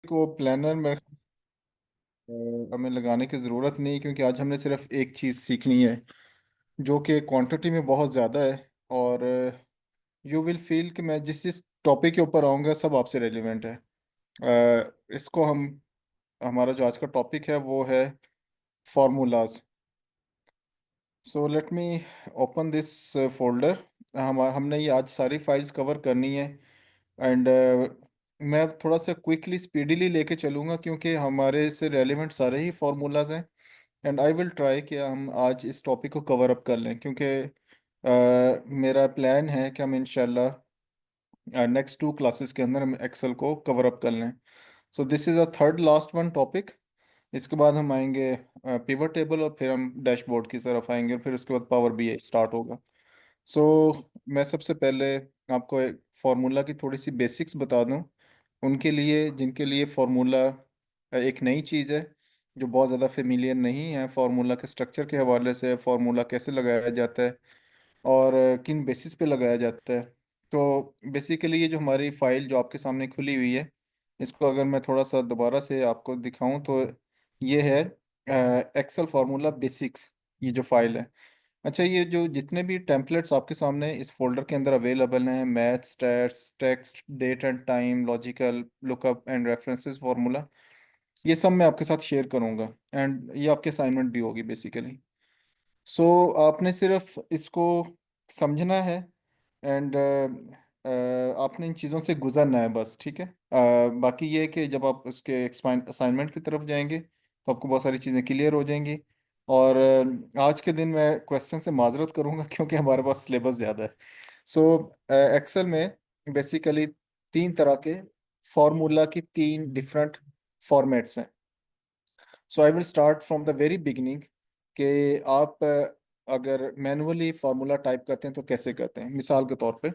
को प्लानर में हमें लगाने की ज़रूरत नहीं, क्योंकि आज हमने सिर्फ एक चीज़ सीखनी है जो कि क्वांटिटी में बहुत ज़्यादा है। और यू विल फील कि मैं जिस जिस टॉपिक के ऊपर आऊँगा सब आपसे रेलिवेंट है। इसको हम हमारा जो आज का टॉपिक है वो है formulas. So let me open this folder. हमने ये आज सारी फाइल्स कवर करनी है। एंड मैं थोड़ा सा क्विकली स्पीडीली लेके चलूँगा क्योंकि हमारे से रेलिवेंट सारे ही फार्मूलाज हैं। एंड आई विल ट्राई कि हम आज इस टॉपिक को कवर अप कर लें, क्योंकि मेरा प्लान है कि हम इंशाल्लाह नेक्स्ट 2 क्लासेस के अंदर हम एक्सेल को कवर अप कर लें। सो this is a third last one topic. इसके बाद हम आएंगे पिवट टेबल, और फिर हम डैशबोर्ड की तरफ आएंगे, और फिर उसके बाद पावर बीआई स्टार्ट होगा। सो मैं सबसे पहले आपको एक फार्मूला की थोड़ी सी बेसिक्स बता दूं, उनके लिए जिनके लिए फार्मूला एक नई चीज़ है, जो बहुत ज़्यादा फेमिलियर नहीं है फार्मूला के स्ट्रक्चर के हवाले से, फार्मूला कैसे लगाया जाता है और किन बेसिस पे लगाया जाता है। तो बेसिकली ये जो हमारी फाइल जो आपके सामने खुली हुई है, इसको अगर मैं थोड़ा सा दोबारा से आपको दिखाऊं तो ये है एक्सेल फार्मूला बेसिक्स, ये जो फाइल है। अच्छा, ये जो जितने भी टेम्पलेट्स आपके सामने इस फोल्डर के अंदर अवेलेबल हैं, math, stats, text, date and time, logical, lookup and references formula, ये सब मैं आपके साथ शेयर करूंगा। एंड ये आपके असाइनमेंट भी होगी बेसिकली। सो आपने सिर्फ इसको समझना है। एंड आपने इन चीज़ों से गुजरना है बस, ठीक है। बाकी ये है कि जब आप उसके असाइनमेंट की तरफ जाएंगे तो आपको बहुत सारी चीज़ें क्लियर हो जाएंगी। और आज के दिन मैं क्वेश्चन से माजरत करूंगा क्योंकि हमारे पास सिलेबस ज़्यादा है। सो एक्सेल में बेसिकली 3 तरह के फार्मूला की 3 डिफरेंट फॉर्मेट्स हैं। So I will start from the very beginning कि आप अगर मैनुअली फार्मूला टाइप करते हैं तो कैसे करते हैं। मिसाल के तौर पे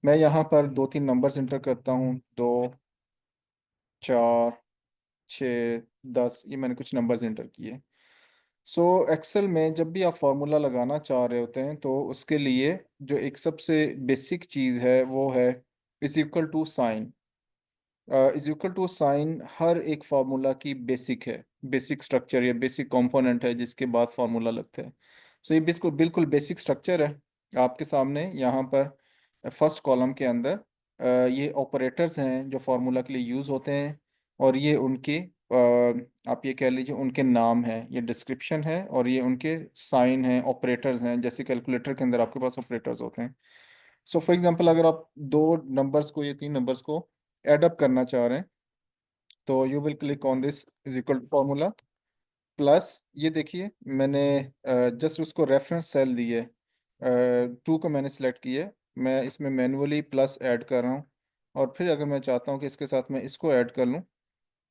मैं यहाँ पर 2-3 नंबर्स इंटर करता हूँ, 2, 4, 6, 10, ये मैंने कुछ नंबर्स इंटर किए। सो एक्सेल में जब भी आप फार्मूला लगाना चाह रहे होते हैं तो उसके लिए जो एक सबसे बेसिक चीज़ है वो है is equal to sign. Is equal to sign हर एक फार्मूला की बेसिक है, बेसिक स्ट्रक्चर या बेसिक कंपोनेंट है जिसके बाद फार्मूला लगता है। सो ये बिल्कुल बिल्कुल बेसिक स्ट्रक्चर है आपके सामने। यहाँ पर फर्स्ट कॉलम के अंदर ये ऑपरेटर्स हैं जो फार्मूला के लिए यूज़ होते हैं, और ये उनके आप ये कह लीजिए उनके नाम हैं, ये डिस्क्रिप्शन है, और ये उनके साइन हैं, ऑपरेटर्स हैं, जैसे कैलकुलेटर के अंदर आपके पास ऑपरेटर्स होते हैं। सो फॉर एग्जांपल अगर आप 2 नंबर्स को, ये 3 नंबर्स को एड अप करना चाह रहे हैं तो you will click on this is equal to formula plus. ये देखिए मैंने जस्ट उसको रेफरेंस सेल दी है, 2 को मैंने सेलेक्ट किया है। मैं इसमें मैनुअली प्लस ऐड कर रहा हूँ, और फिर अगर मैं चाहता हूँ कि इसके साथ मैं इसको ऐड कर लूँ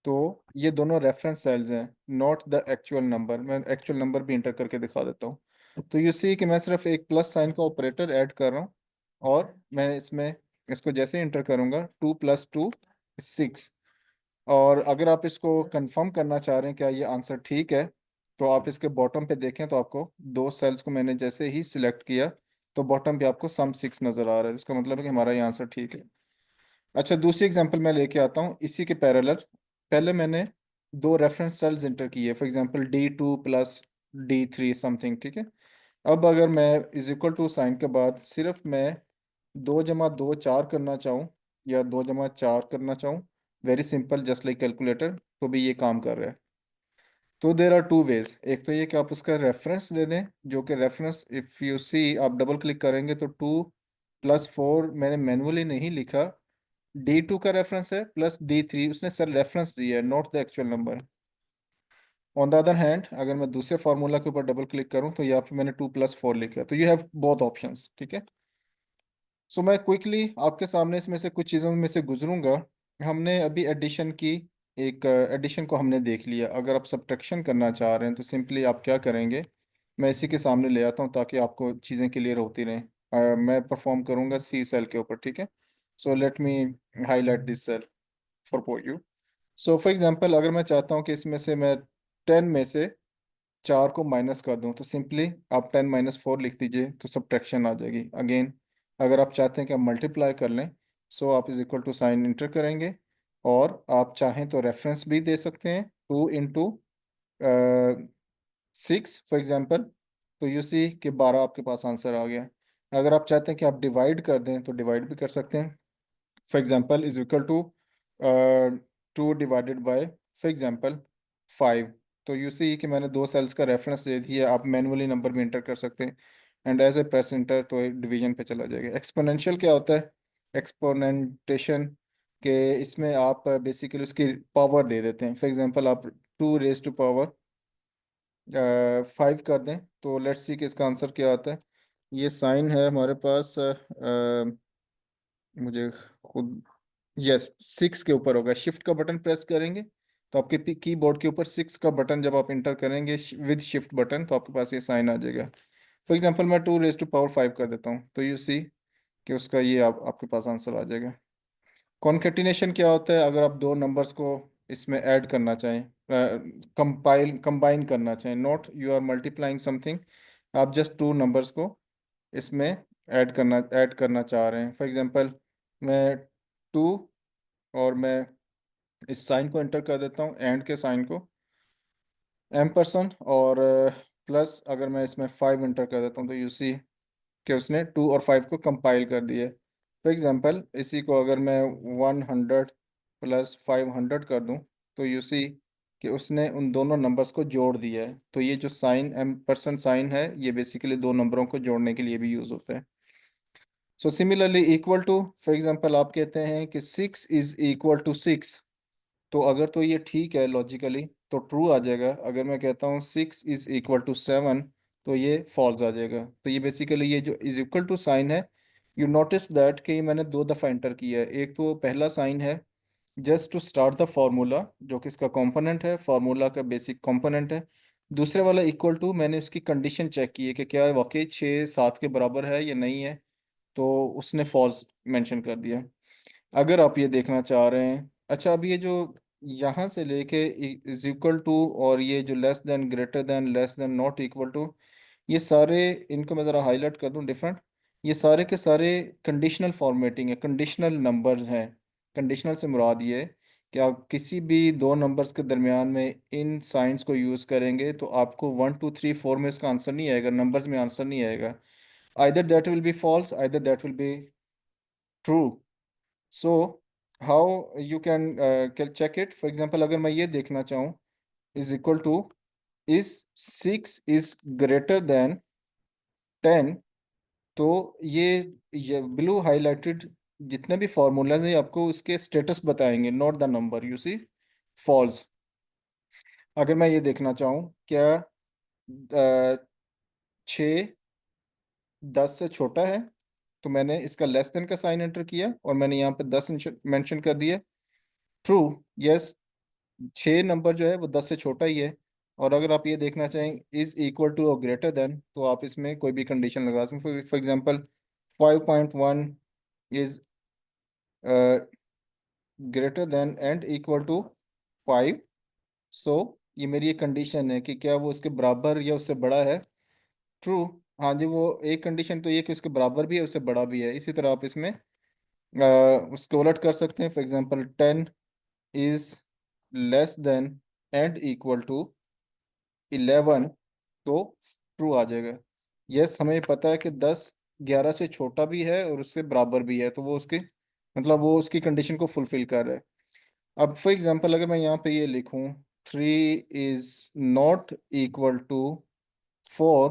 तो ये दोनों रेफरेंस सेल्स हैं, नॉट द एक्चुअल नंबर। मैं एक्चुअल नंबर भी इंटर करके दिखा देता हूँ। तो यू सी कि मैं सिर्फ एक प्लस साइन का ऑपरेटर ऐड कर रहा हूँ, और मैं इसमें इसको जैसे इंटर करूँगा 2 + 2 = 6। और अगर आप इसको कंफर्म करना चाह रहे हैं क्या ये आंसर ठीक है, तो आप इसके बॉटम पे देखें तो आपको 2 सेल्स को मैंने जैसे ही सिलेक्ट किया तो बॉटम पे आपको सम 6 नज़र आ रहा है। इसका मतलब है कि हमारा ये आंसर ठीक है। अच्छा, दूसरी एग्जांपल मैं लेके आता हूँ इसी के पैरेलल। पहले मैंने 2 रेफरेंस सेल्स इंटर किए, for example D2 + D3 something, ठीक है। अब अगर मैं इज इक्वल टू साइन के बाद सिर्फ मैं 2 + 2 = 4 करना चाहूँ, या 2 + 4 करना चाहूँ, very simple just like calculator, तो भी ये काम कर रहा है। तो देर आर 2 वेज। एक तो ये कि आप उसका रेफरेंस दे दें, जो कि रेफरेंस इफ़ यू सी आप डबल क्लिक करेंगे तो 2 + 4 मैंने मैनुअली नहीं लिखा, D2 का रेफरेंस है, प्लस D3 उसने सर रेफरेंस दिया है, not the actual number. On the other hand अगर मैं दूसरे फार्मूला के ऊपर डबल क्लिक करूं तो यहाँ पे मैंने 2 + 4 लिखा है, तो यू हैव बोथ ऑप्शंस, ठीक है। सो मैं क्विकली आपके सामने इसमें से कुछ चीज़ों में से गुजरूंगा। हमने अभी एडिशन की, एक एडिशन को हमने देख लिया। अगर आप सब्ट्रैक्शन करना चाह रहे हैं तो सिंपली आप क्या करेंगे, मैं इसी के सामने ले आता हूँ ताकि आपको चीज़ें क्लियर होती रहें। मैं परफॉर्म करूँगा C सेल के ऊपर, ठीक है। So let me highlight this cell for you. So for example अगर मैं चाहता हूँ कि इसमें से मैं 10 में से 4 को माइनस कर दूं, तो सिंपली आप 10 - 4 लिख दीजिए तो सब्ट्रैक्शन आ जाएगी। अगेन अगर आप चाहते हैं कि आप मल्टीप्लाई कर लें, सो आप is equal to sign enter करेंगे, और आप चाहें तो रेफरेंस भी दे सकते हैं, 2 into 6 फॉर एग्जांपल। तो यू सी कि 12 आपके पास आंसर आ गया। अगर आप चाहते हैं कि आप डिवाइड कर दें तो डिवाइड भी कर सकते हैं। For example is equal to 2 divided by for example 5। तो यू सी कि मैंने 2 सेल्स का रेफरेंस दे दिया, आप मैनुअली नंबर भी इंटर कर सकते हैं। And as a press enter तो एक डिवीजन पे चला जाएगा। एक्सपोनेंशियल क्या होता है? एक्सपोनेंटेशन के इसमें आप बेसिकली उसकी पावर दे देते हैं। फॉर एग्जांपल आप 2 रेज टू पावर 5 कर दें, तो लेट्स सी कि इसका आंसर क्या आता है। ये साइन है हमारे पास, मुझे खुद, यस 6 के ऊपर होगा। शिफ्ट का बटन प्रेस करेंगे तो आपके कीबोर्ड के ऊपर 6 का बटन जब आप इंटर करेंगे विद शिफ्ट बटन, तो आपके पास ये साइन आ जाएगा। फॉर एग्जांपल मैं 2 रेज टू पावर 5 कर देता हूँ, तो यू सी कि उसका ये आपके पास आंसर आ जाएगा। कॉन्केटिनेशन क्या होता है? अगर आप दो नंबर्स को इसमें ऐड करना चाहें, कंबाइन करना चाहें, not you are multiplying something, आप जस्ट 2 नंबर्स को इसमें ऐड करना चाह रहे हैं। फॉर एग्जांपल मैं 2, और मैं इस साइन को एंटर कर देता हूँ, एंड के साइन को, M%, और प्लस अगर मैं इसमें 5 एंटर कर देता हूँ, तो यू सी कि उसने 2 और 5 को कंपाइल कर दिया है। फॉर एग्जांपल इसी को अगर मैं 100 + 500 कर दूं, तो यू सी कि उसने उन दोनों नंबर्स को जोड़ दिया है। तो ये जो साइन M% साइन है, ये बेसिकली दो नंबरों को जोड़ने के लिए भी यूज़ होता है। So similarly equal to, for example आप कहते हैं कि 6 = 6, तो अगर तो ये ठीक है लॉजिकली तो ट्रू आ जाएगा। अगर मैं कहता हूँ 6 = 7, तो ये फॉल्स आ जाएगा। तो ये बेसिकली ये जो इज इक्वल टू साइन है, यू नोटिस दैट कि ये मैंने 2 दफ़ा एंटर किया है। एक तो पहला साइन है just to start the formula, जो कि इसका कंपोनेंट है, फार्मूला का बेसिक कंपोनेंट है। दूसरे वाला इक्वल टू, मैंने उसकी कंडीशन चेक की है कि क्या वाकई 6 7 के बराबर है या नहीं है, तो उसने फॉल्स मेंशन कर दिया। अगर आप ये देखना चाह रहे हैं, अच्छा अब ये जो यहाँ से लेके इज इक्वल टू, और ये जो less than, greater than, less than, not equal to, ये सारे, इनको मैं ज़रा हाईलाइट कर दूँ डिफरेंट, ये सारे के सारे कंडीशनल फॉर्मेटिंग है, कंडीशनल नंबर्स हैं। कंडीशनल से मुराद ये है कि आप किसी भी दो नंबर्स के दरमियान में इन साइंस को यूज़ करेंगे तो आपको 1 2 3 4 में इसका आंसर नहीं आएगा, नंबर्स में आंसर नहीं आएगा। Either that will be false, either that will be true. So how you can check it? For example अगर मैं ये देखना चाहूँ, इज इक्वल टू, इज 6 > 10, तो ये ब्लू हाईलाइटेड जितने भी फॉर्मूलाज हैं आपको उसके स्टेटस बताएंगे, not the number, you see false. अगर मैं ये देखना चाहूँ क्या 6 10 से छोटा है, तो मैंने इसका लेस देन का साइन एंटर किया और मैंने यहाँ पे 10 मेंशन कर दिया। ट्रू, यस, 6 नंबर जो है वो 10 से छोटा ही है। और अगर आप ये देखना चाहें इज इक्वल टू और ग्रेटर देन, तो आप इसमें कोई भी कंडीशन लगा सकते हैं। For example 5.1 is greater than and equal to 5। सो ये मेरी एक कंडीशन है कि क्या वो उसके बराबर या उससे बड़ा है। ट्रू, हाँ जी, वो एक कंडीशन तो ये कि उसके बराबर भी है उससे बड़ा भी है। इसी तरह आप इसमें उसको उलट कर सकते हैं। For example 10 is less than and equal to 11, तो ट्रू आ जाएगा। यस, हमें पता है कि 10 11 से छोटा भी है और उससे बराबर भी है, तो वो उसके मतलब वो उसकी कंडीशन को फुलफिल कर रहा है। अब फॉर एग्जांपल अगर मैं यहाँ पे ये लिखूँ 3 इज नॉट इक्वल टू 4,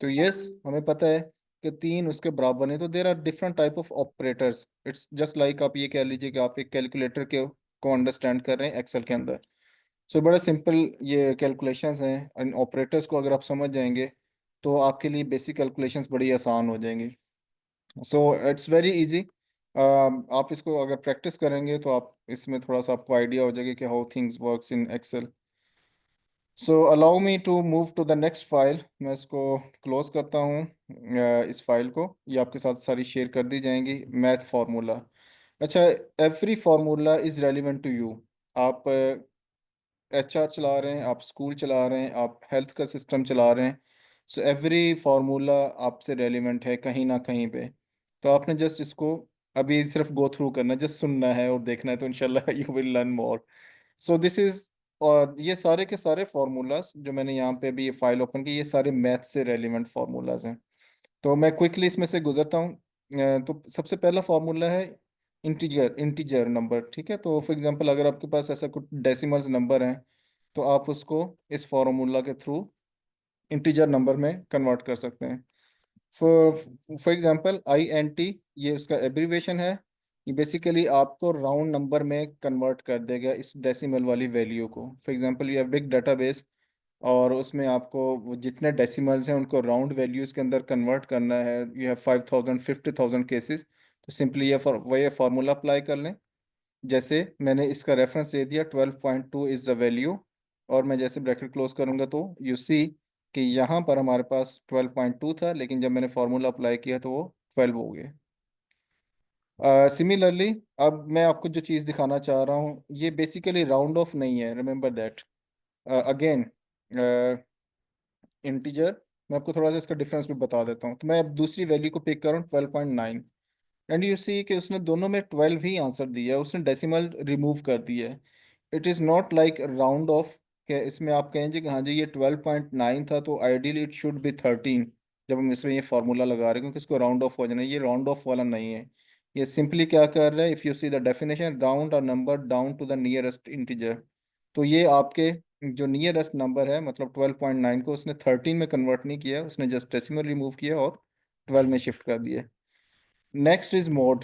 तो यस हमें पता है कि 3 उसके बराबर नहीं। तो there are different type of operators. It's just like आप ये कह लीजिए कि आप एक कैलकुलेटर के को अंडरस्टैंड कर रहे हैं एक्सेल के अंदर। सो बड़ा सिंपल ये कैलकुलेशंस हैं, इन ऑपरेटर्स को अगर आप समझ जाएंगे तो आपके लिए बेसिक कैलकुलेशंस बड़ी आसान हो जाएंगी। So it's very easy. आप इसको अगर प्रैक्टिस करेंगे तो आप इसमें थोड़ा सा आपको आइडिया हो जाएगा कि how things works in excel. So allow me to move to the next file. मैं इसको क्लोज करता हूँ, इस फाइल को। ये आपके साथ सारी शेयर कर दी जाएंगी, मैथ फार्मूला। अच्छा, every formula is relevant to you. आप HR चला रहे हैं, आप स्कूल चला रहे हैं, आप हेल्थ का सिस्टम चला रहे हैं, सो एवरी फार्मूला आपसे रेलिवेंट है कहीं ना कहीं पे। तो आपने जस्ट इसको अभी सिर्फ गो थ्रू करना, जस्ट सुनना है और देखना है, तो इंशाल्लाह you will learn more. So this is, और ये सारे के सारे फार्मूलाज जो मैंने यहाँ पे अभी ये फाइल ओपन की, ये सारे मैथ से रेलिवेंट फार्मूलाज हैं। तो मैं क्विकली इसमें से गुजरता हूँ। तो सबसे पहला फार्मूला है इंटीजर, इंटीजर नंबर, ठीक है। तो फॉर एग्जांपल अगर आपके पास ऐसा कुछ डेसिमल्स नंबर हैं, तो आप उसको इस फार्मूला के थ्रू इंटीजर नंबर में कन्वर्ट कर सकते हैं। फॉर फॉर एग्जांपल INT, ये उसका एब्रीवेशन है। ये बेसिकली आपको राउंड नंबर में कन्वर्ट कर देगा इस डेसिमल वाली वैल्यू को। For example you have big database, और उसमें आपको वो जितने डेसिमल्स हैं उनको राउंड वैल्यूज़ के अंदर कन्वर्ट करना है। यू हैव 5,000 50,000 केसेस, तो सिंपली ये फार्मूला अप्लाई कर लें। जैसे मैंने इसका रेफरेंस दे दिया 12.2 इज़ द वैल्यू, और मैं जैसे ब्रैकेट क्लोज करूँगा तो यू सी कि यहाँ पर हमारे पास 12.2 था, लेकिन जब मैंने फार्मूला अप्लाई किया तो वो 12 हो गया। सिमिलरली अब मैं आपको जो चीज़ दिखाना चाह रहा हूँ, ये बेसिकली राउंड ऑफ नहीं है, रिमेंबर दैट। अगेन इंटीजर, मैं आपको थोड़ा सा इसका डिफरेंस भी बता देता हूँ। तो मैं अब दूसरी वैल्यू को पिक करूँ 12.9, एंड यू सी कि उसने दोनों में 12 ही आंसर दिया है, उसने डेसिमल रिमूव कर दिया है। It is not like round of के इसमें आप कहेंगे कि हाँ जी ये 12.9 था तो आइडियली इट शुड बी 13, जब हम इसमें ये फार्मूला लगा रहे हैं, क्योंकि इसको राउंड ऑफ हो जाना है। ये राउंड ऑफ वाला नहीं है। ये सिंपली क्या कर रहा है, if you see the definition, round a number down to the nearest integer. तो ये आपके जो नियरेस्ट नंबर है, मतलब 12.9 को उसने 13 में कन्वर्ट नहीं किया, उसने जस्ट डेसिमल रिमूव किया और 12 में शिफ्ट कर दिया। Next is mode.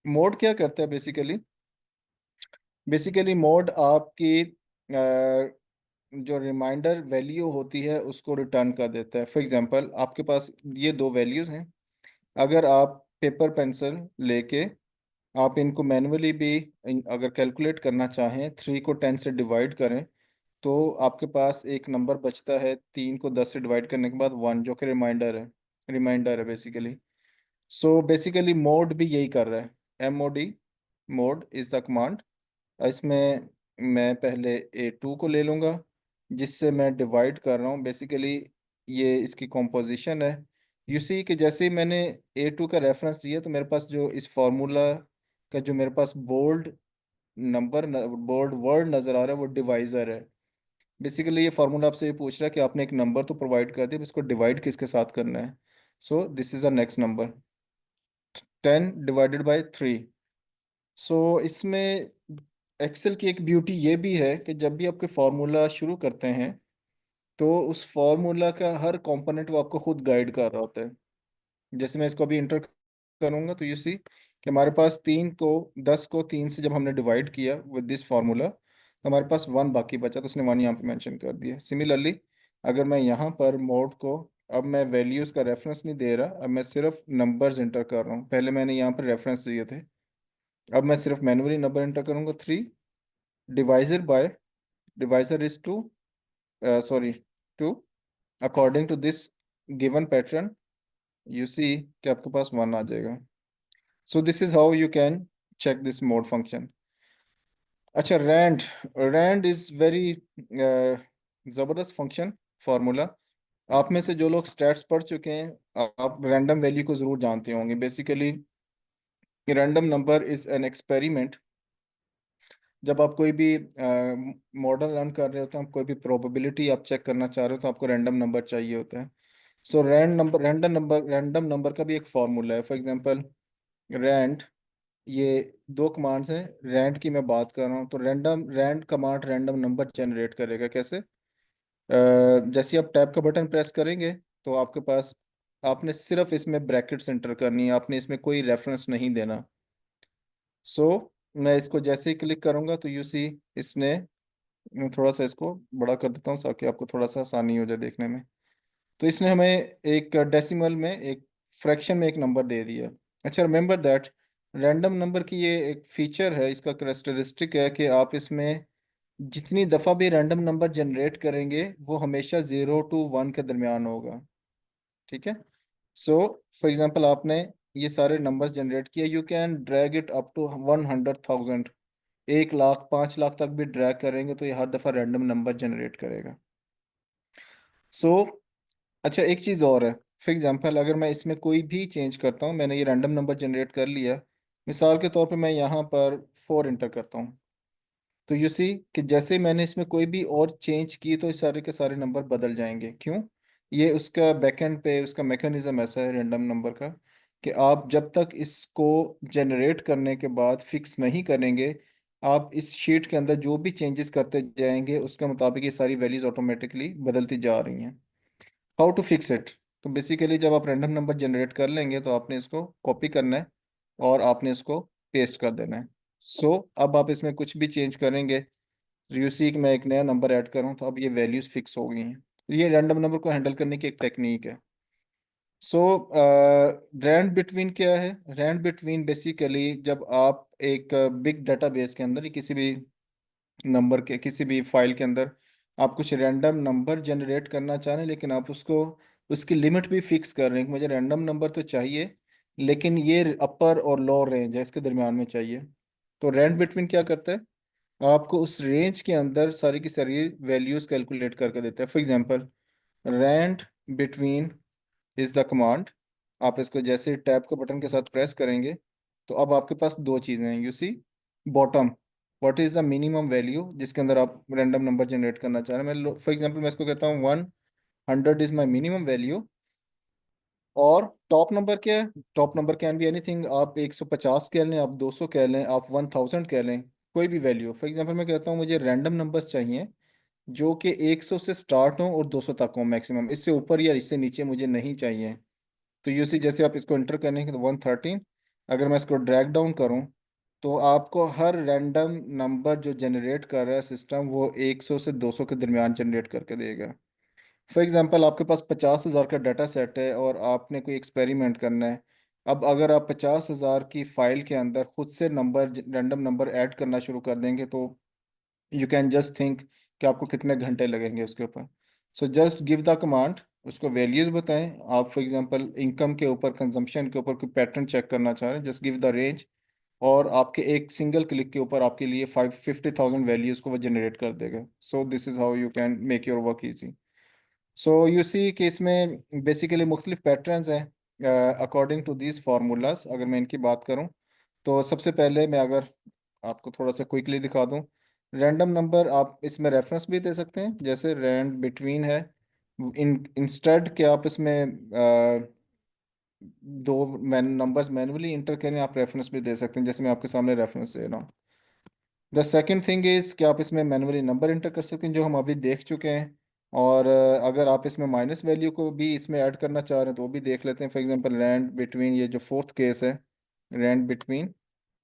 मोड क्या करता है बेसिकली? बेसिकली मोड आपकी जो रिमाइंडर वैल्यू होती है उसको रिटर्न कर देता है। फॉर एग्जांपल आपके पास ये दो वैल्यूज़ हैं, अगर आप पेपर पेंसिल लेके आप इनको मैन्युअली भी अगर कैलकुलेट करना चाहें, 3 को 10 से डिवाइड करें, तो आपके पास एक नंबर बचता है 3 को 10 से डिवाइड करने के बाद 1, जो कि रिमाइंडर है बेसिकली। सो बेसिकली मोड भी यही कर रहा है। MOD, mode is the command. इसमें मैं पहले A2 को ले लूँगा, जिससे मैं डिवाइड कर रहा हूँ बेसिकली। ये इसकी कॉम्पोजिशन है। यू सी कि जैसे ही मैंने A2 का रेफरेंस दिया, तो मेरे पास जो इस फार्मूला का जो मेरे पास बोल्ड वर्ड नज़र आ रहा है, वो डिवाइज़र है। बेसिकली ये फार्मूला आपसे ये पूछ रहा है कि आपने एक नंबर तो प्रोवाइड कर दिया, अब इसको डिवाइड किसके साथ करना है। So this is the next number, 10/3। सो इसमें एक्सेल की एक ब्यूटी ये भी है कि जब भी आपके फार्मूला शुरू करते हैं, तो उस फार्मूला का हर कंपोनेंट वो आपको खुद गाइड कर रहा होता है। जैसे मैं इसको अभी इंटर करूंगा, तो यू सी कि हमारे पास 10 को 3 से जब हमने डिवाइड किया विद दिस फार्मूला, तो हमारे पास 1 बाकी बचा, तो उसने 1 यहाँ पे मेंशन कर दिया। सिमिलरली अगर मैं यहाँ पर मोड को, अब मैं वैल्यूज़ का रेफरेंस नहीं दे रहा, अब मैं सिर्फ नंबर्स इंटर कर रहा हूँ। पहले मैंने यहाँ पर रेफरेंस दिए थे, अब मैं सिर्फ मैनुअली नंबर इंटर करूंगा। 3 divisor by, divisor is 2, sorry 2, according to this given pattern, you see कि आपके पास 1 आ जाएगा। So this is how you can check this mod function. अच्छा, रैंड। रैंड इज वेरी ज़बरदस्त फंक्शन, फार्मूला। आप में से जो लोग स्टैट्स पढ़ चुके हैं, आप रैंडम वैल्यू को ज़रूर जानते होंगे। Basically random number is an experiment. जब आप कोई भी मॉडल रन कर रहे होते हैं, आप कोई भी प्रोबेबिलिटी आप चेक करना चाह रहे हो, तो आपको रैंडम नंबर चाहिए होता है। सो रैंडम नंबर का भी एक फार्मूला है। फॉर एग्जांपल रैंड, ये दो कमांड्स हैं। रैंड की मैं बात कर रहा हूँ, तो rand command random number generate करेगा। कैसे? जैसे आप टैब का बटन प्रेस करेंगे, तो आपके पास, आपने सिर्फ इसमें ब्रैकेट्स एंटर करनी है, आपने इसमें कोई रेफरेंस नहीं देना। सो मैं इसको जैसे ही क्लिक करूंगा, तो यू सी इसने, मैं थोड़ा सा इसको बड़ा कर देता हूँ ताकि आपको थोड़ा सा आसानी हो जाए देखने में। तो इसने हमें एक डेसिमल में, एक फ्रैक्शन में एक नंबर दे दिया। अच्छा, रिमेंबर दैट रैंडम नंबर की ये एक फीचर है, इसका करेक्टरिस्टिक है कि आप इसमें जितनी दफ़ा भी रैंडम नंबर जनरेट करेंगे, वो हमेशा 0 to 1 के दरमियान होगा। ठीक है। सो फॉर एग्जांपल आपने ये सारे नंबर्स जनरेट किए, you can drag it up to 100,000, 1 lakh 5 lakh तक भी ड्रैग करेंगे, तो ये हर दफ़ा रैंडम नंबर जनरेट करेगा। सो अच्छा, एक चीज़ और है। फॉर एग्जांपल अगर मैं इसमें कोई भी चेंज करता हूँ, मैंने ये रैंडम नंबर जनरेट कर लिया, मिसाल के तौर पे मैं यहाँ पर 4 इंटर करता हूँ, तो यू सी कि जैसे मैंने इसमें कोई भी और चेंज की तो इस सारे के सारे नंबर बदल जाएंगे। क्यों? ये उसका बैकएंड पे उसका मैकेनिज्म ऐसा है रैंडम नंबर का, कि आप जब तक इसको जनरेट करने के बाद फिक्स नहीं करेंगे, आप इस शीट के अंदर जो भी चेंजेस करते जाएंगे उसके मुताबिक ये सारी वैल्यूज ऑटोमेटिकली बदलती जा रही हैं। How to fix it? तो बेसिकली जब आप रैंडम नंबर जनरेट कर लेंगे तो आपने इसको कॉपी करना है और आपने इसको पेस्ट कर देना है। अब आप इसमें कुछ भी चेंज करेंगे, यूसी कि मैं एक नया नंबर ऐड करूं तो अब ये वैल्यूज फिक्स हो गई हैं। तो ये रैंडम नंबर को हैंडल करने की एक टेक्निक है। सो रैंड बिटवीन क्या है? रैंड बिटवीन बेसिकली जब आप एक बिग डेटाबेस के अंदर किसी भी नंबर के किसी भी फाइल के अंदर आप कुछ रैंडम नंबर जनरेट करना चाह रहे हैं, लेकिन आप उसको उसकी लिमिट भी फिक्स कर रहे हैं कि मुझे रैंडम नंबर तो चाहिए लेकिन ये अपर और लोअर रेंज है, इसके दरमियान में चाहिए। तो रैंड बिटवीन क्या करता है? आपको उस रेंज के अंदर सारी की सारी वैल्यूज कैलकुलेट करके देता है। For example, rand between is the command. आप इसको जैसे टैब के बटन के साथ प्रेस करेंगे तो अब आपके पास दो चीज़ें हैं। You see bottom, what is the minimum value जिसके अंदर आप रैंडम नंबर जनरेट करना चाह रहे हैं। मैं फॉर एग्जांपल मैं इसको कहता हूँ 100 इज़ माई मिनिमम वैल्यू। और टॉप नंबर क्या है? Top number can be anything. आप 150 कह लें, आप 200 कह लें, आप 1000 कह लें, कोई भी वैल्यू। फॉर एग्जांपल मैं कहता हूँ मुझे रैंडम नंबर्स चाहिए जो कि 100 से स्टार्ट हो और 200 तक हो मैक्सिमम, इससे ऊपर या इससे नीचे मुझे नहीं चाहिए। तो यू सी जैसे आप इसको इंटर करेंगे तो 113, अगर मैं इसको ड्रैग डाउन करूं तो आपको हर रैंडम नंबर जो जनरेट कर रहा है सिस्टम वो 100 से 200 के दरमियान जनरेट करके देगा। फॉर एग्जांपल आपके पास 50,000 का डाटा सेट है और आपने कोई एक्सपेरिमेंट करना है। अब अगर आप 50,000 की फाइल के अंदर खुद से नंबर रैंडम नंबर ऐड करना शुरू कर देंगे तो यू कैन जस्ट थिंक कि आपको कितने घंटे लगेंगे उसके ऊपर। So just give the command, उसको वैल्यूज बताएं। आप फॉर एग्जांपल इनकम के ऊपर कंजम्पशन के ऊपर कोई पैटर्न चेक करना चाह रहे हैं, जस्ट गिव द रेंज और आपके एक सिंगल क्लिक के ऊपर आपके लिए 50,000 वैल्यूज को वो जनरेट कर देगा। So this is how you can make your work easy. So you see कि इसमें बेसिकली मुख्तलिफ पैटर्न्स हैं अकॉर्डिंग टू दीज फार्मूलाज। अगर मैं इनकी बात करूं तो सबसे पहले मैं अगर आपको थोड़ा सा क्विकली दिखा दूं, रैंडम नंबर आप इसमें रेफरेंस भी दे सकते हैं जैसे रैंड बिटवीन है। इन इंस्टेड के आप इसमें दो नंबर्स मैनुअली इंटर करें, आप रेफरेंस भी दे सकते हैं जैसे मैं आपके सामने रेफरेंस दे रहा हूँ। द सेकेंड थिंग इज कि आप इसमें मैनुअली नंबर इंटर कर सकते हैं जो हम अभी देख चुके हैं। और अगर आप इसमें माइनस वैल्यू को भी इसमें ऐड करना चाह रहे हैं तो वो भी देख लेते हैं। फॉर एग्जांपल रैंड बिटवीन, ये जो फोर्थ केस है रैंड बिटवीन,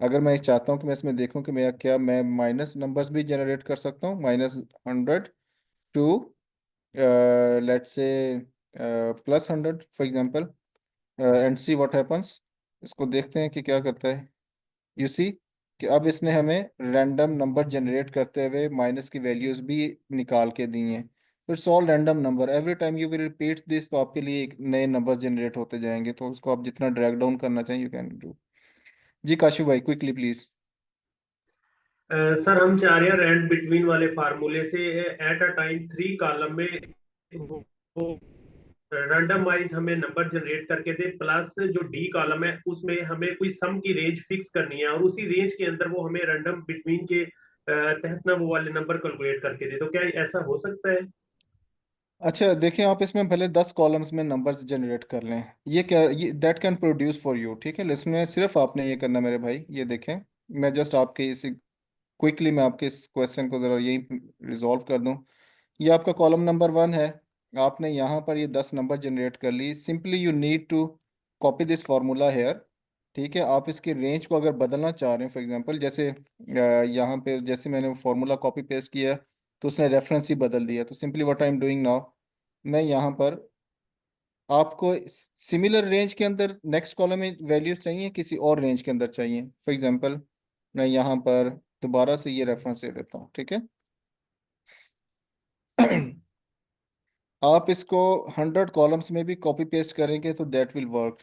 अगर मैं चाहता हूँ कि मैं इसमें देखूँ कि मैं माइनस नंबर्स भी जनरेट कर सकता हूँ, -100 to let's say +100 for example, and see what happens. इसको देखते हैं कि क्या करता है। यू सी कि अब इसने हमें रैंडम नंबर जनरेट करते हुए माइनस की वैल्यूज भी निकाल के दी हैं। It's all random number, every time you will repeat this तो आपके लिए एक नए नंबर जनरेट होते जाएंगे, तो उसको आप जितना ड्रैग डाउन करना चाहें you can do. Ji cashew भाई क्विकली प्लीज। सर हम चाह रहे हैं रैंड बिटवीन वाले फार्मूले से एट अ टाइम 3 कॉलम में वो रैंडमाइज हमें नंबर जनरेट करके दे, प्लस जो डी कॉलम है उसमें हमें कोई सम की रेंज फिक्स करनी है और उसी रेंज के अंदर वो हमें रैंडम बिटवीन के तहत ना वो वाले नंबर कैलकुलेट करके दे। तो क्या ऐसा हो सकता है? अच्छा देखिए, आप इसमें भले 10 कॉलम्स में नंबर्स जनरेट कर लें, ये क्या ये that can produce for you, ठीक है। इसमें सिर्फ आपने ये करना मेरे भाई, ये देखें, मैं जस्ट आपके इस क्विकली मैं आपके इस क्वेश्चन को ज़रा यही रिजॉल्व कर दूं। ये आपका कॉलम नंबर 1 है, आपने यहाँ पर ये 10 नंबर जनरेट कर ली। Simply you need to copy this formula here, ठीक है। आप इसकी रेंज को अगर बदलना चाह रहे हैं, फॉर एग्जांपल जैसे यहाँ पे जैसे मैंने फार्मूला कॉपी पेस्ट किया तो उसने रेफरेंस ही बदल दिया। तो simply what I am doing now, मैं यहाँ पर आपको सिमिलर रेंज के अंदर नेक्स्ट कॉलम में वैल्यूज चाहिए, किसी और रेंज के अंदर चाहिए। फॉर एग्जांपल मैं यहाँ पर दोबारा से ये रेफरेंस दे देता हूँ, ठीक है। आप इसको 100 कॉलम्स में भी कॉपी पेस्ट करेंगे तो दैट विल वर्क,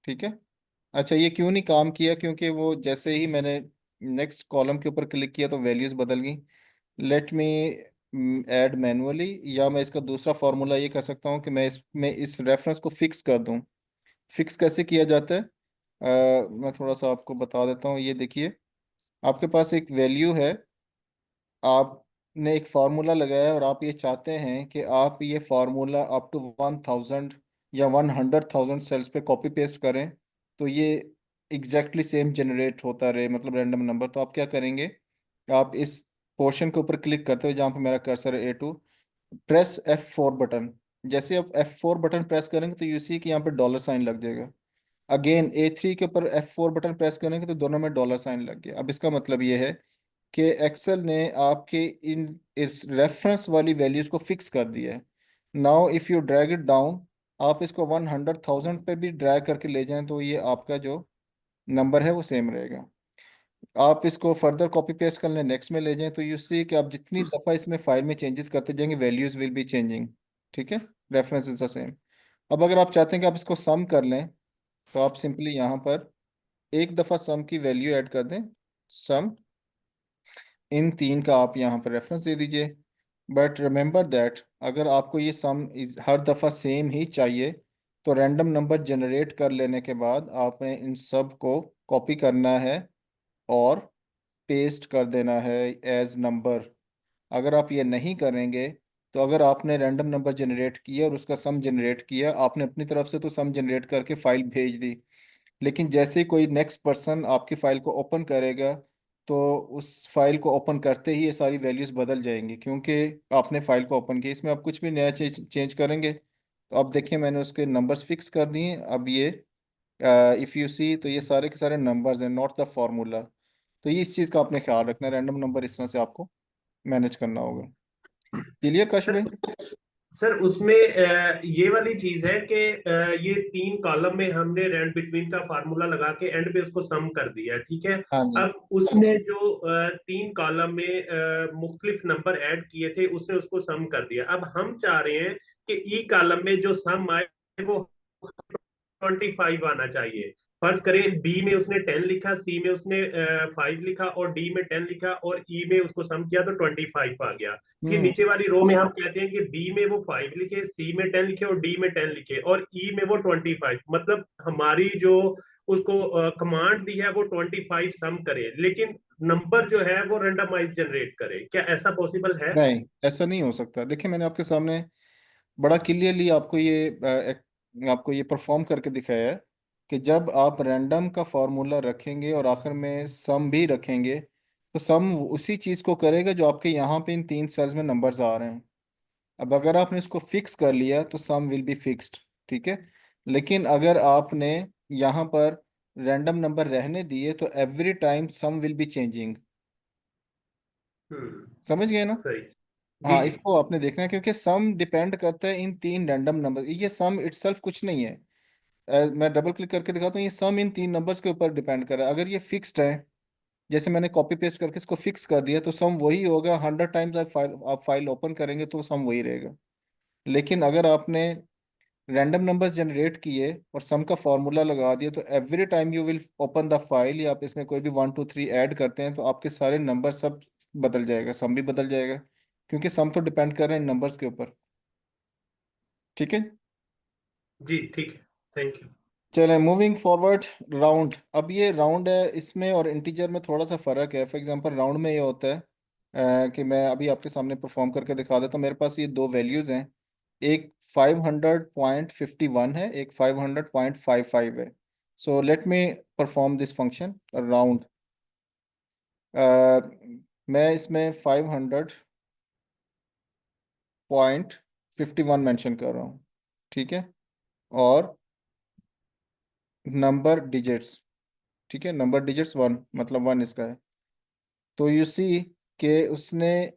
ठीक है। अच्छा ये क्यों नहीं काम किया? क्योंकि वो जैसे ही मैंने नेक्स्ट कॉलम के ऊपर क्लिक किया तो वैल्यूज बदल गई। लेट मी ऐड मैनुअली, या मैं इसका दूसरा फार्मूला ये कर सकता हूँ कि मैं इस रेफरेंस को फिक्स कर दूँ। फिक्स कैसे किया जाता है? मैं थोड़ा सा आपको बता देता हूँ। ये देखिए, आपके पास एक वैल्यू है, आपने एक फार्मूला लगाया है और आप ये चाहते हैं कि आप ये फार्मूला अप टू 1000 या 100,000 सेल्स पे कॉपी पेस्ट करें, तो ये एग्जैक्टली सेम जनरेट होता रहे, मतलब रैंडम नंबर। तो आप क्या करेंगे, आप इस पोर्शन के ऊपर क्लिक करते हुए, जहाँ पे मेरा कर्सर है A2, प्रेस F4 बटन। जैसे आप F4 बटन प्रेस करेंगे तो यू सी कि यहाँ पे डॉलर साइन लग जाएगा। अगेन A3 के ऊपर F4 बटन प्रेस करेंगे तो दोनों में डॉलर साइन लग गया। अब इसका मतलब ये है कि एक्सेल ने आपके इन इस रेफरेंस वाली वैल्यूज को फिक्स कर दिया है। Now if you drag it down, आप इसको 100,000 पे भी ड्रैग करके ले जाएं तो ये आपका जो नंबर है वो सेम रहेगा। आप इसको फर्दर कॉपी पेस्ट कर लें, नेक्स्ट में ले जाएं, तो यू सी कि आप जितनी दफ़ा इसमें फाइल में चेंजेस करते जाएंगे, वैल्यूज विल बी चेंजिंग। ठीक है, रेफरेंस इज द सेम। अब अगर आप चाहते हैं कि आप इसको सम कर लें, तो आप सिंपली यहाँ पर एक दफ़ा सम की वैल्यू ऐड कर दें। सम इन तीन का आप यहाँ पर रेफरेंस दे दीजिए। बट रिमेंबर दैट अगर आपको ये सम हर दफ़ा सेम ही चाहिए, तो रैंडम नंबर जनरेट कर लेने के बाद आपने इन सब को कॉपी करना है और पेस्ट कर देना है एज नंबर। अगर आप ये नहीं करेंगे, तो अगर आपने रैंडम नंबर जनरेट किया और उसका सम जनरेट किया, आपने अपनी तरफ से तो सम जनरेट करके फाइल भेज दी, लेकिन जैसे ही कोई नेक्स्ट पर्सन आपकी फाइल को ओपन करेगा, तो उस फाइल को ओपन करते ही ये सारी वैल्यूज़ बदल जाएंगी, क्योंकि आपने फाइल को ओपन किया। इसमें आप कुछ भी नया चीज चेंज करेंगे तो अब देखिए मैंने उसके नंबर्स फिक्स कर दिए। अब ये इफ़ यू सी, तो ये सारे के सारे नंबर्स हैं, नॉट द फार्मूला। तो ये इस चीज़ का आपने ख्याल रखना है, रैंडम नंबर इस तरह से आपको मैनेज करना होगा। क्लियर कश भाई? सर उसमें ये वाली चीज है कि ये तीन कॉलम में हमने रैंड बिटवीन का फार्मूला लगा के एंड पे उसको सम कर दिया, ठीक है। हाँ जी। अब उसने जो तीन कॉलम में मुख्तलिफ नंबर ऐड किए थे, उसने उसको सम कर दिया। अब हम चाह रहे हैं कि ई कॉलम में जो सम आए वो 25 आना चाहिए। फर्ज करें बी में उसने 10 लिखा, सी में उसने 5 लिखा और डी में 10 लिखा और ई में उसको सम किया तो 25 आ गया। फिर हम्म। नीचे वाली रो में हम कहते हैं कि बी में वो 5 लिखे, सी में 10 लिखे और डी में 10 लिखे और ई में वो 25। मतलब हमारी जो उसको कमांड दी है वो 25 सम करे, लेकिन नंबर जो है वो रेंडमाइज जनरेट करे। क्या ऐसा पॉसिबल है? नहीं, ऐसा नहीं हो सकता। देखिए मैंने आपके सामने बड़ा क्लियरली आपको ये परफॉर्म करके दिखाया है कि जब आप रैंडम का फॉर्मूला रखेंगे और आखिर में सम भी रखेंगे, तो सम उसी चीज़ को करेगा जो आपके यहाँ पे इन तीन सेल्स में नंबर्स आ रहे हैं। अब अगर आपने इसको फिक्स कर लिया तो सम विल बी फिक्स्ड। ठीक है, लेकिन अगर आपने यहाँ पर रैंडम नंबर रहने दिए तो every time sum will be changing. Hmm. समझ गए ना? सही। जी हाँ, जी। इसको आपने देखना है क्योंकि सम डिपेंड करता है इन तीन रैंडम नंबर, ये सम इटसेल्फ कुछ नहीं है। मैं डबल क्लिक करके दिखाता हूँ, ये सम इन तीन नंबर्स के ऊपर डिपेंड कर रहा है। अगर ये फिक्स्ड है, जैसे मैंने कॉपी पेस्ट करके इसको फिक्स कर दिया, तो सम वही होगा। 100 टाइम्स आप फाइल ओपन करेंगे तो सम वही रहेगा। लेकिन अगर आपने रैंडम नंबर्स जनरेट किए और सम का फॉर्मूला लगा दिया, तो every time you will open the file या आप इसमें कोई भी 1 2 3 ऐड करते हैं, तो आपके सारे नंबर सब बदल जाएगा, सम भी बदल जाएगा, क्योंकि सम तो डिपेंड कर रहे हैं नंबर्स के ऊपर। ठीक है। जी ठीक है। Thank you. चलें मूविंग फॉरवर्ड। राउंड, अब ये राउंड है, इसमें और इंटीजर में थोड़ा सा फ़र्क है। फॉर एग्जांपल राउंड में ये होता है कि मैं अभी आपके सामने परफॉर्म करके दिखा देता हूँ। मेरे पास ये दो वैल्यूज़ हैं, एक 500.51 है, एक 500.55 है। So let me perform this function round. मैं इसमें 500.51 मेंशन कर रहा हूँ। ठीक है, और नंबर डिजिट्स, ठीक है, नंबर डिजिट्स 1, मतलब 1 इसका है। तो यू सी के उसने,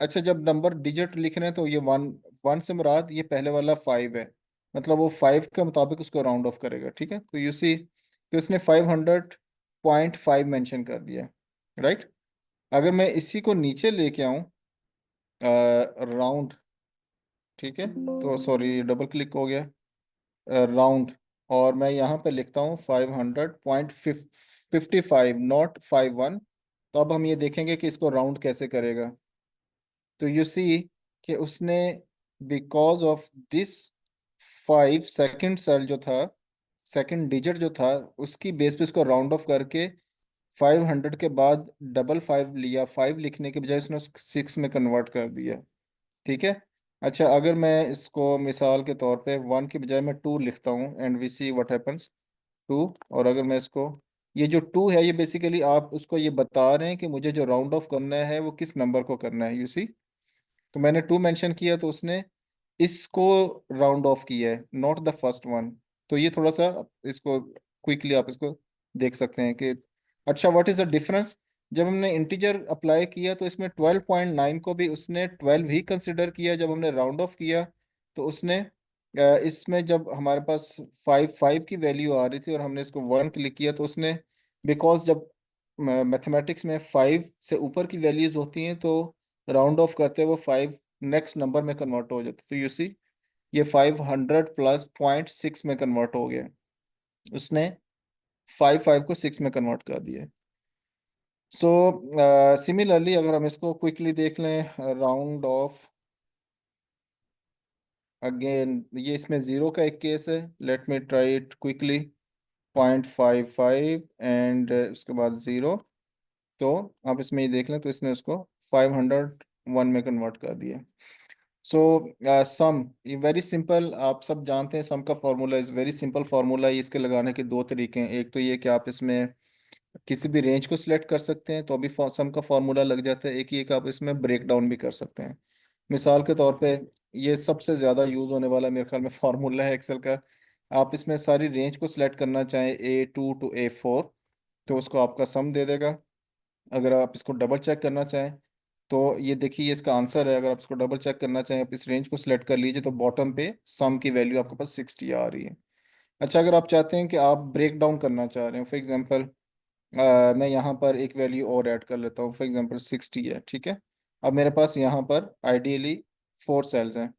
अच्छा जब नंबर डिजिट लिख रहे हैं तो ये 1, 1 से मुराद ये पहले वाला 5 है, मतलब वो 5 के मुताबिक उसको राउंड ऑफ करेगा। ठीक है, तो यू सी कि उसने 500.5 मेंशन कर दिया। राइट, अगर मैं इसी को नीचे लेके आऊँ राउंड, ठीक है, तो सॉरी डबल क्लिक हो गया, राउंड, और मैं यहाँ पे लिखता हूँ 500.55, नॉट 51। तो अब हम ये देखेंगे कि इसको राउंड कैसे करेगा। तो यू सी कि उसने because of this 5 second cell जो था, सेकंड डिजिट जो था उसकी बेस पे इसको राउंड ऑफ करके 500 के बाद डबल फाइव लिया, 5 लिखने के बजाय उसने 6 में कन्वर्ट कर दिया। ठीक है। अच्छा, अगर मैं इसको मिसाल के तौर पे 1 के बजाय मैं 2 लिखता हूँ, and we see what happens, 2। और अगर मैं इसको, ये जो 2 है ये बेसिकली आप उसको ये बता रहे हैं कि मुझे जो राउंड ऑफ करना है वो किस नंबर को करना है, यू सी। तो मैंने 2 मेंशन किया तो उसने इसको राउंड ऑफ किया है, नॉट द फर्स्ट वन। तो ये थोड़ा सा इसको क्विकली आप इसको देख सकते हैं कि अच्छा व्हाट इज द डिफरेंस। जब हमने इंटीजर अप्लाई किया तो इसमें 12.9 को भी उसने 12 ही कंसिडर किया। जब हमने राउंड ऑफ किया तो उसने इसमें जब हमारे पास 5 की वैल्यू आ रही थी और हमने इसको 1 क्लिक किया तो उसने, बिकॉज जब मैथमेटिक्स में 5 से ऊपर की वैल्यूज होती हैं तो राउंड ऑफ करते हुए 5 नेक्स्ट नंबर में कन्वर्ट हो जाता है। तो यू सी ये 500 प्लस 0.6 में कन्वर्ट हो गया। उसने 5 को 6 में कन्वर्ट कर दिया। सो सिमिलरली अगर हम इसको क्विकली देख लें, राउंड ऑफ अगेन, ये इसमें ज़ीरो का एक केस है। Let me try it quickly. 0.55 and उसके बाद ज़ीरो। तो आप इसमें ये देख लें तो इसने उसको 501 में कन्वर्ट कर दिया। सो सम, ये वेरी सिंपल, आप सब जानते हैं सम का formula is very simple formula. इसके लगाने के दो तरीके हैं। एक तो ये कि आप इसमें किसी भी रेंज को सिलेक्ट कर सकते हैं तो अभी सम का फार्मूला लग जाता है। एक ये कि आप इसमें ब्रेक डाउन भी कर सकते हैं। मिसाल के तौर पे ये सबसे ज़्यादा यूज़ होने वाला मेरे ख्याल में फार्मूला है एक्सेल का। आप इसमें सारी रेंज को सिलेक्ट करना चाहें A2 टू A4 तो उसको आपका सम दे देगा। अगर आप इसको डबल चेक करना चाहें तो ये देखिए ये इसका आंसर है। अगर आप इसको डबल चेक करना चाहें आप इस रेंज को सिलेक्ट कर लीजिए तो बॉटम पे सम की वैल्यू आपके पास 60 आ रही है। अच्छा, अगर आप चाहते हैं कि आप ब्रेक डाउन करना चाह रहे हैं, फॉर एग्जांपल मैं यहाँ पर एक वैल्यू और ऐड कर लेता हूँ, फॉर एग्जांपल 60 है, ठीक है। अब मेरे पास यहाँ पर आइडियली 4 सेल्स हैं।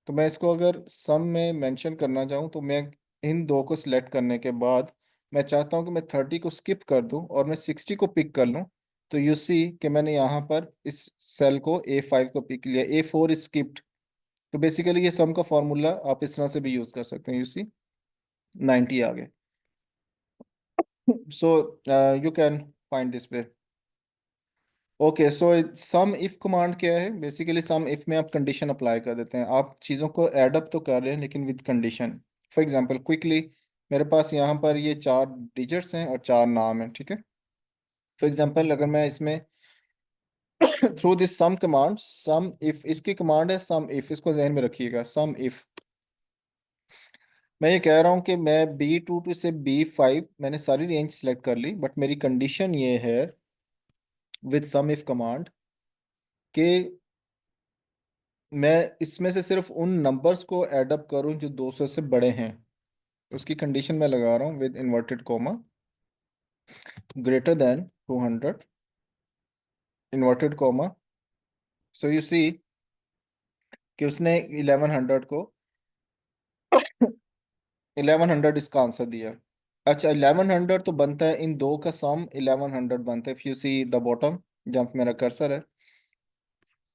तो मैं इसको अगर सम में मेंशन करना चाहूँ तो मैं इन दो को सिलेक्ट करने के बाद मैं चाहता हूँ कि मैं 30 को स्किप कर दूँ और मैं 60 को पिक कर लूँ। तो यू सी कि मैंने यहाँ पर इस सेल को A5 को पिक लिया, A4 स्किप्ड। तो बेसिकली ये सम का फॉर्मूला आप इस तरह से भी यूज़ कर सकते हैं। यू सी 90 आ गए। So you can find this way. Okay, so sum if command क्या है? बेसिकली सम इफ में आप कंडीशन अप्लाई कर देते हैं। आप चीज़ों को ऐड अप तो कर रहे हैं लेकिन with condition. For example quickly, मेरे पास यहाँ पर ये 4 डिजिट्स हैं और 4 नाम हैं, ठीक है। फॉर एग्जांपल अगर मैं इसमें through this sum command, sum if इसकी कमांड है सम इफ, इसको जहन में रखिएगा। सम इफ मैं ये कह रहा हूँ कि मैं B2 से B5 मैंने सारी रेंज सेलेक्ट कर ली, बट मेरी कंडीशन ये है विद सम इफ कमांड कि मैं इसमें से सिर्फ उन नंबर्स को ऐड अप करूं जो 200 से बड़े हैं। उसकी कंडीशन मैं लगा रहा हूं with inverted comma, greater than 200 inverted comma. So you see कि उसने 1100 को 1100 इसका आंसर दिया। अच्छा, 1100 तो बनता है, इन दो का सम 1100 बनता है। If you see the bottom जहाँ पे मेरा कर्सर है,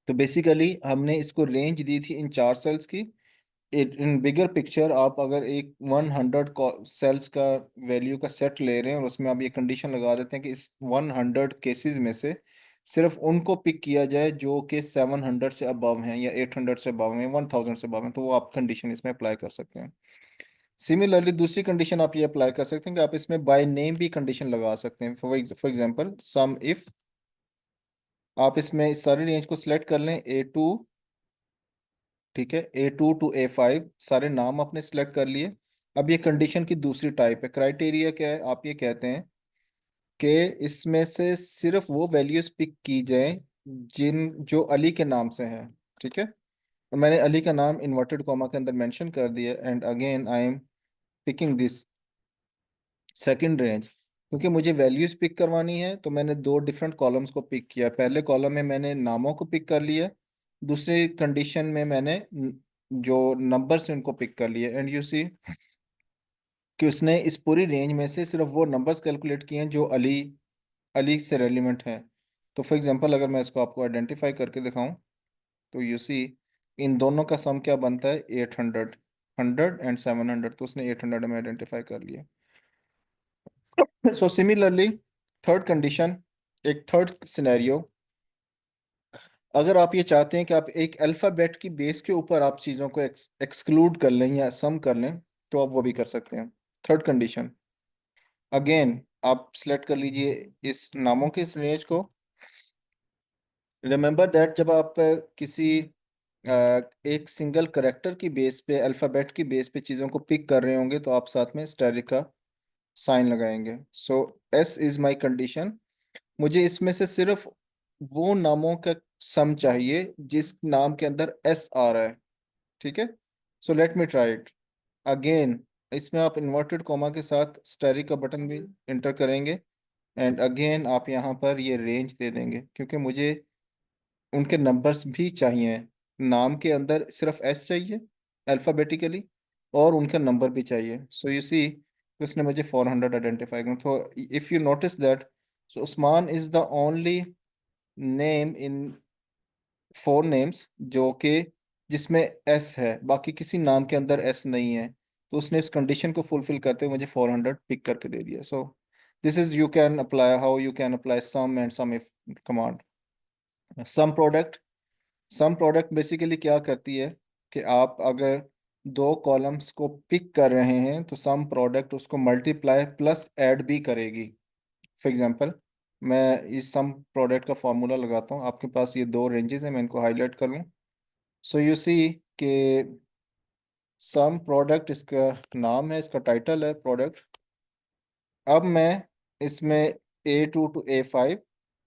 तो बेसिकली हमने इसको रेंज दी थी इन 4 सेल्स की। इन बिगर पिक्चर आप अगर एक 100 सेल्स का वैल्यू का सेट ले रहे हैं और उसमें आप ये कंडीशन लगा देते हैं कि इस 100 केसेस में से सिर्फ उनको पिक किया जाए जो कि 700 से अबव हैं या 800 से अबव हैं, 1000 से अबव हैं, तो वो आप कंडीशन इसमें अप्लाई कर सकते हैं। सिमिलरली दूसरी कंडीशन आप ये अप्लाई कर सकते हैं कि आप इसमें बाय नेम भी कंडीशन लगा सकते हैं। फॉर एग्जांपल सम इफ, आप इसमें इस सारी रेंज को सिलेक्ट कर लें A2, ठीक है, A2 टू A5 सारे नाम आपने सिलेक्ट कर लिए। अब ये कंडीशन की दूसरी टाइप है। क्राइटेरिया क्या है? आप ये कहते हैं कि इसमें से सिर्फ वो वैल्यूज पिक की जाएं जिन जो अली के नाम से हैं, ठीक है। और मैंने अली का नाम इन्वर्टेड कॉमा के अंदर मेंशन कर दिया, and again I am picking this second range. क्योंकि मुझे वैल्यूज पिक करवानी है तो मैंने दो डिफरेंट कॉलम्स को पिक किया। पहले कॉलम में मैंने नामों को पिक कर लिया, दूसरी कंडीशन में मैंने जो नंबर्स हैं उनको पिक कर लिए। एंड यू सी कि उसने इस पूरी रेंज में से सिर्फ वो नंबर्स कैलकुलेट किए हैं जो अली अली से रेलिवेंट हैं। तो फॉर एग्जांपल अगर मैं इसको आपको आइडेंटिफाई करके दिखाऊं तो यू सी इन दोनों का सम क्या बनता है? 800। 100 and 700, तो उसने 800 में आइडेंटिफाई कर लिया। सो सिमिलरली थर्ड कंडीशन, एक थर्ड सिनेरियो, अगर आप ये चाहते हैं कि आप एक अल्फ़ाबेट की बेस के ऊपर आप चीज़ों को एक्सक्लूड कर लें या सम कर लें, तो आप वो भी कर सकते हैं। थर्ड कंडीशन, अगेन आप सिलेक्ट कर लीजिए इस नामों के इस रेंज को। रिमेंबर दैट जब आप किसी एक सिंगल करेक्टर की बेस पे, अल्फ़ाबेट की बेस पे चीज़ों को पिक कर रहे होंगे, तो आप साथ में स्टेरिक का साइन लगाएंगे। सो एस इज़ माई कंडीशन। मुझे इसमें से सिर्फ वो नामों का सम चाहिए जिस नाम के अंदर एस आ रहा है। ठीक है, so let me try it again. इसमें आप इन्वर्टेड कॉमा के साथ स्टेरिक का बटन भी इंटर करेंगे, एंड अगेन आप यहाँ पर ये रेंज दे देंगे, क्योंकि मुझे उनके नंबर्स भी चाहिए। नाम के अंदर सिर्फ एस चाहिए अल्फ़ाबेटिकली, और उनका नंबर भी चाहिए। सो यू सी, उसने मुझे 400 आइडेंटिफाई किया। तो if you notice that, so Usman is the only name in 4 names जो कि जिसमें एस है, बाकी किसी नाम के अंदर एस नहीं है। तो उसने इस कंडीशन को फुलफिल करते हुए मुझे 400 पिक करके दे दिया। So this is you can apply how you can apply sum and sum if command. Sum product, sum product basically क्या करती है कि आप अगर दो कॉलम्स को पिक कर रहे हैं तो सम प्रोडक्ट उसको मल्टीप्लाई प्लस ऐड भी करेगी। फॉर एग्जांपल, मैं इस सम प्रोडक्ट का फॉर्मूला लगाता हूँ। आपके पास ये दो रेंजेस हैं, मैं इनको हाईलाइट कर लूँ। सो यू सी कि सम प्रोडक्ट इसका नाम है, इसका टाइटल है प्रोडक्ट। अब मैं इसमें A2 to A5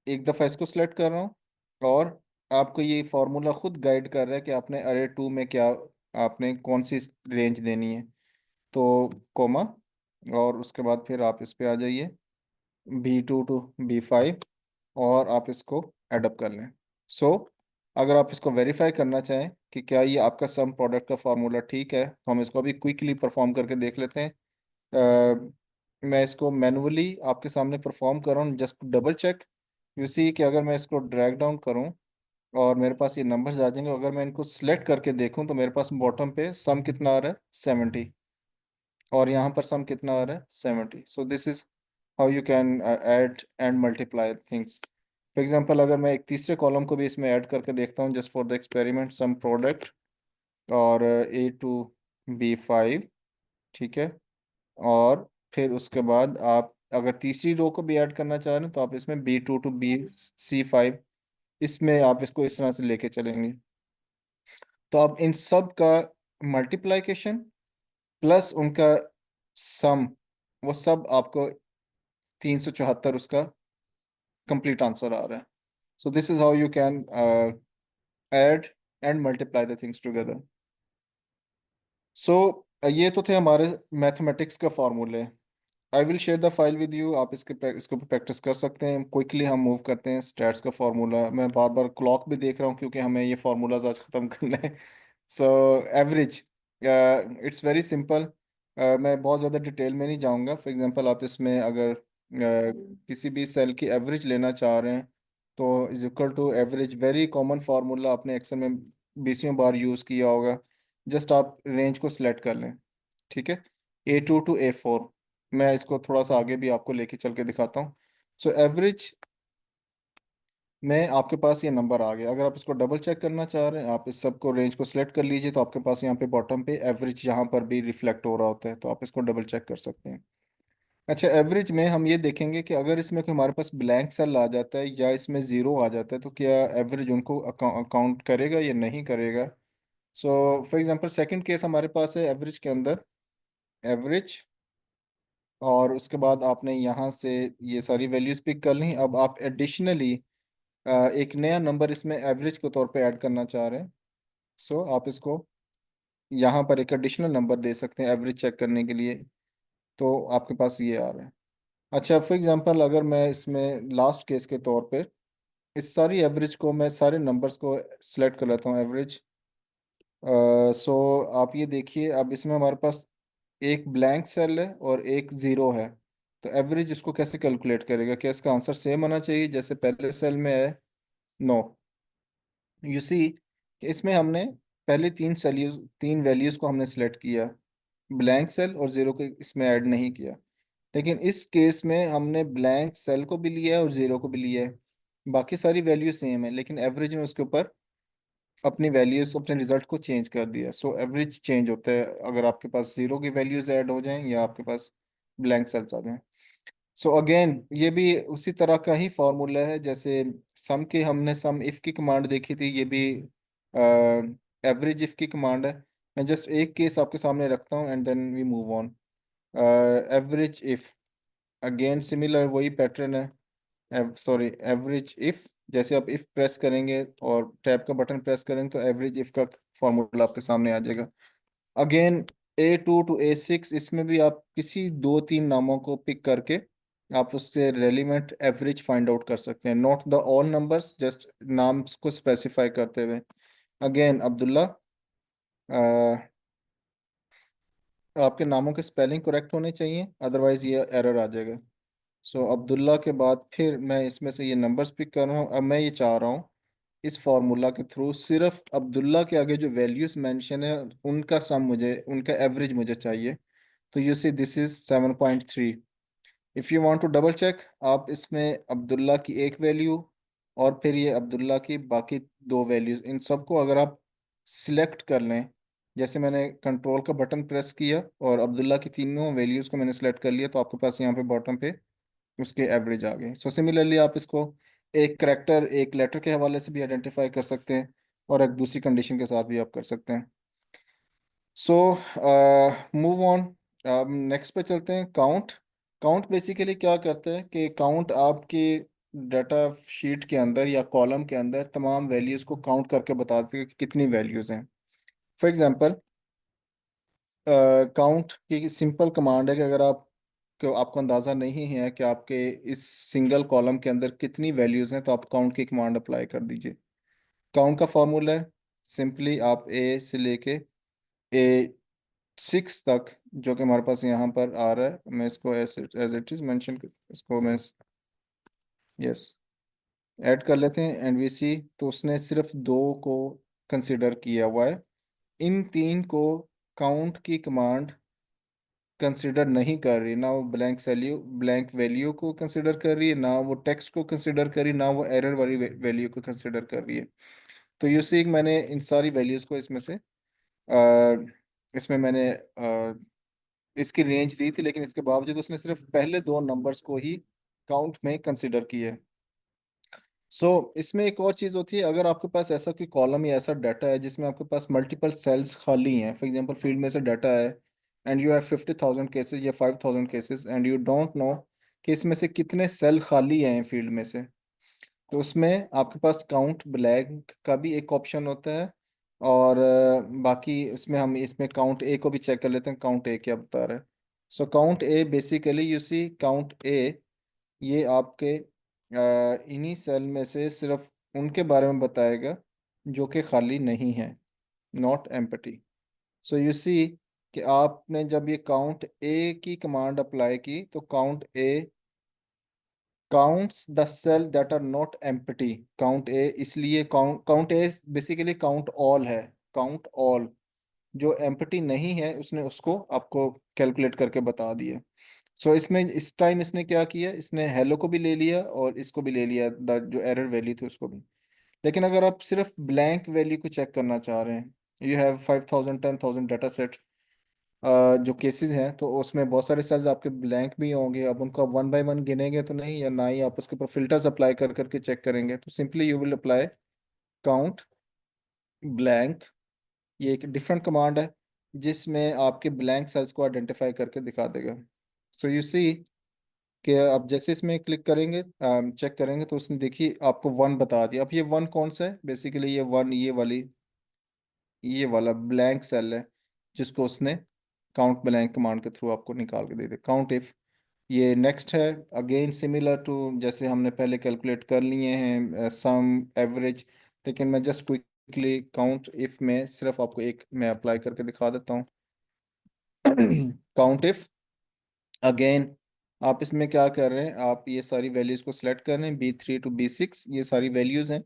एक दफ़ा इसको सिलेक्ट कर रहा हूँ, और आपको ये फार्मूला खुद गाइड कर रहा है कि आपने अरे 2 में क्या, आपने कौन सी रेंज देनी है। तो कोमा, और उसके बाद फिर आप इस पे आ जाइए B2 to B5, और आप इसको एडअप कर लें। सो अगर आप इसको वेरीफाई करना चाहें कि क्या ये आपका सम प्रोडक्ट का फार्मूला ठीक है, तो हम इसको अभी क्विकली परफॉर्म करके देख लेते हैं। मैं इसको मैनुअली आपके सामने परफॉर्म कर रहा हूँ just double check. You see कि अगर मैं इसको ड्रैग डाउन करूँ और मेरे पास ये नंबर्स आ जाएंगे, अगर मैं इनको सिलेक्ट करके देखूँ तो मेरे पास बॉटम पे सम कितना आ रहा है, 70, और यहाँ पर सम कितना आ रहा है, 70। सो this is how you can add and multiply things. For example, अगर मैं एक तीसरे कॉलम को भी इसमें ऐड करके देखता हूँ just for the experiment, sum product और A2 B5, ठीक है, और फिर उसके बाद आप अगर तीसरी रो को भी ऐड करना चाह रहे हैं तो आप इसमें B2 to B C5, इसमें आप इसको इस तरह से लेके चलेंगे। तो आप इन सब का मल्टीप्लाइकेशन प्लस उनका सम, वो सब आपको 374 उसका कंप्लीट आंसर आ रहा है। So this is how you can add and multiply the things together. So ये तो थे हमारे मैथमेटिक्स का फॉर्मूले। I will share the file with you, आप इसके ऊपर प्रैक्टिस कर सकते हैं। क्विकली हम मूव करते हैं स्टैट्स का फार्मूला। मैं बार बार क्लॉक भी देख रहा हूँ क्योंकि हमें ये फार्मूलाज आज ख़त्म करना है। So average, it's very simple. मैं बहुत ज़्यादा डिटेल में नहीं जाऊँगा। फॉर एग्जांपल, आप इसमें अगर किसी भी सेल की एवरेज लेना चाह रहे हैं तो is equal to average, very common formula, आपने एक्सेल में बीसियों बार यूज़ किया होगा। जस्ट आप रेंज को सिलेक्ट कर लें, ठीक है, A2 to A4। मैं इसको थोड़ा सा आगे भी आपको लेके चल के दिखाता हूँ। सो एवरेज में आपके पास ये नंबर आ गया। अगर आप इसको डबल चेक करना चाह रहे हैं, आप इस सबको रेंज को सिलेक्ट कर लीजिए, तो आपके पास यहाँ पे बॉटम पे एवरेज यहाँ पर भी रिफ्लेक्ट हो रहा होता है, तो आप इसको डबल चेक कर सकते हैं। अच्छा, एवरेज में हम ये देखेंगे कि अगर इसमें कोई हमारे पास ब्लैंक सेल आ जाता है या इसमें ज़ीरो आ जाता है, तो क्या एवरेज उनको अकाउंट करेगा या नहीं करेगा। सो फॉर एग्जांपल, सेकंड केस हमारे पास है एवरेज के अंदर, एवरेज, और उसके बाद आपने यहाँ से ये सारी वैल्यूज पिक कर ली। अब आप एडिशनली एक नया नंबर इसमें एवरेज के तौर पे ऐड करना चाह रहे हैं। सो आप इसको यहाँ पर एक एडिशनल नंबर दे सकते हैं एवरेज चेक करने के लिए, तो आपके पास ये आ रहा है। अच्छा, फॉर एग्जांपल, अगर मैं इसमें लास्ट केस के तौर पे इस सारी एवरेज को, मैं सारे नंबर्स को सिलेक्ट कर लेता हूँ एवरेज। सो आप ये देखिए, अब इसमें हमारे पास एक ब्लैंक सेल है और एक ज़ीरो है, तो एवरेज इसको कैसे कैलकुलेट करेगा? क्या इसका आंसर सेम होना चाहिए जैसे पहले सेल में है? नो। यू सी, इसमें हमने पहले तीन वैल्यूज को हमने सेलेक्ट किया, ब्लैंक सेल और जीरो को इसमें ऐड नहीं किया। लेकिन इस केस में हमने ब्लैंक सेल को भी लिया है और जीरो को भी लिया है। बाकी सारी वैल्यू सेम है, लेकिन एवरेज में उसके ऊपर अपनी वैल्यूज अपने रिजल्ट को चेंज कर दिया। सो एवरेज चेंज होता है अगर आपके पास जीरो की वैल्यूज ऐड हो जाएं या आपके पास ब्लैंक सेल्स आ जाएं। सो अगेन ये भी उसी तरह का ही फॉर्मूला है जैसे सम के, हमने सम इफ की कमांड देखी थी, ये भी एवरेज इफ की कमांड है। मैं जस्ट एक केस आपके सामने रखता हूँ and then we move on. Average if, again similar वही पैटर्न है। सॉरी, एवरेज इफ, जैसे आप इफ प्रेस करेंगे और टैब का बटन प्रेस करेंगे तो एवरेज इफ का फॉर्मूला आपके सामने आ जाएगा। अगेन A2 to A6, इसमें भी आप किसी दो तीन नामों को पिक करके आप उससे रेलिवेंट एवरेज फाइंड आउट कर सकते हैं, not the all numbers, just नाम को स्पेसिफाई करते हुए। अगेन अब्दुल्ला, आपके नामों के स्पेलिंग करेक्ट होने चाहिए, अदरवाइज ये एरर आ जाएगा। सो अब्दुल्ला के बाद फिर मैं इसमें से ये नंबर्स पिक कर रहा हूँ। अब मैं ये चाह रहा हूँ इस फार्मूला के थ्रू सिर्फ अब्दुल्ला के आगे जो वैल्यूज मेंशन है उनका सम मुझे, उनका एवरेज मुझे चाहिए। तो you see this is 7.3। If you want to double check, आप इसमें अब्दुल्ला की एक वैल्यू और फिर ये अब्दुल्ला की बाकी दो वैल्यूज, इन सबको अगर आप सिलेक्ट कर लें, जैसे मैंने कंट्रोल का बटन प्रेस किया और अब्दुल्ला की तीनों वैल्यूज को मैंने सेलेक्ट कर लिया, तो आपके पास यहाँ पे बॉटम पे उसके एवरेज आ गए। सो सिमिलरली आप इसको एक करेक्टर एक लेटर के हवाले से भी आइडेंटिफाई कर सकते हैं और एक दूसरी कंडीशन के साथ भी आप कर सकते हैं। सो मूव ऑन, अब नेक्स्ट पे चलते हैं। काउंट। काउंट बेसिकली क्या करता है कि काउंट आपके डाटा शीट के अंदर या कॉलम के अंदर तमाम वैल्यूज़ को काउंट करके बताते हैं कि कितनी वैल्यूज़ हैं। फॉर एग्जांपल, काउंट की सिंपल कमांड है कि अगर आप को आपको अंदाज़ा नहीं है कि आपके इस सिंगल कॉलम के अंदर कितनी वैल्यूज़ हैं, तो आप काउंट की कमांड अप्लाई कर दीजिए। काउंट का फॉर्मूला है सिंपली आप ए से लेके A6 तक, जो कि हमारे पास यहाँ पर आ रहा है, मैं इसको एज इट इज़ मेंशन, इसको मैं यस ऐड कर लेते हैं एंड वी सी। तो उसने सिर्फ दो को कंसिडर किया हुआ है, इन तीन को काउंट की कमांड कंसिडर नहीं कर रही। ना वो ब्लैंक वैल्यू को कंसिडर कर रही है, ना वो टेक्स्ट को कंसिडर कर रही है, ना वो एरर वाली वैल्यू को कंसिडर कर रही है। तो यू सी मैंने इन सारी वैल्यूज़ को इसमें से इसमें मैंने इसकी रेंज दी थी, लेकिन इसके बावजूद उसने सिर्फ पहले दो नंबर्स को ही काउंट में कंसिडर किया है। इसमें एक और चीज़ होती है, अगर आपके पास ऐसा कोई कॉलम या ऐसा डाटा है जिसमें आपके पास मल्टीपल सेल्स खाली हैं, फॉर एग्जांपल फील्ड में से डाटा है एंड यू हैव 50,000 केसेस या 5,000 cases and you don't know कि इसमें से कितने सेल खाली हैं फील्ड में से, तो उसमें आपके पास काउंट ब्लैंक का भी एक ऑप्शन होता है। और बाकी उसमें हम इसमें काउंट ए को भी चेक कर लेते हैं, काउंट ए क्या बता रहा है। Count A basically you see count A, ये आपके इन्हीं सेल में से सिर्फ उनके बारे में बताएगा जो कि खाली नहीं है, नॉट एम्पटी। यू सी कि आपने जब ये काउंट ए की कमांड अप्लाई की तो count A counts the cell that are not empty. Count A इसलिए count A basically count all है, काउंट ऑल जो एम्प्टी नहीं है उसने उसको आपको कैलकुलेट करके बता दिया। इसमें इस टाइम इसने क्या किया, इसने हेलो को भी ले लिया और इसको भी ले लिया, जो एरर वैल्यू थी उसको भी। लेकिन अगर आप सिर्फ ब्लैंक वैल्यू को चेक करना चाह रहे हैं, यू हैव 5,000 10,000 डाटा सेट जो केसेस हैं, तो उसमें बहुत सारे सेल्स आपके ब्लैंक भी होंगे। अब उनको आप वन बाय वन गिनेंगे तो नहीं, या ना ही आप उसके ऊपर फिल्टर्स अप्लाई कर करके चेक करेंगे, तो simply you will apply count blank. ये एक डिफरेंट कमांड है जिसमें आपके ब्लैंक सेल्स को आइडेंटिफाई करके दिखा देगा। यू सी कि आप जैसे इसमें क्लिक करेंगे चेक करेंगे तो उसने देखिए आपको वन बता दिया। अब ये वन कौन सा है, बेसिकली ये वन ये वाला ब्लैंक सेल है जिसको उसने काउंट ब्लैंक कमांड के थ्रू आपको निकाल के दे दे। काउंट इफ ये नेक्स्ट है, अगेन सिमिलर टू जैसे हमने पहले कैलकुलेट कर लिए हैं सम एवरेज, लेकिन मैं जस्ट क्विकली काउंट इफ में सिर्फ आपको एक मैं अप्लाई करके दिखा देता हूँ। काउंट इफ, अगेन आप इसमें क्या कर रहे हैं, आप ये सारी वैल्यूज को सिलेक्ट कर रहे हैं B3 to B6, ये सारी वैल्यूज हैं।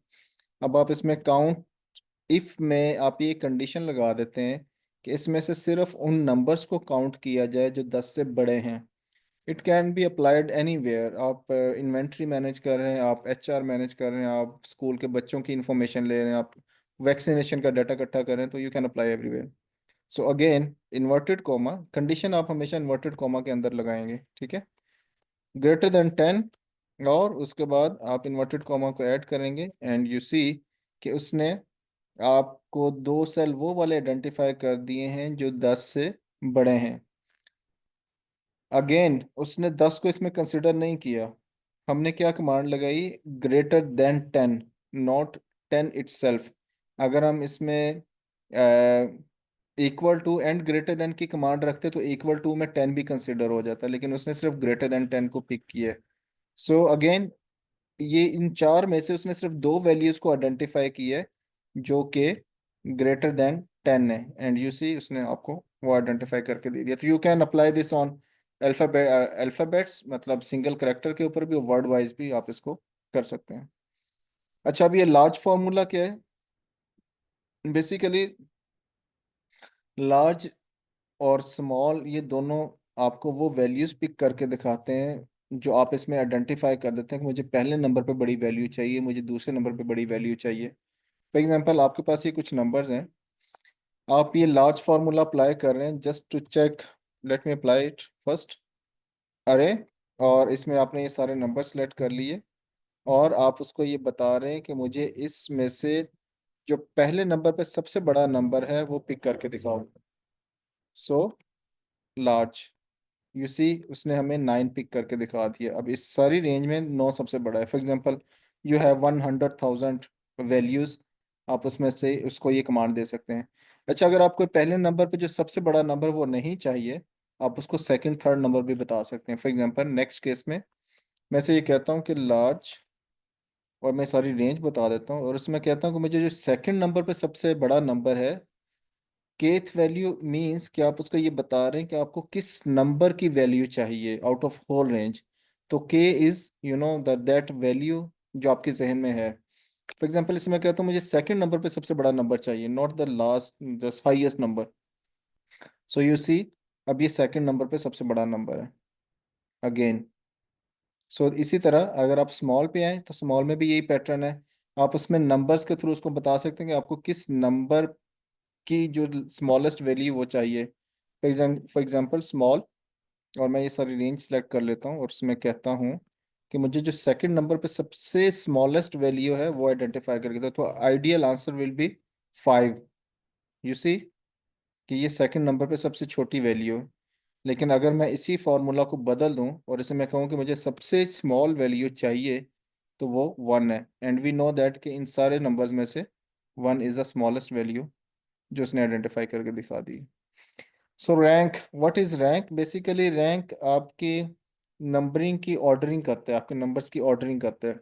अब आप इसमें काउंट इफ में आप ये कंडीशन लगा देते हैं कि इसमें से सिर्फ उन नंबर्स को काउंट किया जाए जो 10 से बड़े हैं। It can be applied anywhere. आप इन्वेंट्री मैनेज कर रहे हैं, आप एचआर मैनेज कर रहे हैं, आप स्कूल के बच्चों की इंफॉर्मेशन ले रहे हैं, आप वैक्सीनेशन का डाटा इकट्ठा कर रहे हैं, तो you can apply everywhere. So again inverted comma condition आप हमेशा इन्वर्टेड कॉमा के अंदर लगाएंगे, ठीक है। ग्रेटर देन 10, और उसके बाद आप इन्वर्टेड कॉमा को ऐड करेंगे एंड यू सी कि उसने आपको दो सेल वो वाले आइडेंटिफाई कर दिए हैं जो 10 से बड़े हैं। अगेन उसने 10 को इसमें कंसिडर नहीं किया। हमने क्या कमांड लगाई, ग्रेटर देन 10, नॉट 10 इटसेल्फ। अगर हम इसमें equal to and greater than की कमांड रखते तो इक्वल टू में 10 भी कंसिडर हो जाता, लेकिन उसने सिर्फ ग्रेटर देन 10 को पिक किया है। सो अगेन ये इन चार में से उसने सिर्फ दो वैल्यूज को आइडेंटिफाई किया है जो कि ग्रेटर देन 10 है, एंड यू सी उसने आपको वो आइडेंटिफाई करके दे दिया। तो you can apply this on alphabets, मतलब सिंगल करेक्टर के ऊपर भी, वर्ड वाइज भी आप इसको कर सकते हैं। अच्छा, अब ये लार्ज फार्मूला क्या है? बेसिकली लार्ज और स्मॉल ये दोनों आपको वो वैल्यूज पिक करके दिखाते हैं जो आप इसमें आइडेंटिफाई कर देते हैं कि मुझे पहले नंबर पे बड़ी वैल्यू चाहिए, मुझे दूसरे नंबर पे बड़ी वैल्यू चाहिए। फॉर एग्जांपल आपके पास ये कुछ नंबर्स हैं, आप ये लार्ज फार्मूला अप्लाई कर रहे हैं just to check. Let me apply it first. अरे, और इसमें आपने ये सारे नंबर सेलेक्ट कर लिए और आप उसको ये बता रहे हैं कि मुझे इसमें से जो पहले नंबर पे सबसे बड़ा नंबर है वो पिक करके दिखाओ। सो लार्ज, यू सी उसने हमें 9 पिक करके दिखा दिया। अब इस सारी रेंज में 9 सबसे बड़ा है। For example you have 100,000 values, आप उसमें से उसको ये कमांड दे सकते हैं। अच्छा, अगर आपको पहले नंबर पे जो सबसे बड़ा नंबर वो नहीं चाहिए, आप उसको सेकंड थर्ड नंबर भी बता सकते हैं। फॉर एग्जांपल नेक्स्ट केस में मैं से ये कहता हूँ कि लार्ज, और मैं सारी रेंज बता देता हूँ और उसमें कहता हूँ कि मुझे जो सेकंड नंबर पे सबसे बड़ा नंबर है, केथ वैल्यू मींस कि आप उसको ये बता रहे हैं कि आपको किस नंबर की वैल्यू चाहिए आउट ऑफ होल रेंज। तो K is you know that value जो आपके जहन में है। फॉर एग्जांपल इसमें कहता हूँ मुझे सेकंड नंबर पे सबसे बड़ा नंबर चाहिए, not the last the highest number. So you see अब ये सेकंड नंबर पे सबसे बड़ा नंबर है अगेन। सो इसी तरह अगर आप स्मॉल पे आए तो स्मॉल में भी यही पैटर्न है। आप उसमें नंबर्स के थ्रू उसको बता सकते हैं कि आपको किस नंबर की जो स्मॉलेस्ट वैल्यू वो चाहिए। फॉर एग्जांपल स्मॉल, और मैं ये सारी रेंज सेलेक्ट कर लेता हूँ और उसमें कहता हूँ कि मुझे जो सेकंड नंबर पे सबसे स्मॉलेस्ट वैल्यू है वो आइडेंटिफाई करके दो। तो ideal answer will be 5। You see कि ये सेकंड नंबर पे सबसे छोटी वैल्यू है। लेकिन अगर मैं इसी फॉर्मूला को बदल दूं और इसे मैं कहूँ कि मुझे सबसे स्मॉल वैल्यू चाहिए, तो वो 1 है, एंड वी नो दैट कि इन सारे नंबर्स में से 1 इज़ द स्मॉलेस्ट वैल्यू जो उसने आइडेंटिफाई करके दिखा दी। So rank, what is rank? Basically rank आपकी नंबरिंग की ऑर्डरिंग करता है, आपके नंबर्स की ऑर्डरिंग करता है।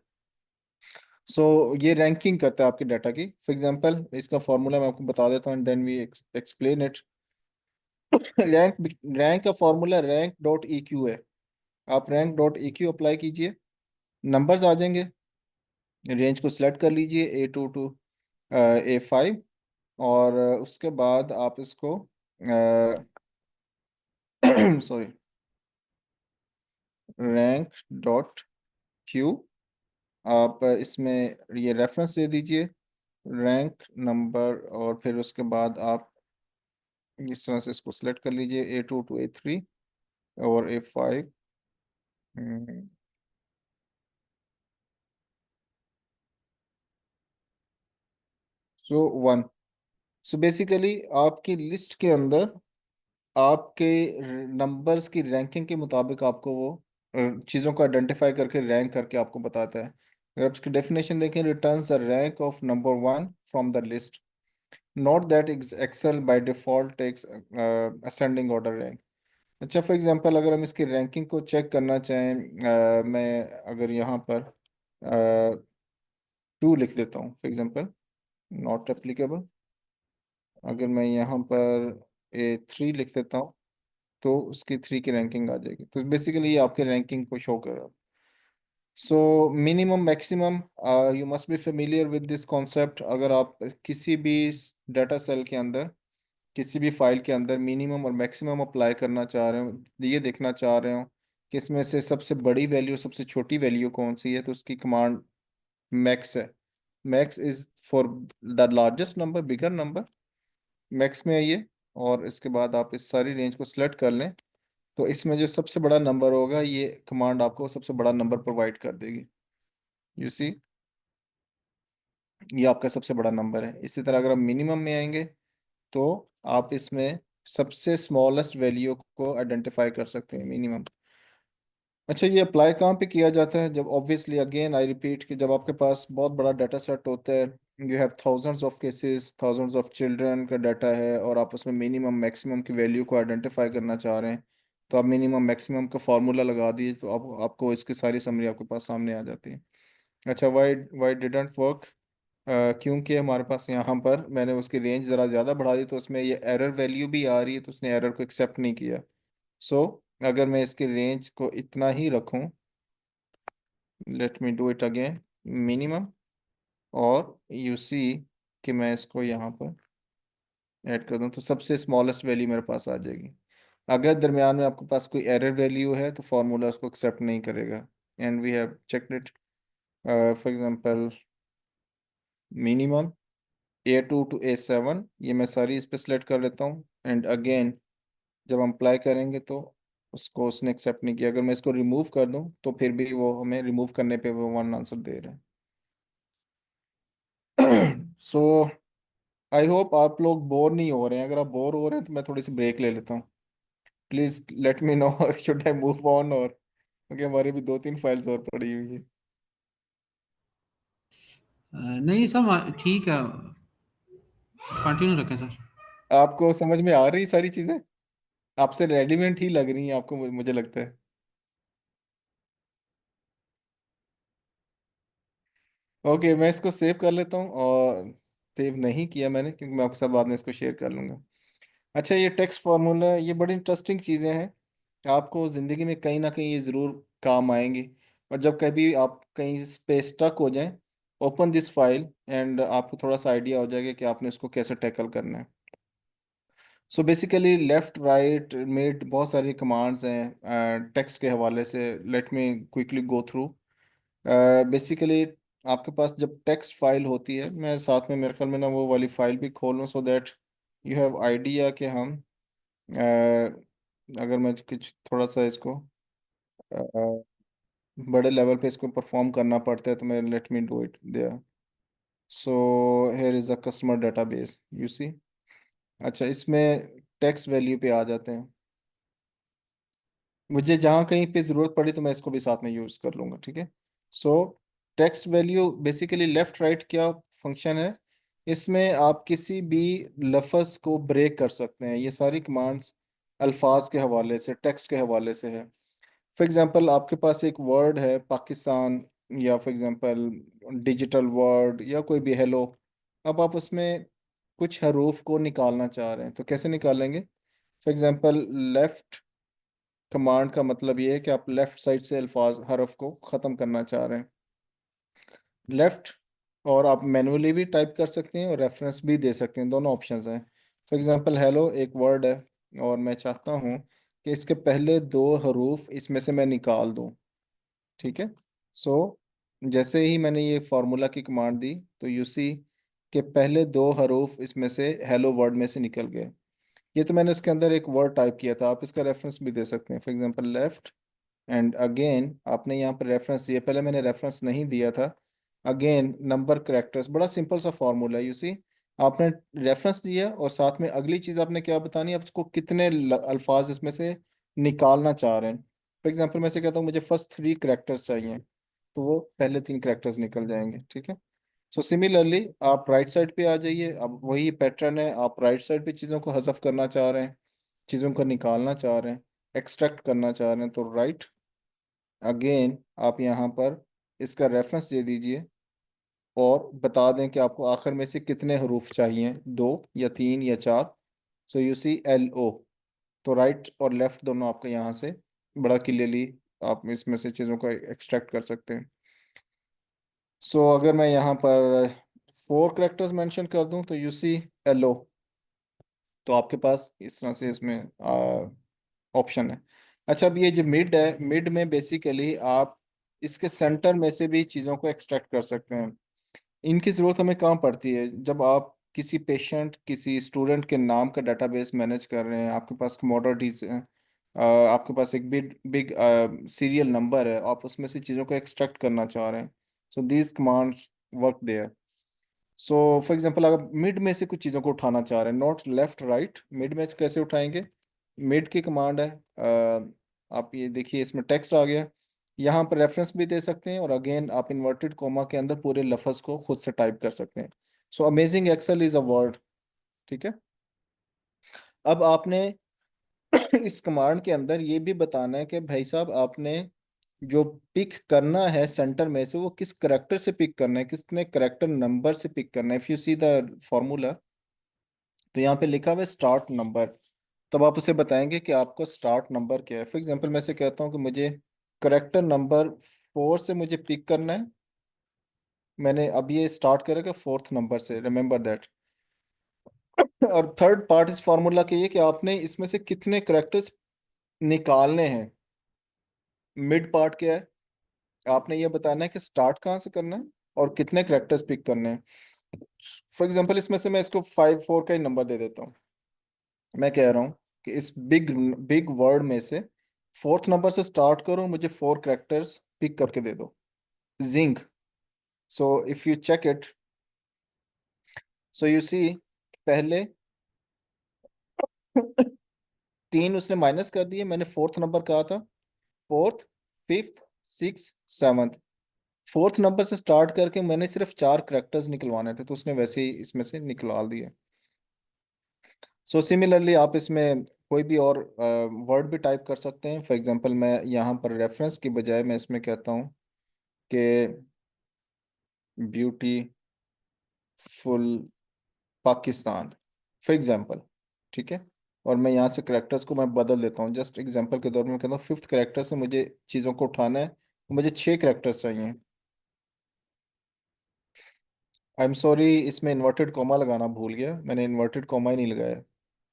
सो ये रैंकिंग करता है आपके डाटा की। फॉर एग्जांपल इसका फॉर्मूला मैं आपको बता देता हूँ and then we explain it. Rank rank का formula rank dot E Q है। आप rank dot E Q apply कीजिए, नंबर्स आ जाएंगे, रेंज को सिलेक्ट कर लीजिए A2 to A5, और उसके बाद आप इसको सॉरी, रैंक डॉट क्यू, आप इसमें ये रेफरेंस दे दीजिए रैंक नंबर, और फिर उसके बाद आप इस तरह से इसको सिलेक्ट कर लीजिए A2 to A3 और A5। सो 1। सो बेसिकली आपकी लिस्ट के अंदर आपके नंबर्स की रैंकिंग के मुताबिक आपको वो चीज़ों को आइडेंटिफाई करके रैंक करके आपको बताता है। अगर आप इसकी डेफिनेशन देखें, returns the rank of number 1 from the list, note that excel by default takes ascending order rank. अच्छा, फॉर एग्जांपल अगर हम इसकी रैंकिंग को चेक करना चाहें, मैं अगर यहाँ पर 2 लिख देता हूँ फॉर एग्जांपल, नॉट एप्लीकेबल। अगर मैं यहाँ पर A3 लिख देता हूँ तो उसकी 3 की रैंकिंग आ जाएगी। तो बेसिकली ये आपके रैंकिंग को शो कर रहा है। So minimum maximum, you must be familiar with this concept. अगर आप किसी भी डाटा सेल के अंदर, किसी भी फाइल के अंदर मिनिमम और मैक्सिमम अप्लाई करना चाह रहे हो, ये देखना चाह रहे हो कि इसमें से सबसे बड़ी वैल्यू सबसे छोटी वैल्यू कौन सी है, तो उसकी कमांड मैक्स है। Max is for the largest number, bigger number, max में है ये। और इसके बाद आप इस सारी रेंज को सिलेक्ट कर लें, तो इसमें जो सबसे बड़ा नंबर होगा ये कमांड आपको सबसे बड़ा नंबर प्रोवाइड कर देगी। यू सी, ये आपका सबसे बड़ा नंबर है। इसी तरह अगर आप मिनिमम में आएंगे तो आप इसमें सबसे स्मॉलेस्ट वैल्यू को आइडेंटिफाई कर सकते हैं, मिनिमम। अच्छा, ये अप्लाई कहाँ पे किया जाता है? जब ऑब्वियसली अगेन आई रिपीट कि जब आपके पास बहुत बड़ा डाटा सेट होता है, you have thousands of cases, thousands of children का डाटा है, और आप उसमें मिनिमम मैक्सिमम की वैल्यू को आइडेंटिफाई करना चाह रहे हैं, तो आप मिनिमम मैक्सिमम का फार्मूला लगा दिए, तो आपको इसकी सारी समरी आपके पास सामने आ जाती है। अच्छा, वाई वाई डिडंट वर्क? क्योंकि हमारे पास यहाँ पर मैंने उसकी रेंज ज़रा ज़्यादा बढ़ा दी, तो उसमें ये एरर वैल्यू भी आ रही है, तो उसने एरर को एक्सेप्ट नहीं किया। सो अगर मैं इसकी रेंज को इतना ही रखूं, late me do it again, minimum, और यू सी कि मैं इसको यहाँ पर ऐड कर दूं, तो सबसे स्मॉलेस्ट वैल्यू मेरे पास आ जाएगी। अगर दरमियान में आपके पास कोई एरर वैल्यू है तो फार्मूला उसको एक्सेप्ट नहीं करेगा। And we have checked it. For example, minimum A2 to A7, ये मैं सारी इस पे सेलेक्ट कर लेता हूँ, एंड अगेन जब हम अप्लाई करेंगे तो उसको उसने एक्सेप्ट नहीं किया। अगर मैं इसको रिमूव कर दूं तो फिर भी वो हमें रिमूव करने पे वो वन आंसर दे रहे हैं। सो आई होप आप लोग बोर नहीं हो रहे हैं। अगर आप बोर हो रहे हैं तो मैं थोड़ी सी ब्रेक ले लेता हूँ। Please let me know should I move on, और क्योंकि हमारी भी 2-3 फाइल्स और पड़ी हुई है। नहीं सब ठीक है, कंटिन्यू रखें सर। आपको समझ में आ रही सारी चीजें? आपसे रेडीमेड ही लग रही हैं आपको, मुझे लगता है। ओके, मैं इसको सेव कर लेता हूँ, और सेव नहीं किया मैंने क्योंकि मैं आपके साथ बाद में इसको शेयर कर लूँगा। अच्छा, ये टेक्स्ट फार्मूला, ये बड़ी इंटरेस्टिंग चीज़ें हैं, आपको ज़िंदगी में कहीं ना कहीं ये ज़रूर काम आएंगी। और जब कभी आप कहीं पे स्टक हो जाएं, ओपन दिस फाइल एंड आपको थोड़ा सा आइडिया हो जाएगा कि आपने इसको कैसे टैकल करना है। So basically left right mid बहुत सारी कमांड्स हैं टेक्स्ट के हवाले से। Let me quickly go through. Basically आपके पास जब टेक्स्ट फाइल होती है, मैं साथ में मेरे ख्याल में ना वो वाली फाइल भी खोल लूँ so that you have idea कि हम अगर मैं कुछ थोड़ा सा इसको बड़े लेवल पे इसको परफॉर्म करना पड़ता है तो मैं let me do it there. So here is a customer database, you see. अच्छा, इसमें टेक्स्ट वैल्यू पे आ जाते हैं। मुझे जहाँ कहीं पे ज़रूरत पड़ी तो मैं इसको भी साथ में यूज़ कर लूँगा, ठीक है। सो text value basically left right क्या फंक्शन है, इसमें आप किसी भी लफ्ज़ को ब्रेक कर सकते हैं। ये सारी कमांड्स अल्फाज के हवाले से, टेक्स्ट के हवाले से है। फॉर एग्ज़ाम्पल, आपके पास एक वर्ड है पाकिस्तान, या फॉर एग्ज़ाम्पल डिजिटल वर्ड, या कोई भी हेलो। अब आप उसमें कुछ हरूफ को निकालना चाह रहे हैं, तो कैसे निकालेंगे? फॉर एग्ज़ाम्पल, लेफ़्ट कमांड का मतलब ये है कि आप लेफ्ट साइड से अल्फाज हरफ को ख़त्म करना चाह रहे हैं, लेफ्ट। और आप मैनुअली भी टाइप कर सकते हैं और रेफरेंस भी दे सकते हैं, दोनों ऑप्शंस हैं। फॉर एग्जांपल, हेलो एक वर्ड है और मैं चाहता हूँ कि इसके पहले दो हरूफ इसमें से मैं निकाल दूँ, ठीक है। सो जैसे ही मैंने ये फार्मूला की कमांड दी तो यू सी के पहले दो हरूफ इसमें से हेलो वर्ड में से निकल गए। ये तो मैंने इसके अंदर एक वर्ड टाइप किया था, आप इसका रेफरेंस भी दे सकते हैं। For example, left, and again आपने यहाँ पर रेफरेंस दिया, पहले मैंने रेफरेंस नहीं दिया था। अगेन नंबर करेक्टर्स, बड़ा सिंपल सा फॉर्मूला है, यू सी। आपने रेफरेंस दिया और साथ में अगली चीज़ आपने क्या बतानी है, आपको कितने अल्फाज इसमें से निकालना चाह रहे हैं। फॉर एग्जांपल, मैं से कहता हूँ मुझे फर्स्ट 3 करेक्टर्स चाहिए, तो वो पहले 3 करेक्टर्स निकल जाएंगे, ठीक है। सो सिमिलरली आप राइट साइड पे आ जाइए, अब वही पैटर्न है, आप राइट साइड पे चीज़ों को हज़फ करना चाह रहे हैं, चीज़ों को निकालना चाह रहे हैं, एक्सट्रैक्ट करना चाह रहे हैं, तो राइट। अगेन आप यहाँ पर इसका रेफरेंस दे दीजिए और बता दें कि आपको आखिर में से कितने हरूफ चाहिए, 2 या 3 या 4। सो यू सी LO, तो राइट और लेफ्ट दोनों आपका यहाँ से बड़ा क्लियरली आप इसमें से चीज़ों को एक्सट्रैक्ट कर सकते हैं। सो अगर मैं यहाँ पर 4 कैरेक्टर्स मेंशन कर दूँ तो यू सी एलो, तो आपके पास इस तरह से इसमें ऑप्शन है। अच्छा, अब ये जो मिड है, मिड में बेसिकली आप इसके सेंटर में से भी चीज़ों को एक्सट्रैक्ट कर सकते हैं। इनकी ज़रूरत हमें कहाँ पड़ती है? जब आप किसी पेशेंट, किसी स्टूडेंट के नाम का डेटाबेस मैनेज कर रहे हैं, आपके पास कमोडिटीज हैं, आपके पास एक बिग बिग सीरियल नंबर है, आप उसमें से चीज़ों को एक्सट्रैक्ट करना चाह रहे हैं, so these commands work there. So for example, अगर मिड में से कुछ चीज़ों को उठाना चाह रहे हैं, नॉट लेफ्ट राइट, मिड में से कैसे उठाएंगे? मिड की कमांड है, आप ये देखिए इसमें टेक्स्ट आ गया, यहाँ पर रेफरेंस भी दे सकते हैं, और अगेन आप इन्वर्टेड कोमा के अंदर पूरे लफ्ज़ को खुद से टाइप कर सकते हैं। So amazing excel is a word. ठीक है, अब आपने इस कमांड के अंदर ये भी बताना है कि भाई साहब, आपने जो पिक करना है सेंटर में से, वो किस करेक्टर से पिक करना है, किसने करेक्टर नंबर से पिक करना है। If you see the formula, तो यहाँ पे लिखा हुआ है स्टार्ट नंबर, तब आप उसे बताएंगे कि आपको स्टार्ट नंबर क्या है। फॉर एग्जांपल मैं से कहता हूँ कि मुझे करेक्टर नंबर 4 से मुझे पिक करना है, मैंने अब ये स्टार्ट करेगा 4th नंबर से, रिमेंबर दैट। और थर्ड पार्ट इस फार्मूला के ये कि आपने इसमें से कितने करेक्टर्स निकालने हैं। मिड पार्ट क्या है? आपने ये बताना है कि स्टार्ट कहाँ से करना है और कितने करेक्टर्स पिक करने हैं। फॉर एग्जांपल इसमें से मैं इसको 5 4 का ही नंबर दे देता हूँ। मैं कह रहा हूँ कि इस बिग बिग वर्ड में से 4th नंबर से स्टार्ट करो, मुझे 4 करेक्टर्स पिक करके दे दो, जिंक। So if you check it, so you see, पहले 3 उसने माइनस कर दिए, मैंने 4th नंबर कहा था, 4th, 5th, 6th, 7th। 4th number से स्टार्ट करके मैंने सिर्फ 4 करेक्टर्स निकलवाने थे, तो उसने वैसे ही इसमें से निकलवा दिए। सो सिमिलरली आप इसमें कोई भी और वर्ड भी टाइप कर सकते हैं। फॉर एग्जांपल मैं यहाँ पर रेफरेंस की बजाय मैं इसमें कहता हूँ कि ब्यूटीफुल पाकिस्तान, फॉर एग्जांपल। ठीक है, और मैं यहाँ से करेक्टर्स को मैं बदल देता हूँ, जस्ट एग्जांपल के दौर में मैं कहता हूँ 5th करेक्टर से मुझे चीज़ों को उठाना है, मुझे 6 करेक्टर्स चाहिए। आई एम सॉरी, इसमें इन्वर्टेड कॉमा लगाना भूल गया, मैंने इन्वर्टेड कॉमा ही नहीं लगाया।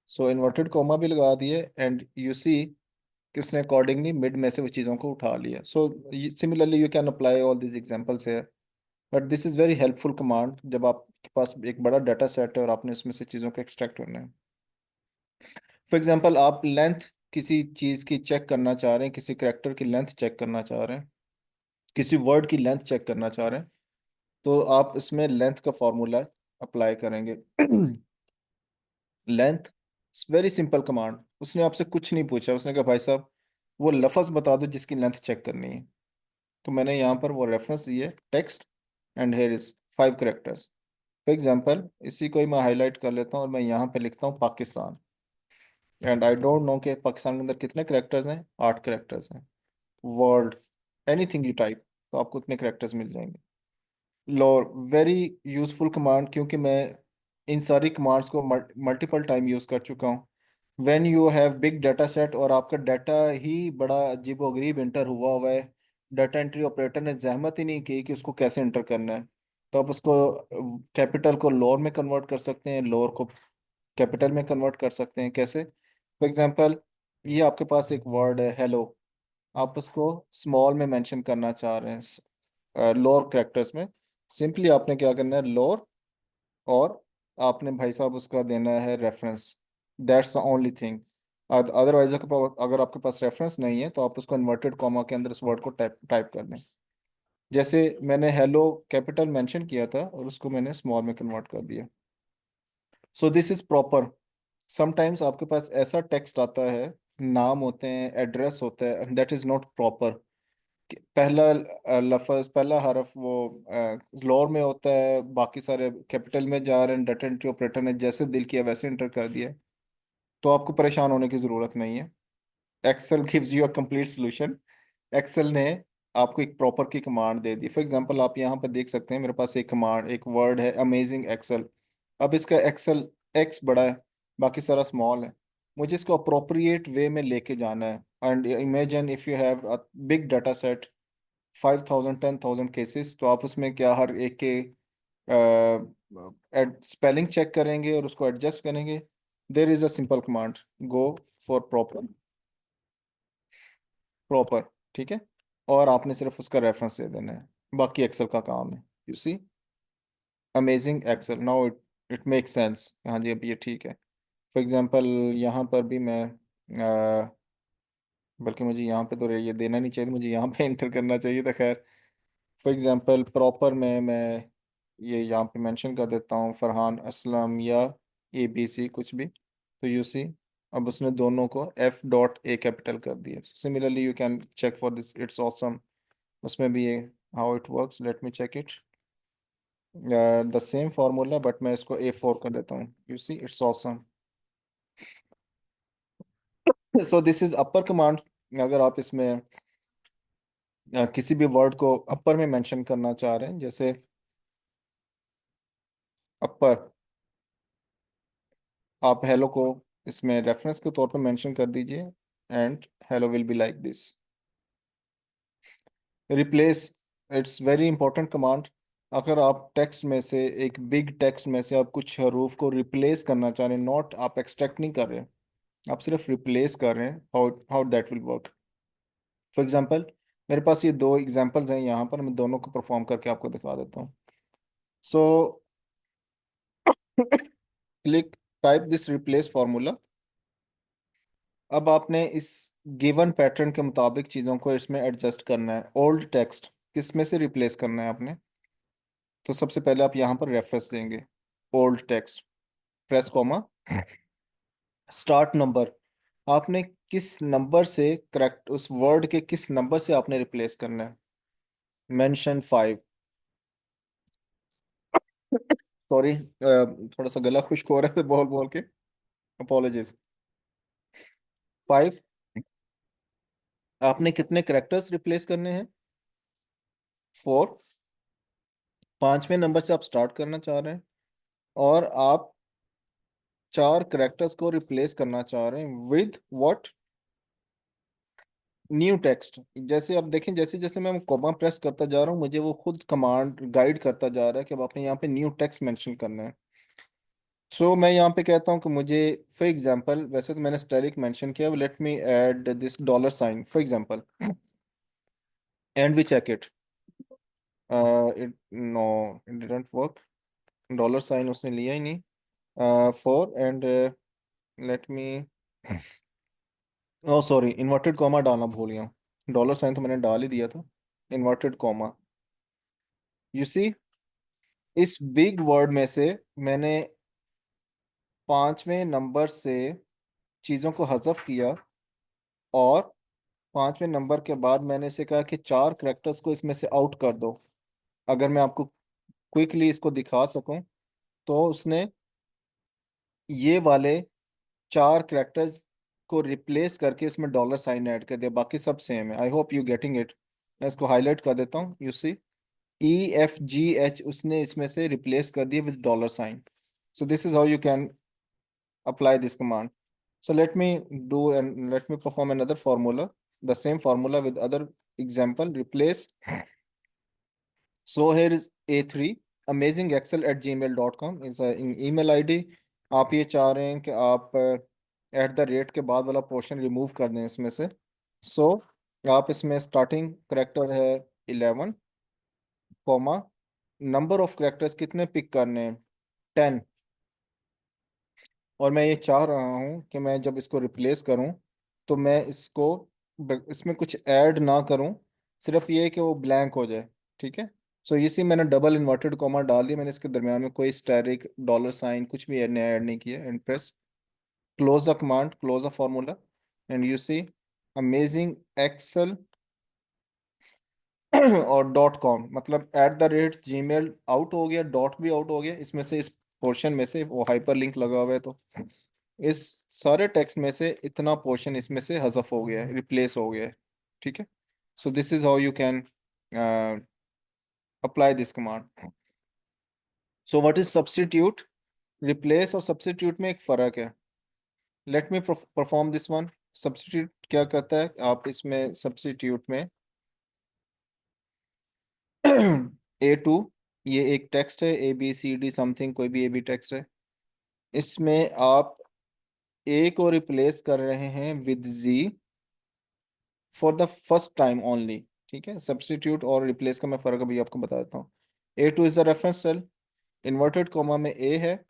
सो इन्वर्टेड कॉमा भी लगा दिए, एंड यू सी कि उसने अकॉर्डिंगली मिड में से वो चीज़ों को उठा लिया। So similarly you can apply all this examples है, but this is very helpful command जब आपके पास एक बड़ा डाटा सेट है और आपने उसमें से चीज़ों को एक्सट्रैक्ट करना है। फॉर एग्जांपल, आप लेंथ किसी चीज़ की चेक करना चाह रहे हैं, किसी करेक्टर की लेंथ चेक करना चाह रहे हैं, किसी वर्ड की लेंथ चेक करना चाह रहे हैं, तो आप इसमें लेंथ का फॉर्मूला अप्लाई करेंगे। लेंथ, वेरी सिंपल कमांड, उसने आपसे कुछ नहीं पूछा, उसने कहा भाई साहब वो लफ्ज़ बता दो जिसकी लेंथ चेक करनी है, तो मैंने यहाँ पर वो रेफरेंस दी है, text, and here is 5 characters. For example, इसी को ही मैं हाईलाइट कर लेता हूँ और मैं यहाँ पे लिखता हूँ Pakistan, and I don't know कि पाकिस्तान के अंदर कितने करेक्टर्स हैं, 8 करेक्टर्स हैं। वर्ल्ड, एनीथिंग यू टाइप, तो आपको इतने करेक्टर्स मिल जाएंगे। लोर, वेरी यूजफुल कमांड, क्योंकि मैं इन सारी कमांड्स को मल्टीपल टाइम यूज़ कर चुका हूँ। When you have big data set और आपका डाटा ही बड़ा अजीबोगरीब इंटर हुआ हुआ है, डाटा एंट्री ऑपरेटर ने जहमत ही नहीं की कि उसको कैसे इंटर करना है, तो आप उसको कैपिटल को लोअर में कन्वर्ट कर सकते हैं, लोअर को कैपिटल में कन्वर्ट कर सकते हैं। कैसे? फॉर एग्जांपल, ये आपके पास एक वर्ड है हेलो, आप उसको स्मॉल में मेंशन करना चाह रहे हैं, लोअर कैरेक्टर्स में, सिंपली आपने क्या करना है, लोअर, और आपने भाई साहब उसका देना है reference, that's the only thing. Otherwise अगर आपके पास रेफरेंस नहीं है, तो आप उसको इन्वर्टेड कॉमा के अंदर उस वर्ड को टाइप टाइप कर दें, जैसे मैंने हेलो कैपिटल मेंशन किया था और उसको मैंने स्मॉल में कन्वर्ट कर दिया। So this is proper. Sometimes आपके पास ऐसा टेक्स्ट आता है, नाम होते हैं, एड्रेस होता है, दैट इज नॉट प्रॉपर। पहला लफ्ज, पहला हरफ वो लोअर में होता है, बाकी सारे कैपिटल में जा रहे हैं, डाटा एंट्री ऑपरेटर ने जैसे दिल किया वैसे इंटर कर दिया, तो आपको परेशान होने की ज़रूरत नहीं है। Excel gives you a complete solution. Excel ने आपको एक प्रॉपर की कमांड दे दी। फॉर एग्जांपल, आप यहाँ पर देख सकते हैं मेरे पास एक कमांड, एक वर्ड है अमेजिंग एक्सेल। अब इसका एक्सेल एक्स बड़ा है, बाकी सारा स्मॉल है, मुझे इसको अप्रोप्रिएट वे में लेके जाना है, and imagine if you have a big data set 5,000 10,000 cases, तो आप उसमें क्या हर एक के स्पेलिंग चेक करेंगे और उसको एडजस्ट करेंगे? There is a simple command, go for proper, proper, ठीक है, और आपने सिर्फ उसका रेफरेंस दे देना है, बाकी एक्सेल का काम है। You see, amazing excel, now it it make sense. हाँ जी, अब ये ठीक है। फॉर एग्जांपल यहाँ पर भी मैं बल्कि मुझे यहाँ पे तो ये देना नहीं चाहिए, मुझे यहाँ पे एंटर करना चाहिए था, खैर। फॉर एग्जांपल प्रॉपर में मैं ये यहाँ पे मेंशन कर देता हूँ, फरहान असलम या ABC कुछ भी, तो यू सी अब उसने दोनों को F.A कैपिटल कर दिया। Similarly you can check for this, it's awesome, उसमें भी ये how it works, let me check it, the same formula but मैं इसको A4 कर देता हूँ, you see it's awesome. So this is upper command. अगर आप इसमें किसी भी वर्ड को अपर में मेंशन करना चाह रहे हैं, जैसे अपर, आप हेलो को इसमें रेफरेंस के तौर पर मेंशन कर दीजिए, and hello will be like this. Replace, it's very important command. अगर आप टेक्स्ट में से, एक बिग टेक्स्ट में से आप कुछ हरूफ को रिप्लेस करना चाह रहे हैं, नॉट आप एक्सट्रैक्ट नहीं कर रहे हैं, आप सिर्फ रिप्लेस कर रहे हैं, how how that will work. For example मेरे पास ये दो एग्जांपल्स हैं यहाँ पर, मैं दोनों को परफॉर्म करके आपको दिखा देता हूँ। So click, type this replace formula. अब आपने इस गिवन पैटर्न के मुताबिक चीज़ों को इसमें एडजस्ट करना है। ओल्ड टेक्स्ट किस में से रिप्लेस करना है आपने? तो सबसे पहले आप यहाँ पर रेफरेंस देंगे, old text, press comma, start number, आपने किस नंबर से करेक्ट, उस वर्ड के किस नंबर से आपने रिप्लेस करना है? मेंशन 5, सॉरी थोड़ा सा गला खुश्क हो रहा है बोल बोल के, अपोलॉजिज। 5, आपने कितने करेक्टर्स रिप्लेस करने हैं? 4, पांचवें नंबर से आप स्टार्ट करना चाह रहे हैं, और आप 4 करेक्टर्स को रिप्लेस करना चाह रहे हैं विद व्हाट? New text. जैसे आप देखें, जैसे जैसे मैं कॉमा प्रेस करता जा रहा हूँ, मुझे वो खुद कमांड गाइड करता जा रहा है कि अब आपने यहाँ पे न्यू टेक्स्ट मेंशन करना है। सो मैं यहाँ पे कहता हूँ कि मुझे, फॉर एग्जांपल, वैसे तो मैंने स्टेरिक मेंशन किया, let me add this dollar sign for example, and we check it, it no, it didn't work, dollar sign उसने लिया ही नहीं। For and let me, oh sorry, inverted comma डालना भूल गया, डॉलर साइन तो मैंने डाल ही दिया था, इन्वर्टेड कॉमा। यू सी, इस बिग वर्ड में से मैंने पांचवें नंबर से चीज़ों को हज़फ किया, और पांचवें नंबर के बाद मैंने इसे कहा कि 4 करेक्टर्स को इसमें से आउट कर दो। अगर मैं आपको क्विकली इसको दिखा सकूं, तो उसने ये वाले 4 करेक्टर्स को रिप्लेस करके इसमें डॉलर साइन ऐड कर दिया, बाकी सब सेम है। I hope you getting it. मैं इसको हाईलाइट कर देता हूँ, यू सी, EFGH उसने इसमें से रिप्लेस कर दिया with dollar sign. So this is how you can apply this command. So let me perform another formula, the same formula with other example, replace. So here is A3 amazingexcel@gmail.com is an email ID। आप ये चाह रहे हैं कि आप @ के बाद वाला पोर्शन रिमूव कर दें इसमें से। सो आप इसमें स्टार्टिंग करेक्टर है 11, कॉमा, नंबर ऑफ करेक्टर्स कितने पिक करने हैं? 10। और मैं ये चाह रहा हूँ कि मैं जब इसको रिप्लेस करूँ, तो मैं इसको इसमें कुछ ऐड ना करूँ, सिर्फ ये कि वो ब्लैंक हो जाए, ठीक है। सो इसी मैंने डबल इन्वर्टेड कॉमा डाल दिया, मैंने इसके दरमियान में कोई स्टैरिक डॉलर साइन कुछ भी ऐड नहीं किया, and press close the command, close the formula, and you see amazing excel और .com, मतलब @gmail आउट हो गया, डॉट भी आउट हो गया, इसमें से इस पोर्शन में से वो हाइपर लिंक लगा हुआ है, तो इस सारे टेक्स्ट में से इतना पोर्शन इसमें से हज़फ हो गया है, रिप्लेस हो गया है, ठीक है। So this is how you can apply this command. So what is substitute? Replace और सब्स्टिट्यूट में एक फ़र्क है। Let me perform this one. Substitute क्या करता है, आप इसमें सब्स्टिट्यूट में A2, ये एक टेक्स्ट है, ABCD समथिंग, कोई भी AB टेक्स्ट है, इसमें आप A को रिप्लेस कर रहे हैं with Z for the first time only. ठीक है, सब्स्टिट्यूट और रिप्लेस का मैं फ़र्क अभी आपको बता देता हूँ। A2 is the reference cell, inverted comma में A है,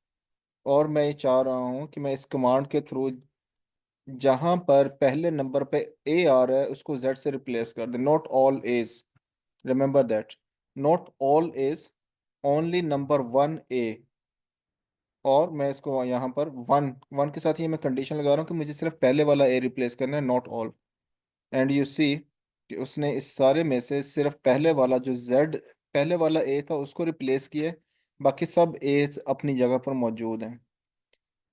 और मैं ये चाह रहा हूँ कि मैं इस कमांड के थ्रू जहां पर पहले नंबर पे A आ रहा है उसको Z से रिप्लेस कर दे। Not all A's, remember that, not all A's, only number 1 A। और मैं इसको यहाँ पर वन वन के साथ ये मैं कंडीशन लगा रहा हूँ कि मुझे सिर्फ पहले वाला A रिप्लेस करना है, not all. And you see कि उसने इस सारे में से सिर्फ पहले वाला जो Z, पहले वाला A था उसको रिप्लेस किया है, बाकी सब A's अपनी जगह पर मौजूद हैं।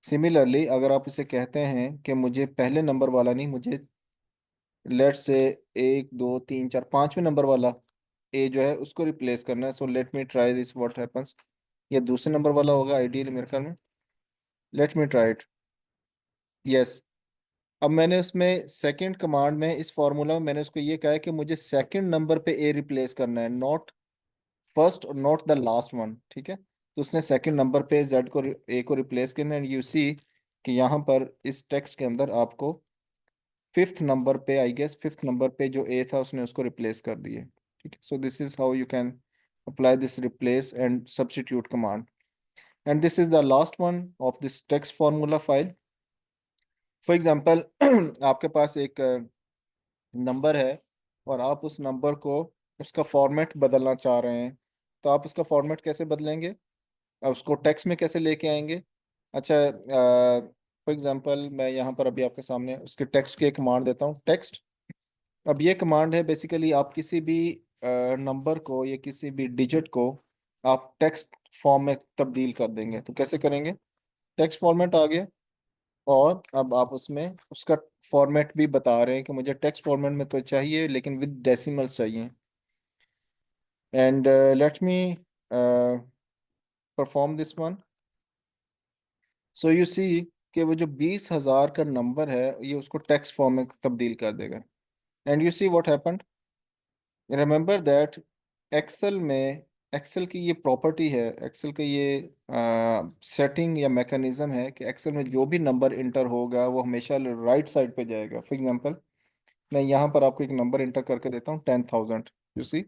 सिमिलरली अगर आप इसे कहते हैं कि मुझे पहले नंबर वाला नहीं, मुझे लेट से 1 2 3 4 5वें नंबर वाला ए जो है उसको रिप्लेस करना है, so let me try this what happens. ये दूसरे नंबर वाला होगा आइडियली मेरे ख्याल में। Let me try it. Yes, अब मैंने उसमें सेकंड कमांड में इस फार्मूला में मैंने उसको ये कहा है कि मुझे सेकंड नंबर पे ए रिप्लेस करना है, नॉट फर्स्ट और नॉट द लास्ट वन। ठीक है, तो उसने सेकंड नंबर पे जेड को ए को रिप्लेस करना है। एंड यू सी कि यहाँ पर इस टेक्स्ट के अंदर आपको फिफ्थ नंबर पे, आई गेस फिफ्थ नंबर पे जो ए था उसने उसको रिप्लेस कर दिए। ठीक है, so this is how you can apply this replace and substitute command. And this is the last one of this text formula file. For example आपके पास एक नंबर है और आप उस नंबर को, उसका फॉर्मेट बदलना चाह रहे हैं, तो आप उसका फॉर्मेट कैसे बदलेंगे, अब उसको टेक्स्ट में कैसे लेके आएंगे? अच्छा, फॉर एग्जांपल मैं यहाँ पर अभी आपके सामने उसके टेक्स्ट की एक कमांड देता हूँ, टेक्स्ट। अब ये कमांड है बेसिकली, आप किसी भी नंबर को या किसी भी डिजिट को आप टेक्स्ट फॉर्म में तब्दील कर देंगे। तो कैसे करेंगे? टेक्स्ट फॉर्मेट आ गया, और अब आप उसमें उसका फॉर्मेट भी बता रहे हैं कि मुझे टेक्स्ट फॉर्मेट में तो चाहिए लेकिन विद डेसिमल्स चाहिए। And let me perform this one. So you see कि वो जो 20,000 का नंबर है ये उसको टेक्स्ट फॉर्म में तब्दील कर देगा। And you see what happened, remember that excel में, एक्सेल की ये प्रॉपर्टी है, एक्सेल का ये सेटिंग या मैकेनिज्म है कि एक्सेल में जो भी नंबर इंटर होगा वो हमेशा राइट साइड पे जाएगा। फॉर एग्जांपल मैं यहाँ पर आपको एक नंबर इंटर करके देता हूँ, 10,000। यू सी,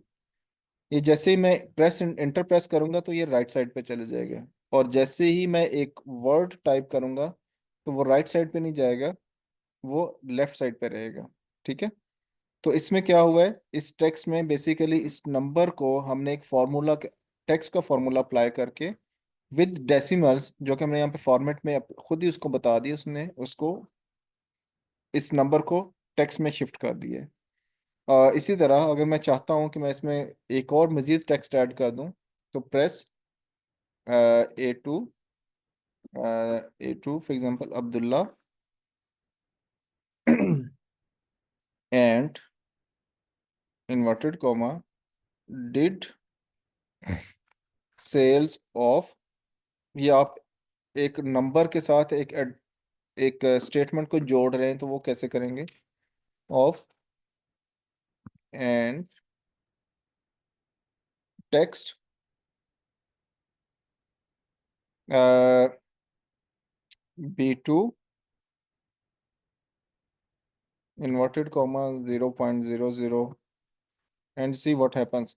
ये जैसे ही मैं प्रेस इंटर प्रेस करूंगा तो ये राइट साइड पे चले जाएगा, और जैसे ही मैं एक वर्ड टाइप करूंगा तो वो राइट साइड पे नहीं जाएगा, वो लेफ्ट साइड पे रहेगा। ठीक है, तो इसमें क्या हुआ है, इस टेक्स्ट में बेसिकली इस नंबर को हमने एक फार्मूला, टेक्स्ट का फार्मूला अप्लाई करके विद डेसिमल्स, जो कि हमने यहाँ पे फॉर्मेट में खुद ही उसको बता दिया, उसने उसको इस नंबर को टेक्स्ट में शिफ्ट कर दिया है। इसी तरह अगर मैं चाहता हूँ कि मैं इसमें एक और मज़ीद टेक्स्ट ऐड कर दूँ, तो press A2, A2 for example Abdullah and inverted comma did cells of, ये आप एक नंबर के साथ एक स्टेटमेंट को जोड़ रहे हैं तो वो कैसे करेंगे? Of and text B2 inverted comma 0.00 and see what happens.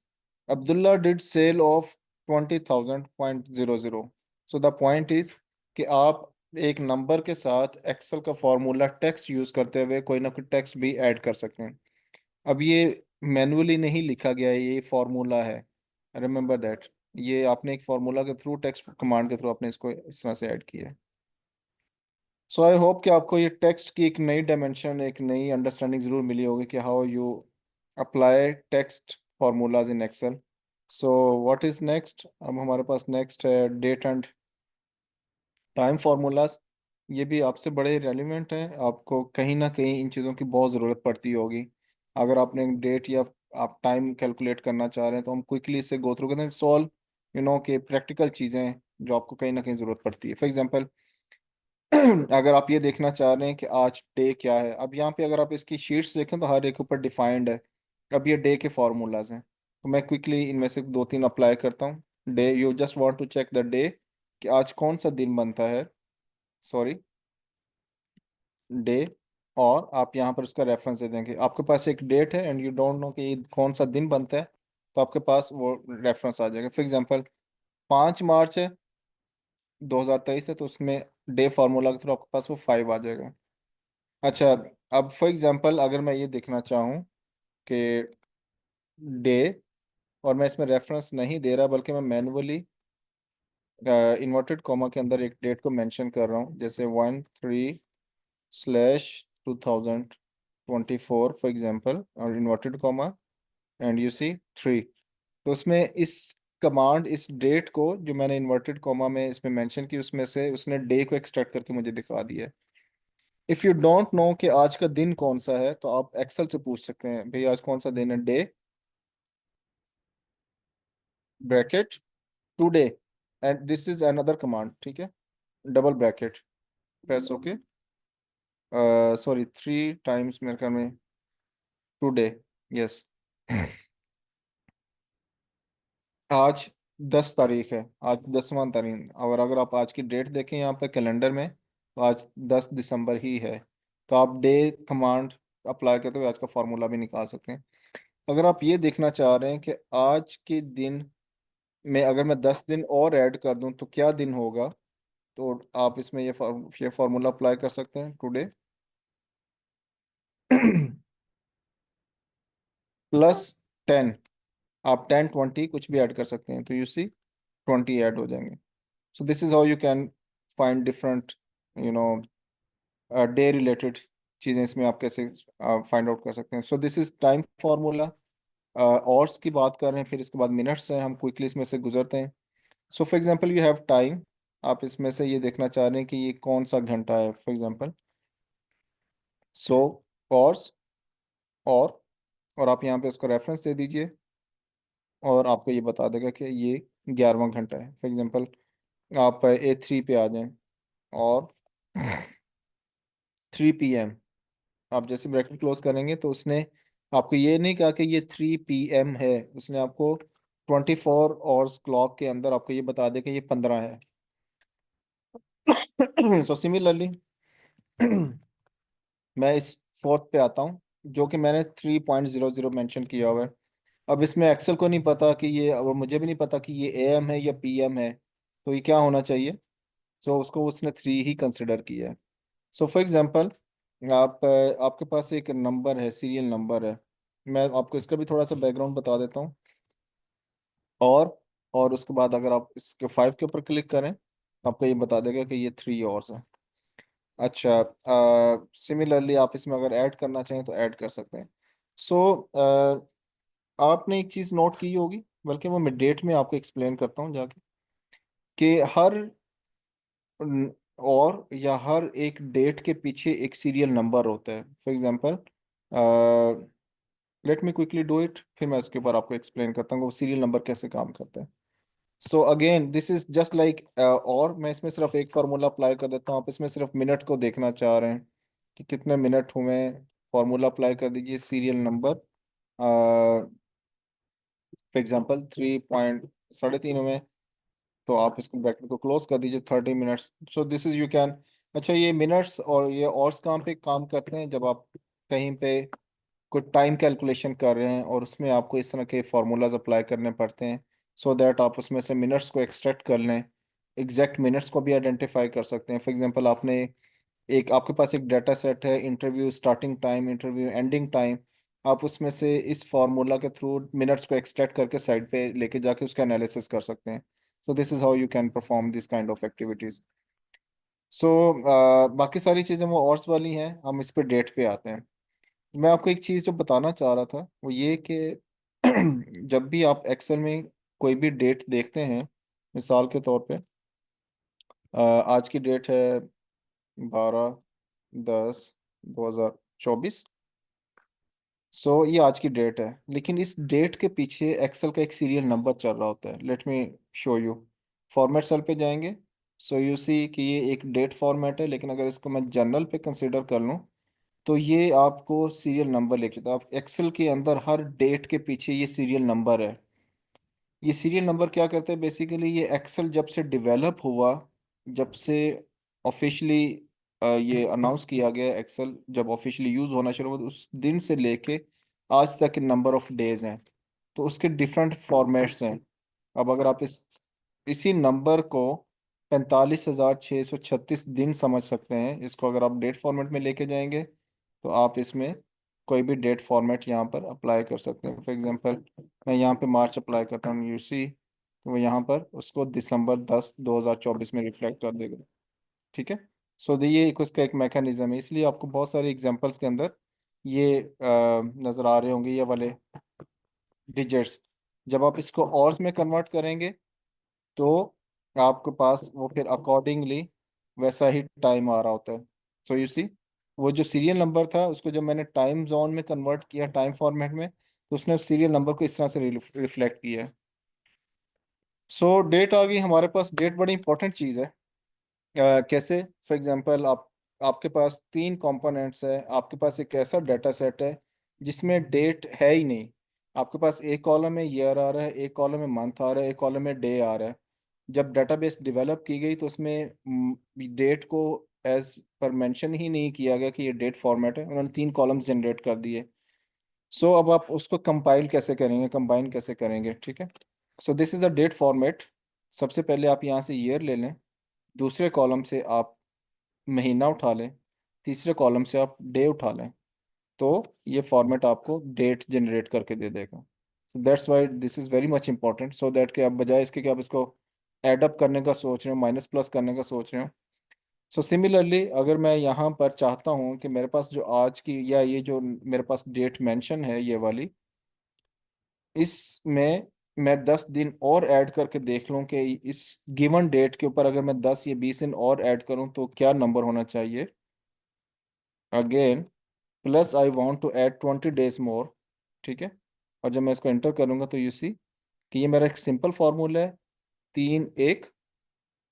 Abdullah did sale of 20,000.00. So the point is कि आप एक नंबर के साथ एक्सेल का फॉर्मूला टेक्स्ट यूज करते हुए कोई ना कोई टेक्स्ट भी ऐड कर सकते हैं। अब ये मैनुअली नहीं लिखा गया है, ये फॉर्मूला है, रिमेंबर दैट। ये आपने एक फार्मूला के थ्रू, टेक्स्ट कमांड के थ्रू आपने इसको इस तरह से ऐड किया है। सो आई होप कि आपको ये टेक्स्ट की एक नई डायमेंशन, एक नई अंडरस्टैंडिंग ज़रूर मिली होगी कि how you apply text formulas in excel. So what is next, अब हमारे पास नेक्स्ट है डेट एंड टाइम फार्मूलाज। ये भी आपसे बड़े रेलिवेंट हैं, आपको कहीं ना कहीं इन चीज़ों की बहुत ज़रूरत पड़ती होगी। अगर आपने डेट या आप टाइम कैलकुलेट करना चाह रहे हैं तो हम क्विकली इसे गो थ्रू करते हैं, सॉल्व, यू नो, कि प्रैक्टिकल चीज़ें जो आपको कहीं ना कहीं ज़रूरत पड़ती है। फॉर एग्जांपल अगर आप ये देखना चाह रहे हैं कि आज डे क्या है, अब यहाँ पे अगर आप इसकी शीट्स देखें तो हर एक ऊपर डिफाइंड है। अब ये डे के फार्मूलाज हैं, तो मैं क्विकली इनमें से दो तीन अप्लाई करता हूँ। Day, you just want to check the day कि आज कौन सा दिन बनता है, सॉरी, डे। और आप यहाँ पर उसका रेफरेंस दे देंगे। आपके पास एक डेट है एंड यू डोंट नो कि ये कौन सा दिन बनता है, तो आपके पास वो रेफरेंस आ जाएगा। फॉर एग्जांपल 5 मार्च है 2023 है, तो उसमें डे फार्मूला के थ्रू आपके पास वो 5 आ जाएगा। अच्छा, अब फॉर एग्जांपल अगर मैं ये देखना चाहूँ कि डे, और मैं इसमें रेफरेंस नहीं दे रहा बल्कि मैं मैनुअली इन्वर्टेड कॉमा के अंदर एक डेट को मेंशन कर रहा हूँ, जैसे 1/3/2024 फॉर एग्जांपल, और इन्वर्टेड कॉमा एंड यू सी 3। तो उसमें इस कमांड, इस डेट को जो मैंने इन्वर्टेड कॉमा में इसमें मेंशन की, उसमें से उसने डे को एक्सट्रैक्ट करके मुझे दिखा दिया है। इफ़ यू डोंट नो कि आज का दिन कौन सा है, तो आप एक्सेल से पूछ सकते हैं, भाई आज कौन सा दिन है, day bracket today, and this is another command, ठीक है, double bracket, press okay, sorry 3 times मेरे ख्याल में टुडे, यस। आज 10 तारीख है, आज 10वां तारीख, और अगर आप आज की डेट देखें यहाँ पे कैलेंडर में, तो आज 10 दिसंबर ही है। तो आप डे कमांड अप्लाई करते हुए आज का फार्मूला भी निकाल सकते हैं। अगर आप ये देखना चाह रहे हैं कि आज के दिन में अगर मैं 10 दिन और ऐड कर दूं तो क्या दिन होगा, तो आप इसमें ये फार्मूला अप्लाई कर सकते हैं, टुडे +10। आप 10 20 कुछ भी ऐड कर सकते हैं, तो यू सी 20 ऐड हो जाएंगे। सो this is how you can find different, you know, day related चीज़ें इसमें आप कैसे फाइंड आउट कर सकते हैं। So this is time formula. Hours की बात कर रहे हैं, फिर इसके बाद मिनट्स हैं, हम क्विकली इसमें से गुजरते हैं। सो for example you have time, आप इसमें से ये देखना चाह रहे हैं कि ये कौन सा घंटा है, फॉर एग्जांपल, सो आवर्स, और आप यहाँ पे उसको रेफरेंस दे दीजिए, और आपको ये बता देगा कि ये 11वां घंटा है। फॉर एग्जांपल आप A3 पे आ जाएं, और 3 PM, आप जैसे ब्रैकेट क्लोज करेंगे तो उसने आपको ये नहीं कहा कि ये 3 PM है, उसने आपको 24 आवर्स क्लॉक के अंदर आपको ये बता दें कि ये 15 है। सो सिमिलरली मैं इस फोर्थ पे आता हूँ, जो कि मैंने 3.00 मेंशन किया हुआ है। अब इसमें एक्सेल को नहीं पता कि ये, और मुझे भी नहीं पता कि ये AM है या PM है, तो ये क्या होना चाहिए। सो उसको उसने 3 ही कंसिडर किया है। सो फॉर एग्जांपल आपके पास एक नंबर है, सीरियल नंबर है, मैं आपको इसका भी थोड़ा सा बैकग्राउंड बता देता हूँ। और उसके बाद अगर आप इसके 5 के ऊपर क्लिक करें, तो आपको ये बता देगा कि ये 3 आवर्स है। अच्छा, सिमिलरली आप इसमें अगर ऐड करना चाहें तो ऐड कर सकते हैं। सो आपने एक चीज़ नोट की होगी, बल्कि वो मैं डेट में आपको एक्सप्लेन करता हूँ जाके, कि हर और या हर एक डेट के पीछे एक सीरियल नंबर होता है। For example, let me quickly do it, फिर मैं उसके ऊपर आपको एक्सप्लेन करता हूँ वो सीरियल नंबर कैसे काम करता है। So again this is just like, और मैं इसमें सिर्फ एक फार्मूला अप्लाई कर देता हूँ। आप इसमें सिर्फ मिनट को देखना चाह रहे हैं कि कितने मिनट हुए, फार्मूला अप्लाई कर दीजिए serial number, for example 3 point 3.5 हुए, तो आप इसको ब्रैकेट को क्लोज कर दीजिए, 30 minutes. So this is you can. अच्छा, ये मिनट्स और ये और कहाँ पे काम करते हैं, जब आप कहीं पे कोई टाइम कैलकुलेशन कर रहे हैं और उसमें आपको इस तरह के फार्मूलाज अप्लाई करने पड़ते हैं, सो दैट आप उसमें से मिनट्स को एक्सट्रैक्ट कर लें, एग्जैक्ट मिनट्स को भी आइडेंटिफाई कर सकते हैं। फॉर एग्जांपल आपने एक, आपके पास एक डाटा सेट है, interview starting time, interview ending time, आप उसमें से इस फार्मूला के थ्रू मिनट्स को एक्सट्रैक्ट करके साइड पे लेके जाके उसका एनालिसिस कर सकते हैं। So this is how you can perform this kind of activities. So बाकी सारी चीज़ें वो और वाली हैं, हम इस पे डेट पे आते हैं। मैं आपको एक चीज़ जो बताना चाह रहा था वो ये कि जब भी आप एक्सेल में कोई भी डेट देखते हैं, मिसाल के तौर पे आज की डेट है 12/10/2024। सो ये आज की डेट है, लेकिन इस डेट के पीछे एक्सेल का एक सीरियल नंबर चल रहा होता है। Let me show you. Format cell पे जाएंगे, सो यू सी कि ये एक डेट फॉर्मेट है, लेकिन अगर इसको मैं जनरल पे कंसिडर कर लूँ तो ये आपको सीरियल नंबर लेके, तो आप एक्सेल के अंदर हर डेट के पीछे ये सीरियल नंबर है। ये सीरियल नंबर क्या करते हैं बेसिकली, ये एक्सेल जब से डेवलप हुआ, जब से ऑफिशियली ये अनाउंस किया गया, एक्सेल जब ऑफिशियली यूज़ होना शुरू हुआ उस दिन से लेके आज तक के नंबर ऑफ डेज हैं, तो उसके डिफरेंट फॉर्मेट्स हैं। अब अगर आप इसी नंबर को 45,636 दिन समझ सकते हैं, इसको अगर आप डेट फॉर्मेट में लेके जाएंगे तो आप इसमें कोई भी डेट फॉर्मेट यहाँ पर अप्लाई कर सकते हैं। फॉर एग्जांपल मैं यहाँ पे मार्च अप्लाई करता हूँ, यू सी, तो वो यहाँ पर उसको दिसंबर 10 2024 में रिफ्लेक्ट कर देगा। ठीक है। सो ये एक उसका एक मैकेनिज्म है, इसलिए आपको बहुत सारे एग्जांपल्स के अंदर ये नज़र आ रहे होंगे, ये वाले डिजिट्स। जब आप इसको ऑर्स में कन्वर्ट करेंगे तो आपके पास वो फिर अकॉर्डिंगली वैसा ही टाइम आ रहा होता है। सो यू सी, वो जो सीरियल नंबर था उसको जब मैंने टाइम जोन में कन्वर्ट किया, टाइम फॉर्मेट में, तो उसने उस सीरियल नंबर को इस तरह से रिफ्लेक्ट किया है। सो डेट आ गई हमारे पास। डेट बड़ी इंपॉर्टेंट चीज़ है। कैसे? फॉर एग्जांपल आपके पास तीन कंपोनेंट्स है, आपके पास एक ऐसा डाटा सेट है जिसमें डेट है ही नहीं। आपके पास एक कॉलम में ईयर आ रहा है, एक कॉलम में मंथ आ रहा है, एक कॉलम में डे आ रहा है। जब डेटाबेस डेवलप की गई तो उसमें डेट को एज पर मेंशन ही नहीं किया गया कि ये डेट फॉर्मेट है, उन्होंने तीन कॉलम्स जनरेट कर दिए। सो अब आप उसको कंपाइल कैसे करेंगे, कंबाइन कैसे करेंगे? ठीक है। So this is a date format. सबसे पहले आप यहाँ से ईयर ले लें, दूसरे कॉलम से आप महीना उठा लें, तीसरे कॉलम से आप डे उठा लें, तो ये फॉर्मेट आपको डेट जनरेट करके दे देगा। That's why this is very much important, so that कि आप बजाय इसके कि आप इसको एडअप करने का सोच रहे हो, माइनस प्लस करने का सोच रहे हो। सो सिमिलरली अगर मैं यहाँ पर चाहता हूँ कि मेरे पास जो आज की या ये जो मेरे पास डेट मेंशन है ये वाली, इसमें मैं 10 दिन और ऐड करके देख लूँ कि इस गिवन डेट के ऊपर अगर मैं 10 या 20 दिन और ऐड करूँ तो क्या नंबर होना चाहिए। Again plus I want to add 20 days more. ठीक है। और जब मैं इसको एंटर करूंगा तो यू सी कि ये मेरा एक सिंपल फार्मूला है। 3 1,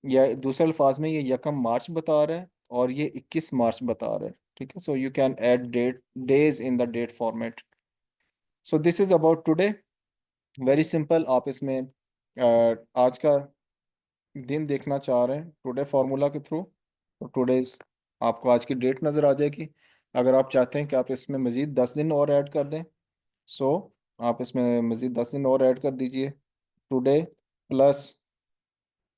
या दूसरे अल्फाज में ये यकम मार्च बता रहा है और ये 21 मार्च बता रहा है। ठीक है। So you can add date days in the date format. So this is about today. Very simple. आप इसमें आज का दिन देखना चाह रहे हैं टुडे फार्मूला के थ्रू, तो टुडे आपको आज की डेट नज़र आ जाएगी। अगर आप चाहते हैं कि आप इसमें मज़ीद 10 दिन और ऐड कर दें, सो आप इसमें मज़ीद 10 दिन और ऐड कर दीजिए। टुडे प्लस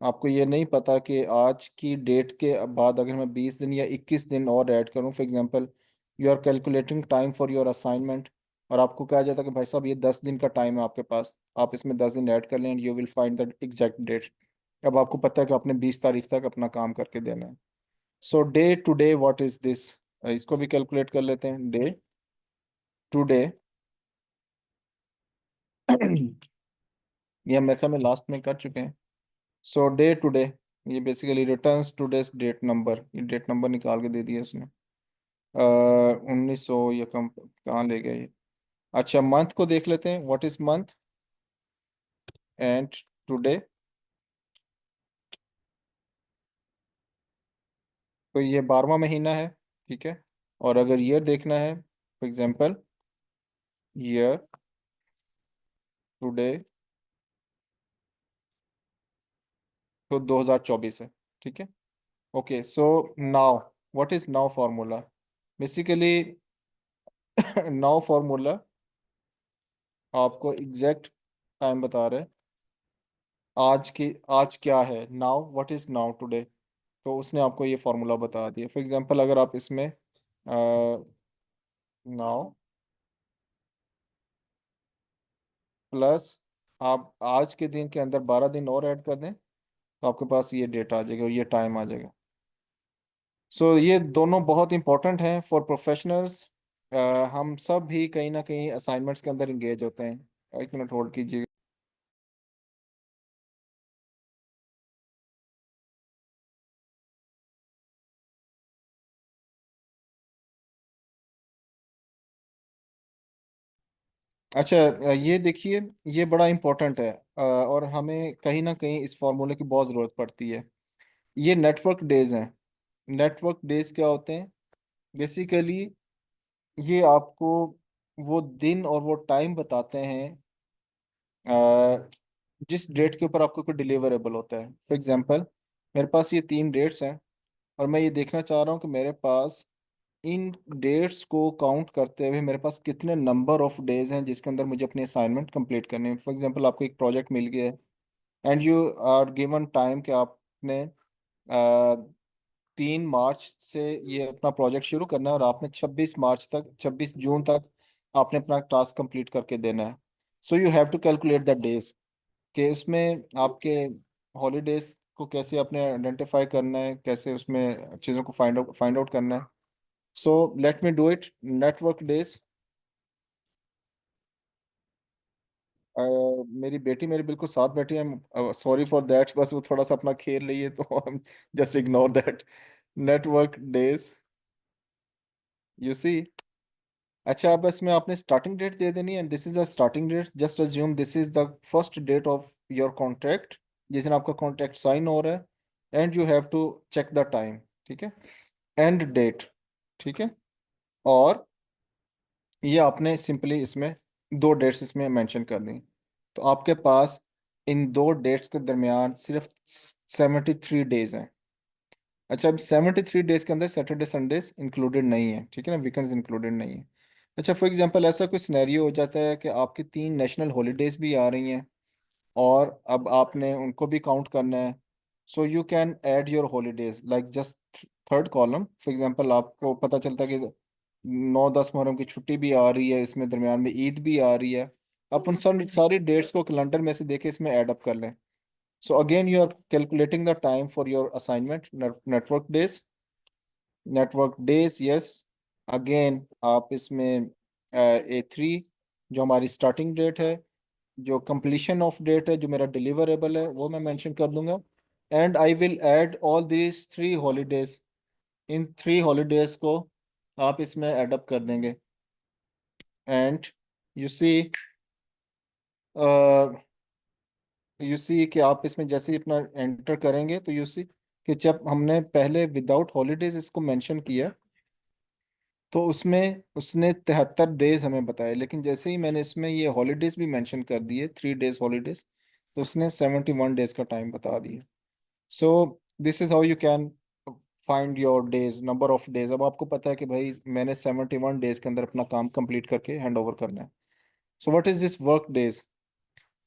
आपको ये नहीं पता कि आज की डेट के बाद अगर मैं 20 दिन या 21 दिन और ऐड करूं, for example you are calculating time for your assignment, और आपको कहा जाता है कि भाई साहब ये 10 दिन का टाइम है आपके पास, आप इसमें 10 दिन ऐड कर लें and you will find the exact date. अब आपको पता है कि आपने 20 तारीख तक अपना काम करके देना है। So day to day what is this, इसको भी कैलकुलेट कर लेते हैं। डे टू डे ये हम मेरे ख्याल में लास्ट में कर चुके हैं। सो डे टू डे ये basically returns today's date number, ये डेट नंबर निकाल के दे दिया उसने। 1900 ये कम कहाँ ले गए ये? अच्छा मंथ को देख लेते हैं, what is month and today. तो ये 12वां महीना है। ठीक है। और अगर ईयर देखना है, फॉर एग्जांपल ईयर टुडे, तो 2024 है। ठीक है। Okay. So now what is now formula? Basically now formula आपको एग्जैक्ट टाइम बता रहा है आज की, आज क्या है, now what is now today. तो उसने आपको ये फार्मूला बता दिया। फॉर एग्जांपल अगर आप इसमें नाउ प्लस आप आज के दिन के अंदर 12 दिन और ऐड कर दें तो आपके पास ये डेट आ जाएगा और ये टाइम आ जाएगा। सो ये दोनों बहुत इंपॉर्टेंट हैं फॉर प्रोफेशनल्स। हम सब भी कहीं ना कहीं असाइनमेंट्स के अंदर इंगेज होते हैं। एक मिनट होल्ड कीजिए। अच्छा ये देखिए, ये बड़ा इंपॉर्टेंट है और हमें कहीं ना कहीं इस फार्मूले की बहुत ज़रूरत पड़ती है। ये नेटवर्क डेज हैं। नेटवर्क डेज क्या होते हैं? बेसिकली ये आपको वो दिन और वो टाइम बताते हैं जिस डेट के ऊपर आपको कोई डिलीवरेबल होता है। फॉर एग्जांपल, मेरे पास ये 3 डेट्स हैं और मैं ये देखना चाह रहा हूँ कि मेरे पास इन डेट्स को काउंट करते हुए मेरे पास कितने नंबर ऑफ डेज हैं जिसके अंदर मुझे अपनी असाइनमेंट कंप्लीट करनी है। फॉर एग्जांपल, आपको एक प्रोजेक्ट मिल गया है and you are given time कि आपने 3 मार्च से ये अपना प्रोजेक्ट शुरू करना है और आपने 26 मार्च तक, 26 जून तक आपने अपना टास्क कंप्लीट करके देना है। So you have to calculate the days कि उसमें आपके हॉलीडेज को कैसे आपने आइडेंटिफाई करना है, कैसे उसमें चीज़ों को फाइंड आउट करना है। So let me do it. Network days. मेरी बेटी मेरे बिल्कुल साथ बैठी है, सॉरी फॉर दैट, बस वो थोड़ा सा अपना खेल रही है तो just ignore that. Network days, you see. अच्छा, अब इसमें आपने स्टार्टिंग डेट दे देनी है। This is a starting date, just assume this is the first date of your contract, जिस दिन आपका कॉन्ट्रैक्ट साइन हो रहा है, and you have to check the time. ठीक है, एंड डेट। ठीक है, और ये आपने सिंपली इसमें 2 डेट्स इसमें मेंशन कर दी। तो आपके पास इन 2 डेट्स के दरमियान सिर्फ 73 डेज हैं। अच्छा, अब 73 डेज के अंदर सैटरडे संडेज इंक्लूडेड नहीं है, ठीक है ना, वीकेंड्स इंक्लूडेड नहीं है। अच्छा, फॉर एग्जांपल ऐसा कोई सिनेरियो हो जाता है कि आपकी 3 नेशनल हॉलीडेज भी आ रही हैं और अब आपने उनको भी काउंट करना है। So you can add your holidays like just third column. For example, आपको पता चलता है कि 9-10 मुहर्रम की छुट्टी भी आ रही है, इसमें दरमियान में ईद भी आ रही है। आप उन सारी डेट्स को कैलेंडर में से देके इसमें ऐड अप कर लें। So again, you are calculating the time for your assignment, network days. Network days, yes. Again, आप इसमें A3 जो हमारी स्टार्टिंग डेट है, जो कंप्लीशन ऑफ डेट है, जो मेरा डिलीवरेबल है, वो मैं मेंशन कर दूंगा। And I will add all these 3 holidays. In 3 holidays को आप इसमें ऐड अप कर देंगे। And you C, you see कि आप इसमें जैसे ही अपना एंटर करेंगे तो यू सी कि जब हमने पहले विदाउट हॉलीडेज इसको मेंशन किया तो उसमें उसने 73 डेज हमें बताए, लेकिन जैसे ही मैंने इसमें ये हॉलीडेज भी मेंशन कर दिए, 3 डेज हॉलीडेज, तो उसने 71 डेज का टाइम बता दिया। So this is how you can find your days, number of days. अब आपको पता है कि भाई मैंने 71 डेज के अंदर अपना काम कंप्लीट करके हैंड ओवर करना है। So what is this work days?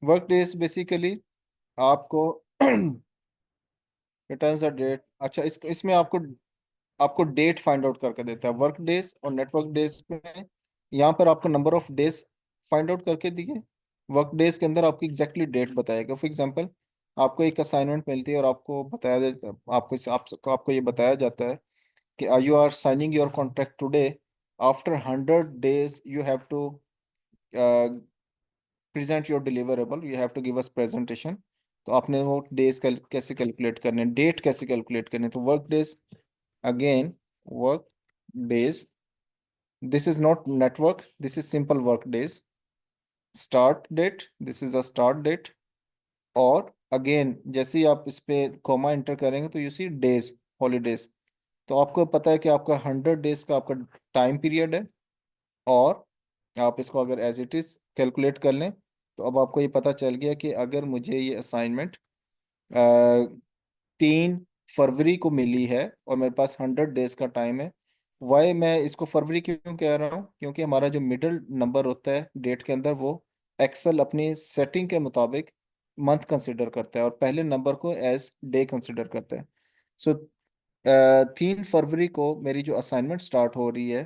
Work days basically आपको रिटर्न द डेट। अच्छा, इसमें आपको आपको डेट फाइंड आउट करके देता है वर्क डेज और नेटवर्क डेज में। यहाँ पर आपको number of days find out करके दिए, वर्क डेज के अंदर आपकी एग्जैक्टली डेट बताएगा। फॉर एग्जांपल, आपको एक असाइनमेंट मिलती है और आपको बताया जाता आपको ये बताया जाता है कि you are signing your contract today, after 100 days you have to present your deliverable, you have to give us presentation. तो आपने वो डेज कैसे कैलकुलेट करने, डेट कैसे कैलकुलेट करने, तो work days. Again, work days, this is not network, this is simple work days. Start date, this is a start date। और again जैसे ही आप इस पे कॉमा एंटर करेंगे तो यू सी डेज, हॉलीडेज। तो आपको पता है कि आपका 100 डेज का आपका टाइम पीरियड है। और आप इसको अगर एज इट इज कैलकुलेट कर लें तो अब आपको ये पता चल गया कि अगर मुझे ये असाइनमेंट 3 फरवरी को मिली है और मेरे पास 100 डेज का टाइम है। वाई मैं इसको फरवरी क्यों कह रहा हूँ? क्योंकि हमारा जो मिडिल नंबर होता है डेट के अंदर, वो एक्सेल अपनी सेटिंग के मुताबिक मंथ कंसिडर करता है और पहले नंबर को एज डे कंसिडर करता है। सो 3 फरवरी को मेरी जो असाइनमेंट स्टार्ट हो रही है,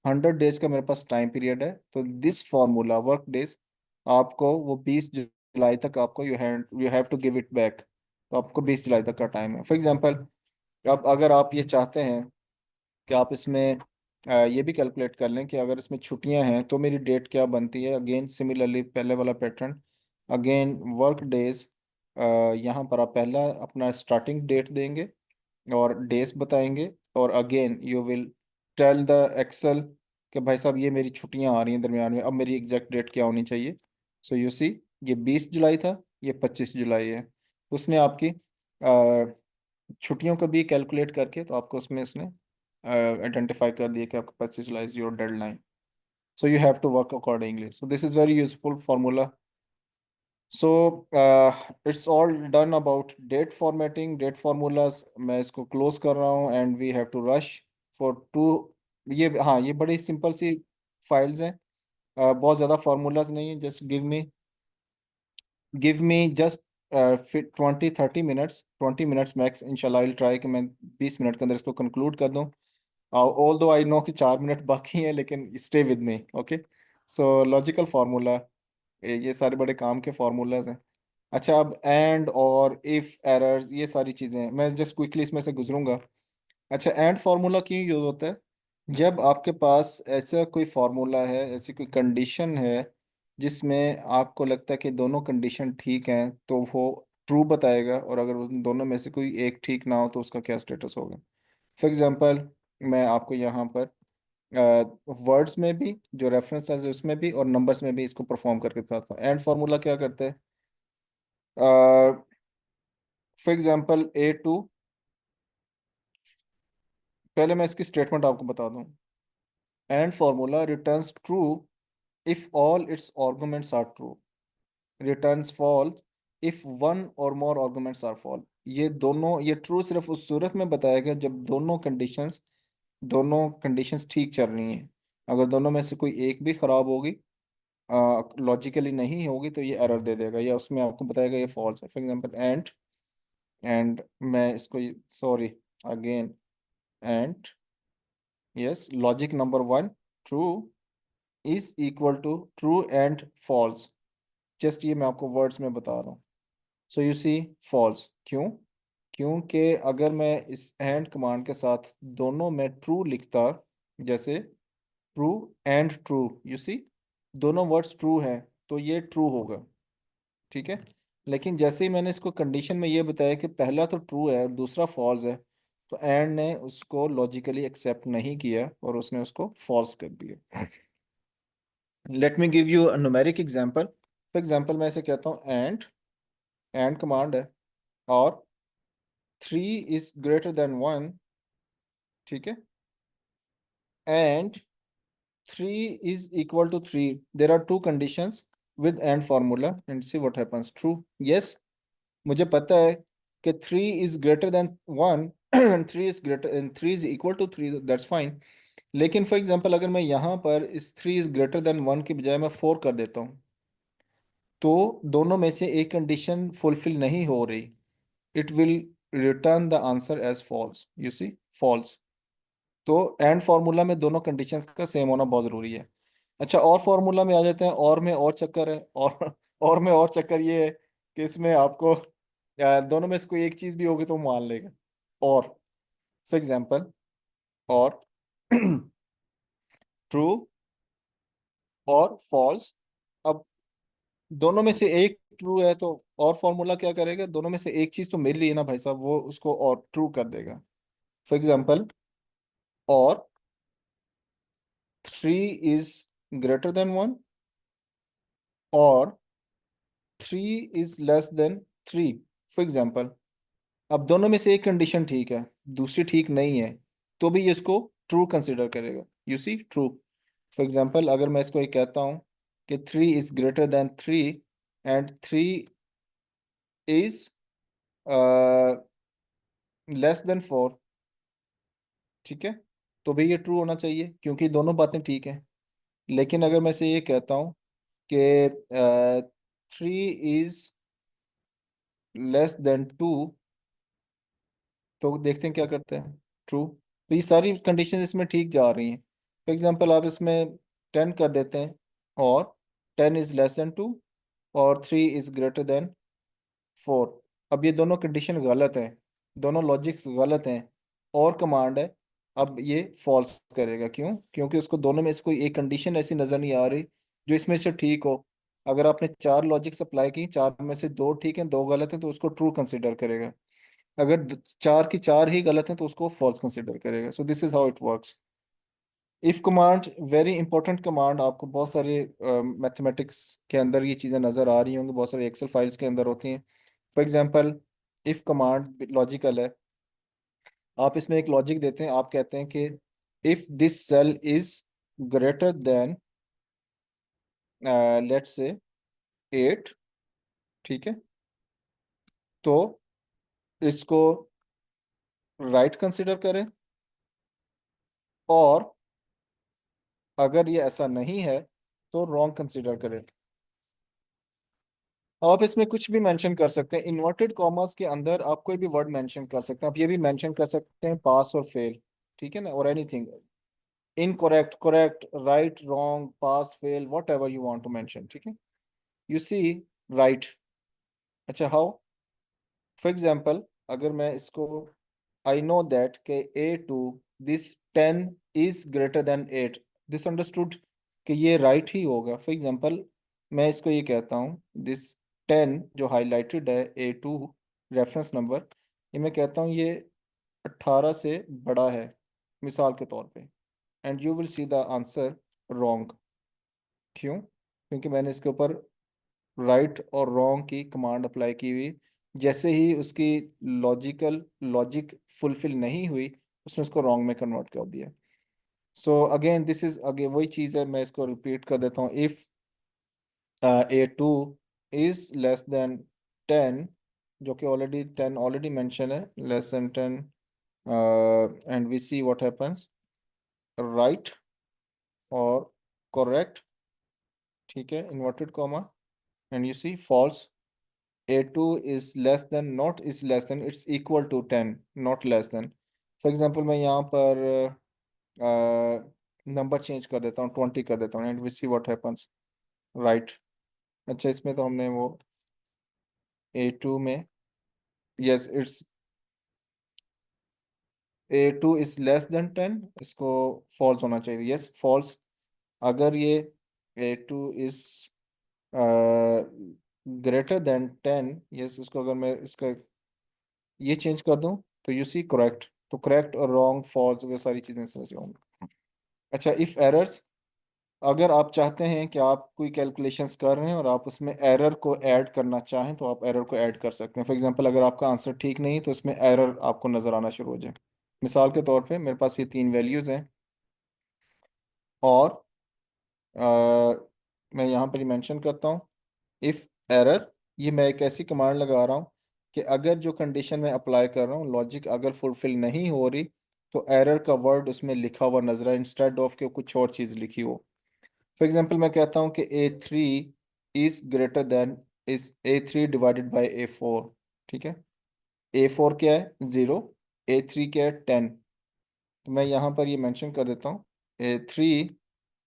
100 डेज का मेरे पास टाइम पीरियड है। तो दिस फॉर्मूला वर्क डेज आपको वो 20 जुलाई तक आपको you have to give it back. तो आपको 20 जुलाई तक का टाइम है। फॉर एग्जांपल, अब अगर आप ये चाहते हैं कि आप इसमें ये भी कैलकुलेट कर लें कि अगर इसमें छुट्टियां हैं तो मेरी डेट क्या बनती है, अगेन सिमिलरली पहले वाला पैटर्न। अगेन वर्क डेज, यहाँ पर आप पहला अपना स्टार्टिंग डेट देंगे और डेज बताएंगे, और again you will tell the Excel कि भाई साहब ये मेरी छुट्टियां आ रही हैं दरमियान में, अब मेरी एग्जैक्ट डेट क्या होनी चाहिए। सो यू सी, ये 20 जुलाई था, ये 25 जुलाई है। उसने आपकी छुट्टियों को भी कैलकुलेट करके तो आपको उसमें इसने आइडेंटिफाई कर दिया कि आपके पास utilize your deadline. So you have to work accordingly. So this is very useful formula. So it's all done about date formatting, date formulas. मैं इसको close कर रहा हूँ and we have to rush for two. ये हाँ, ये बड़ी simple सी files हैं. बहुत ज़्यादा formulas नहीं है. Just give me just 20-30 minutes, 20 minutes max. इंशाल्लाह I'll try कि मैं 20 मिनट के अंदर इसको conclude कर दूँ. Although I know कि 4 मिनट बाकी हैं, लेकिन stay with me, okay? So logical formula, ये सारे बड़े काम के फार्मूलाज हैं. अच्छा, अब एंड और इफ एरर्स ये सारी चीज़ें हैं, मैं जस्ट क्विकली इसमें से गुजरूंगा. अच्छा, एंड फार्मूला क्यों यूज होता है? जब आपके पास ऐसा कोई फार्मूला है, ऐसी कोई कंडीशन है जिसमें आपको लगता है कि दोनों कंडीशन ठीक हैं, तो वो ट्रू बताएगा, और अगर उन दोनों में से कोई एक ठीक ना हो तो उसका क्या स्टेटस होगा. फॉर एग्जांपल, मैं आपको यहाँ पर वर्ड्स में भी जो रेफरेंस है उसमें भी और नंबर्स में भी इसको परफॉर्म करके दिखाता हूँ. एंड फार्मूला क्या करते हैं? फॉर एग्जांपल A2, पहले मैं इसकी स्टेटमेंट आपको बता दूं. And formula returns true if all its arguments are true, returns false if one or more arguments are false. ये ट्रू सिर्फ उस सूरत में बताएगा जब दोनों कंडीशंस ठीक चल रही हैं. अगर दोनों में से कोई एक भी खराब होगी, लॉजिकली नहीं होगी, तो ये एरर दे देगा, या उसमें आपको बताएगा ये फॉल्स है. फॉर एग्जांपल एंड मैं इसको, sorry, again and, yes, logic number 1, true is equal to true and false. Just ये मैं आपको वर्ड्स में बता रहा हूँ. सो यू सी फॉल्स क्यों? क्योंकि अगर मैं इस एंड कमांड के साथ दोनों में ट्रू लिखता, जैसे true and true, you see दोनों वर्ड्स ट्रू हैं, तो ये ट्रू होगा, ठीक है. लेकिन जैसे ही मैंने इसको कंडीशन में ये बताया कि पहला तो ट्रू है और दूसरा फॉल्स है, तो एंड ने उसको लॉजिकली एक्सेप्ट नहीं किया और उसने उसको फॉल्स कर दिया. Let me give you numeric example. For example मैं इसे कहता हूँ एंड कमांड है, और 3 is greater than 1, ठीक है, and 3 is equal to 3. There are two conditions with and formula, and see what happens. True, yes. मुझे पता है कि 3 is greater than 1 and 3 is equal to 3, that's fine. लेकिन for example अगर मैं यहाँ पर इस 3 is greater than 1 की बजाय मैं 4 कर देता हूँ, तो दोनों में से एक कंडीशन फुलफिल नहीं हो रही. It will return the answer as false, you see, false. तो एंड फार्मूला में दोनों कंडीशंस का सेम होना बहुत ज़रूरी है. अच्छा, और फार्मूला में आ जाते हैं. और में और चक्कर है, और में और चक्कर ये है कि इसमें आपको दोनों में से कोई एक चीज़ भी होगी तो वो मान लेगा. और फॉर एग्जांपल, और ट्रू और फॉल्स. अब दोनों में से एक ट्रू है, तो और फॉर्मूला क्या करेगा? दोनों में से एक चीज़ तो मिल रही है ना भाई साहब, वो उसको और ट्रू कर देगा. फॉर एग्जांपल, और 3 is greater than 1, और 3 is less than 3. For example, अब दोनों में से एक कंडीशन ठीक है, दूसरी ठीक नहीं है, तो भी ये इसको ट्रू कंसिडर करेगा. You see, true. For example, अगर मैं इसको ये कहता हूँ कि 3 is greater than 3 and 3 is less than 4, ठीक है, तो भी ये ट्रू होना चाहिए क्योंकि दोनों बातें ठीक हैं. लेकिन अगर मैं इसे ये कहता हूँ कि 3 is less than 2, तो देखते हैं क्या करते हैं. ट्रू. तो ये सारी कंडीशन इसमें ठीक जा रही हैं. फॉर एग्जांपल, आप इसमें 10 कर देते हैं, और 10 is less than 2, और 3 is greater than 4. अब ये दोनों कंडीशन गलत हैं, दोनों लॉजिक्स गलत हैं, और कमांड है. अब ये फॉल्स करेगा. क्यों? क्योंकि उसको दोनों में से कोई एक कंडीशन ऐसी नज़र नहीं आ रही जो इसमें से ठीक हो. अगर आपने 4 लॉजिक्स अप्लाई की, 4 में से 2 ठीक हैं, 2 गलत हैं, तो उसको ट्रू कंसिडर करेगा. अगर 4 की 4 ही गलत हैं तो उसको फॉल्स कंसिडर करेगा. सो this is how it works. If command, very important command. आपको बहुत सारे मैथमेटिक्स के अंदर ये चीज़ें नज़र आ रही होंगी, बहुत सारे एक्सेल फाइल्स के अंदर होती हैं. For example, if command logical है. आप इसमें एक लॉजिक देते हैं, आप कहते हैं कि if this cell is greater than let's say 8, ठीक है, तो इसको राइट कंसिडर करें, और अगर ये ऐसा नहीं है तो रॉन्ग कंसिडर करें। आप इसमें कुछ भी मेंशन कर सकते हैं, इन्वर्टेड कॉमास के अंदर आप कोई भी वर्ड मेंशन कर सकते हैं। आप ये भी मेंशन कर सकते हैं पास और फेल, ठीक है ना, और anything, incorrect, correct, right, wrong, pass, fail, what you want to mention, ठीक है। You see, right. अच्छा, हाउ? फॉर एग्जाम्पल, अगर मैं इसको, आई नो दैट के A2 this 10 is greater than 8, this understood कि ये राइट ही होगा। फॉर एग्जाम्पल, मैं इसको ये कहता हूँ, दिस 10 जो हाईलाइटेड है A2 रेफरेंस नंबर, ये मैं कहता हूँ ये 18 से बड़ा है, मिसाल के तौर पे, and you will see the answer wrong. क्यों? क्योंकि मैंने इसके ऊपर राइट और रॉन्ग की कमांड अप्लाई की हुई, जैसे ही उसकी लॉजिक फुलफिल नहीं हुई, उसने उसको रॉन्ग में कन्वर्ट कर दिया। So again this is again वही चीज़ है, मैं इसको रिपीट कर देता हूँ। If A2 is less than 10, जो कि ऑलरेडी 10 ऑलरेडी मेंशन है, less than 10, and we see what happens, right और करेक्ट, ठीक है, inverted comma, and you see false. A2 is less than, not is less than, it's equal to 10, not less than। For example, मैं यहाँ पर number change कर देता हूँ, 20 कर देता हूँ, and we see what happens, right. अच्छा, इसमें तो हमने वो A2 में, yes it's A2 is less than 10, इसको फॉल्स होना चाहिए, यस फॉल्स। अगर ये A2 is greater then 10, yes, इसको अगर मैं इसका ये चेंज कर दूं तो यू सी करेक्ट, तो करेक्ट और रॉन्ग, फॉल्स, वो सारी चीजें इस तरह से होंगी। अच्छा, इफ एरर्स, अगर आप चाहते हैं कि आप कोई कैलकुलेशंस कर रहे हैं और आप उसमें एरर को ऐड करना चाहें, तो आप एरर को ऐड कर सकते हैं। फॉर एग्जांपल, अगर आपका आंसर ठीक नहीं तो इसमें एरर आपको नजर आना शुरू हो जाए। मिसाल के तौर पे मेरे पास ये 3 वैल्यूज हैं, और मैं यहाँ पर मेंशन करता हूँ इफ एरर, ये मैं एक ऐसी कमांड लगा रहा हूँ कि अगर जो कंडीशन मैं अप्लाई कर रहा हूँ, लॉजिक अगर फुलफिल नहीं हो रही, तो एरर का वर्ड उसमें लिखा हुआ नजर आए, इंस्टेड ऑफ के कुछ और चीज़ लिखी हो। फॉर एग्जाम्पल, मैं कहता हूँ कि A3 is greater then, is A3 divided by A4, ठीक है। A4 क्या है? 0, A3 क्या है? 10। तो मैं यहाँ पर ये मेंशन कर देता हूँ, A3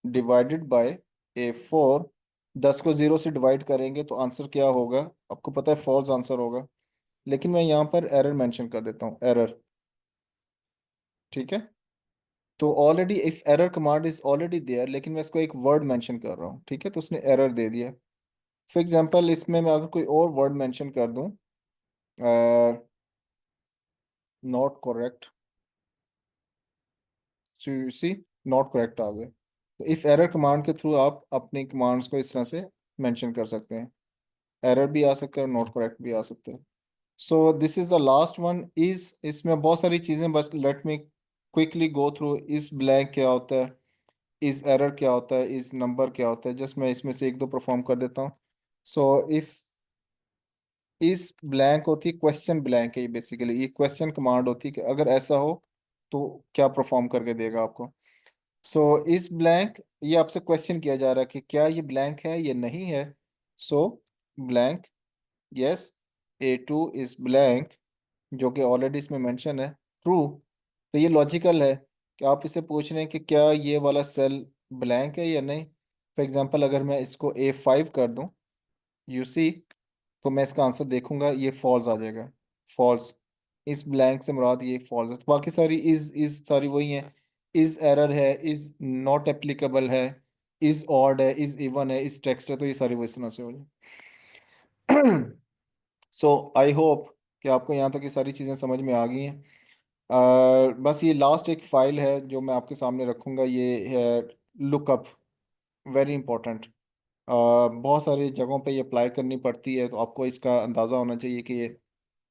डिवाइडेड बाय A4, 10 को 0 से डिवाइड करेंगे तो आंसर क्या होगा? आपको पता है फॉल्स आंसर होगा, लेकिन मैं यहाँ पर एरर मेंशन कर देता हूँ, एरर, ठीक है। तो already if error command is already there, लेकिन मैं इसको एक वर्ड मेंशन कर रहा हूँ, ठीक है, तो उसने एरर दे दिया। फॉर एग्जांपल, इसमें मैं अगर कोई और वर्ड मेंशन कर दूँ, not correct, you see not correct आ गए। तो इफ एरर कमांड के थ्रू आप अपनी कमांड्स को इस तरह से मेंशन कर सकते हैं, एरर भी आ सकता है और नॉट करेक्ट भी आ सकता है। So this is the last one, is, इसमें बहुत सारी चीज़ें, बस let me quickly go through. इस ब्लैंक क्या होता है, इस एरर क्या होता है, इस नंबर क्या होता है, जस्ट मैं इसमें से एक दो परफॉर्म कर देता हूँ। सो इफ इस ब्लैंक होती है, क्वेश्चन ब्लैंक है ये, बेसिकली ये क्वेश्चन कमांड होती है कि अगर ऐसा हो तो क्या परफॉर्म करके देगा आपको। सो इस ब्लैंक, ये आपसे क्वेश्चन किया जा रहा है कि क्या ये ब्लैंक है, ये नहीं है। सो blank, yes, A2 is blank, जो कि ऑलरेडी इसमें मेंशन है, ट्रू। तो ये लॉजिकल है कि आप इसे पूछ रहे हैं कि क्या ये वाला सेल ब्लैंक है या नहीं। फॉर एग्जांपल, अगर मैं इसको A5 कर दूं, यू सी, तो मैं इसका आंसर देखूंगा, ये फॉल्स आ जाएगा, फॉल्स। इस ब्लैंक से मुराद ये फॉल्स है। तो बाकी सारी इज सारी वही हैं, इज एरर है, इज नॉट एप्लीकेबल है, इज ऑड है, इज इवन है, इज टेक्स्ट है, तो ये सारी वही इस तरह से हो जाए। सो आई होप कि आपको यहाँ तक ये सारी चीज़ें समझ में आ गई हैं। बस ये लास्ट एक फाइल है जो मैं आपके सामने रखूँगा, ये है लुकअप, वेरी इंपॉर्टेंट। बहुत सारी जगहों पे ये अप्लाई करनी पड़ती है, तो आपको इसका अंदाज़ा होना चाहिए कि ये,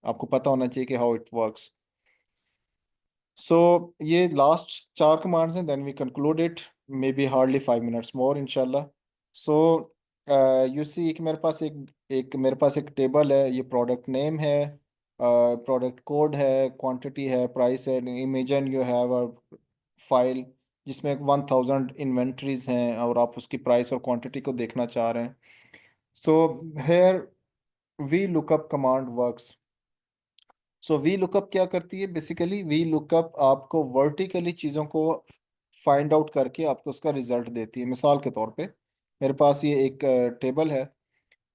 आपको पता होना चाहिए कि हाउ इट वर्क्स। सो ये लास्ट 4 कमांड्स हैं, then we conclude it, may be hardly 5 minutes more इंशाल्लाह। सो यू सी कि मेरे पास एक टेबल है, ये प्रोडक्ट नेम है, प्रोडक्ट कोड है, क्वांटिटी है, प्राइस है। Imagine you have a file जिसमें 1000 इन्वेंट्रीज हैं और आप उसकी प्राइस और क्वांटिटी को देखना चाह रहे हैं। So here V lookup command works. So V lookup क्या करती है? बेसिकली वी लुकअप आपको वर्टिकली चीज़ों को फाइंड आउट करके आपको उसका रिजल्ट देती है। मिसाल के तौर पे मेरे पास ये एक टेबल है,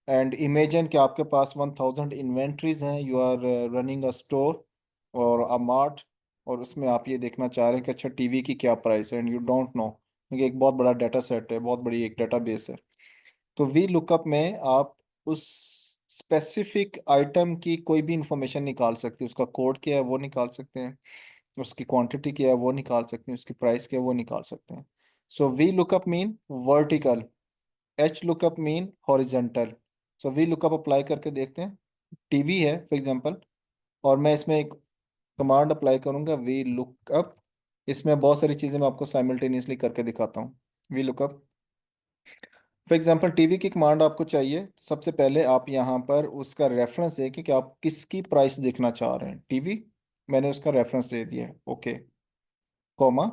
एंड इमेजिन कि आपके पास 1000 इन्वेंट्रीज हैं, you are running a store or a mart, और उसमें आप ये देखना चाह रहे हैं कि अच्छा टीवी की क्या प्राइस है, एंड यू डोंट नो, क्योंकि एक बहुत बड़ा डाटा सेट है, बहुत बड़ी एक डाटाबेस है। तो वी लुकअप में आप उस स्पेसिफिक आइटम की कोई भी इंफॉर्मेशन निकाल सकते हैं। उसका कोड क्या है वो निकाल सकते हैं, उसकी क्वांटिटी क्या है वो निकाल सकते हैं, उसकी प्राइस क्या है वो निकाल सकते हैं। So V lookup mean vertical, H lookup mean horizontal. So V lookup apply करके देखते हैं। टीवी है फॉर एग्जांपल, और मैं इसमें एक कमांड अप्लाई करूंगा, वी लुकअप। इसमें बहुत सारी चीज़ें मैं आपको साइमल्टेनियसली करके दिखाता हूँ। V lookup for example TV की कमांड आपको चाहिए, तो सबसे पहले आप यहाँ पर उसका रेफरेंस देखिए कि आप किसकी प्राइस देखना चाह रहे हैं। टीवी, मैंने उसका रेफरेंस दे दिया है, ओके, कॉमा।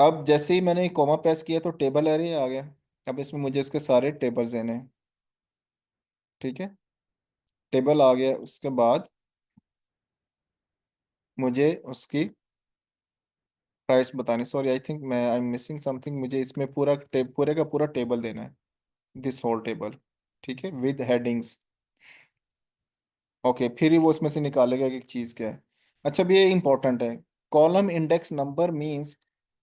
अब जैसे ही मैंने कॉमा प्रेस किया तो टेबल एरे आ गया। अब इसमें मुझे इसके सारे टेबल्स देने हैं, ठीक है। टेबल आ गया, उसके बाद मुझे उसकी प्राइस बतानी, सॉरी आई थिंक मैं आई एम मिसिंग समथिंग, मुझे इसमें पूरे का पूरा टेबल देना है, दिस होल टेबल, ठीक है, विद हेडिंग्स। ओके, फिर ही वो इसमें से निकालेगा कि चीज़ क्या है। अच्छा, भी ये इंपॉर्टेंट है। कॉलम इंडेक्स नंबर मींस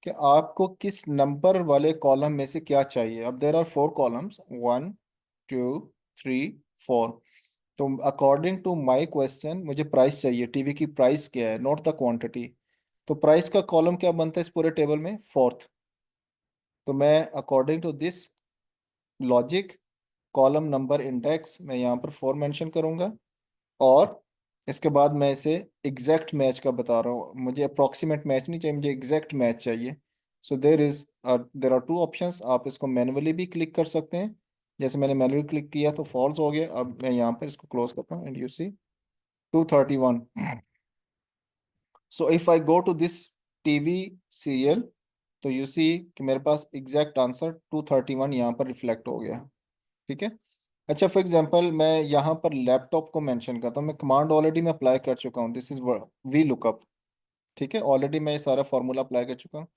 कि आपको किस नंबर वाले कॉलम में से क्या चाहिए। अब देर आर 4 कॉलम्स, 1 2 3 4। तो अकॉर्डिंग टू माई क्वेश्चन मुझे प्राइस चाहिए, टीवी की प्राइस क्या है, नॉट द क्वांटिटी। तो प्राइस का कॉलम क्या बनता है इस पूरे टेबल में? फोर्थ। तो मैं according to this logic, column number index मैं यहाँ पर 4 मेंशन करूंगा, और इसके बाद मैं इसे एग्जैक्ट मैच का बता रहा हूँ। मुझे अप्रॉक्सीमेट मैच नहीं चाहिए, मुझे एग्जैक्ट मैच चाहिए। सो देर आर 2 ऑप्शंस। आप इसको मैनुअली भी क्लिक कर सकते हैं, जैसे मैंने मैनुअली क्लिक किया तो फॉल्स हो गया। अब मैं यहाँ पर इसको क्लोज करता हूँ, and you see 231। So if I go to this TV serial, तो यू सी कि मेरे पास एग्जैक्ट आंसर 231 यहाँ पर रिफ्लेक्ट हो गया, ठीक है। अच्छा, फॉर एग्जांपल मैं यहाँ पर लैपटॉप को मेंशन करता हूँ। मैं कमांड ऑलरेडी मैं अप्लाई कर चुका हूँ, दिस इज वी लुकअप, ठीक है, ऑलरेडी मैं ये सारा फॉर्मूला अप्लाई कर चुका हूँ।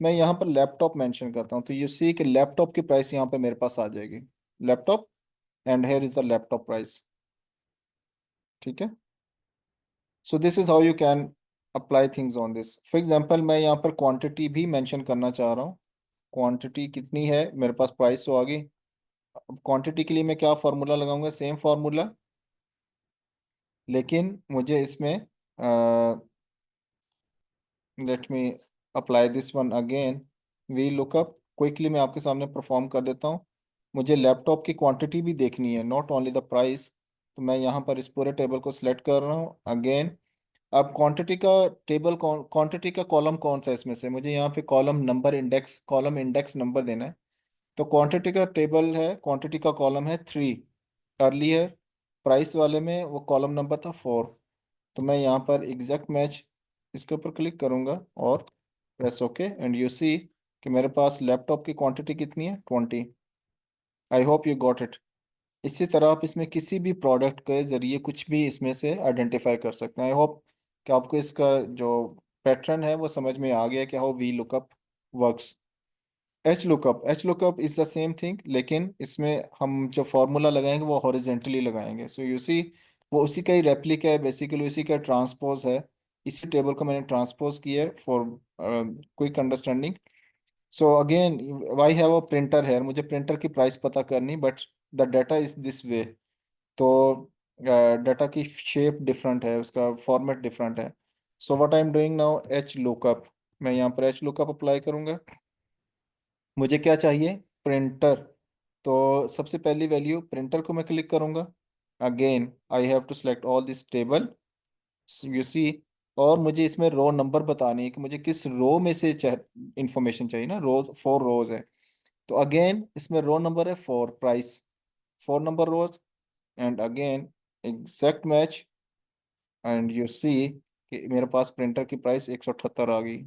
मैं यहाँ पर लैपटॉप मेंशन करता हूँ, तो यू सी कि लैपटॉप की प्राइस यहाँ पे मेरे पास आ जाएगी, laptop, and here is the laptop price, ठीक है। So this is how you can apply things on this. For example मैं यहाँ पर क्वांटिटी भी मेंशन करना चाह रहा हूँ। क्वांटिटी कितनी है मेरे पास, प्राइस तो आ गई। अब क्वांटिटी के लिए मैं क्या फार्मूला लगाऊंगा? सेम फार्मूला, लेकिन मुझे इसमें late me apply this one again. V lookup quickly मैं आपके सामने परफॉर्म कर देता हूँ। मुझे लैपटॉप की क्वांटिटी भी देखनी है, नॉट ओनली द प्राइस। तो मैं यहाँ पर इस पूरे टेबल को सिलेक्ट कर रहा हूँ अगेन। अब क्वांटिटी का टेबल, क्वांटिटी का कॉलम कौन सा है इसमें से? मुझे यहाँ पे कॉलम इंडेक्स नंबर देना है। तो क्वांटिटी का टेबल है, क्वांटिटी का कॉलम है 3। अर्लियर प्राइस वाले में वो कॉलम नंबर था 4। तो मैं यहाँ पर एग्जैक्ट मैच इसके ऊपर क्लिक करूँगा और press okay, and you see कि मेरे पास लैपटॉप की क्वांटिटी कितनी है? 20। I hope you got it. इसी तरह आप इसमें किसी भी प्रोडक्ट के जरिए कुछ भी इसमें से आइडेंटिफाई कर सकते हैं। आई होप कि आपको इसका जो पैटर्न है वो समझ में आ गया कि how V lookup works. H lookup is the same thing, लेकिन इसमें हम जो फॉर्मूला लगाएंगे वो हॉरिजेंटली लगाएंगे। सो यू सी वो उसी का ही रेप्लिका है, बेसिकली उसी का ट्रांसपोज है। इसी टेबल को मैंने ट्रांसपोज किया है for quick understanding. So again I have a printer है, मुझे प्रिंटर की प्राइस पता करनी, but the data is this way. तो डाटा की शेप डिफरेंट है, उसका फॉर्मेट डिफरेंट है। So what I am doing now, H lookup. मैं यहाँ पर एच लुकअप अप्लाई करूँगा। मुझे क्या चाहिए? प्रिंटर। तो सबसे पहली वैल्यू प्रिंटर को मैं क्लिक करूंगा। Again I have to select all this table, you see और मुझे इसमें रो नंबर बतानी है कि मुझे किस रो में से इंफॉर्मेशन चाहिए ना। रो 4 रोज है, तो अगेन इसमें रो नंबर है 4, price 4 number rows, and again exact match, and you see कि मेरे पास प्रिंटर की प्राइस 178 आ गई।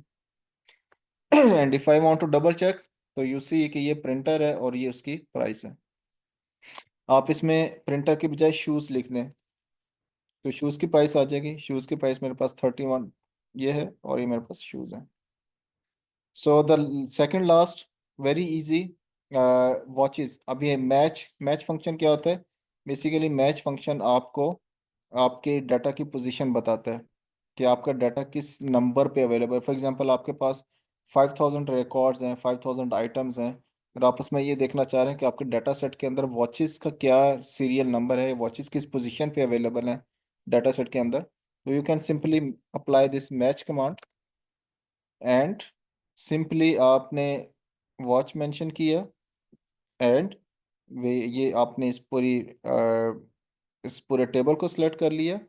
And if I want to double check, तो यू सी कि ये प्रिंटर है और ये उसकी प्राइस है। आप इसमें प्रिंटर की बजाय शूज़ लिख दें तो शूज़ की प्राइस आ जाएगी। शूज़ की प्राइस मेरे पास 31 ये है, और ये मेरे पास शूज़ हैं। So the second last, very easy, watches. अब ये मैच मैच फंक्शन क्या होता है? बेसिकली मैच फंक्शन आपको आपके डाटा की पोजीशन बताता है कि आपका डाटा किस नंबर पे अवेलेबल है। फॉर एग्जांपल आपके पास 5000 रिकॉर्ड्स हैं, 5000 आइटम्स हैं, और आप उसमें ये देखना चाह रहे हैं कि आपके डाटा सेट के अंदर वॉचेस का क्या सीरियल नंबर है, वॉचेस किस पोजीशन पे अवेलेबल हैं डाटा सेट के अंदर। तो you can simply apply this match command, and simply आपने वॉच मेंशन किया, एंड वे ये आपने इस पूरे टेबल को सिलेक्ट कर लिया,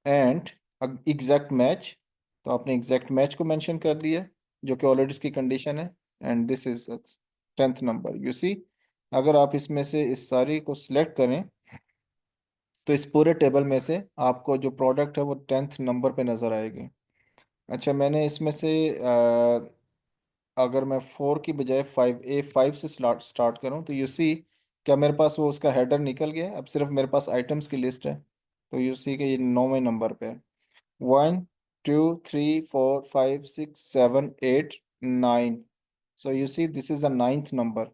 एंड एग्जैक्ट मैच, तो आपने एग्जैक्ट मैच को मेंशन कर दिया जो कि ऑलरेडी इसकी कंडीशन है, and this is 10th number. You see, अगर आप इसमें से इस सारी को सिलेक्ट करें तो इस पूरे टेबल में से आपको जो प्रोडक्ट है वो 10th नंबर पे नज़र आएगी। अच्छा, मैंने इसमें से अगर मैं 4 की बजाय 5 से स्टार्ट करूं तो यू सी क्या मेरे पास वो उसका हेडर निकल गया है। अब सिर्फ मेरे पास आइटम्स की लिस्ट है, तो यू सी कि ये 9वें नंबर पे है। 1 2 3 4 5 6 7 8 9, सो you see this is the 9th number.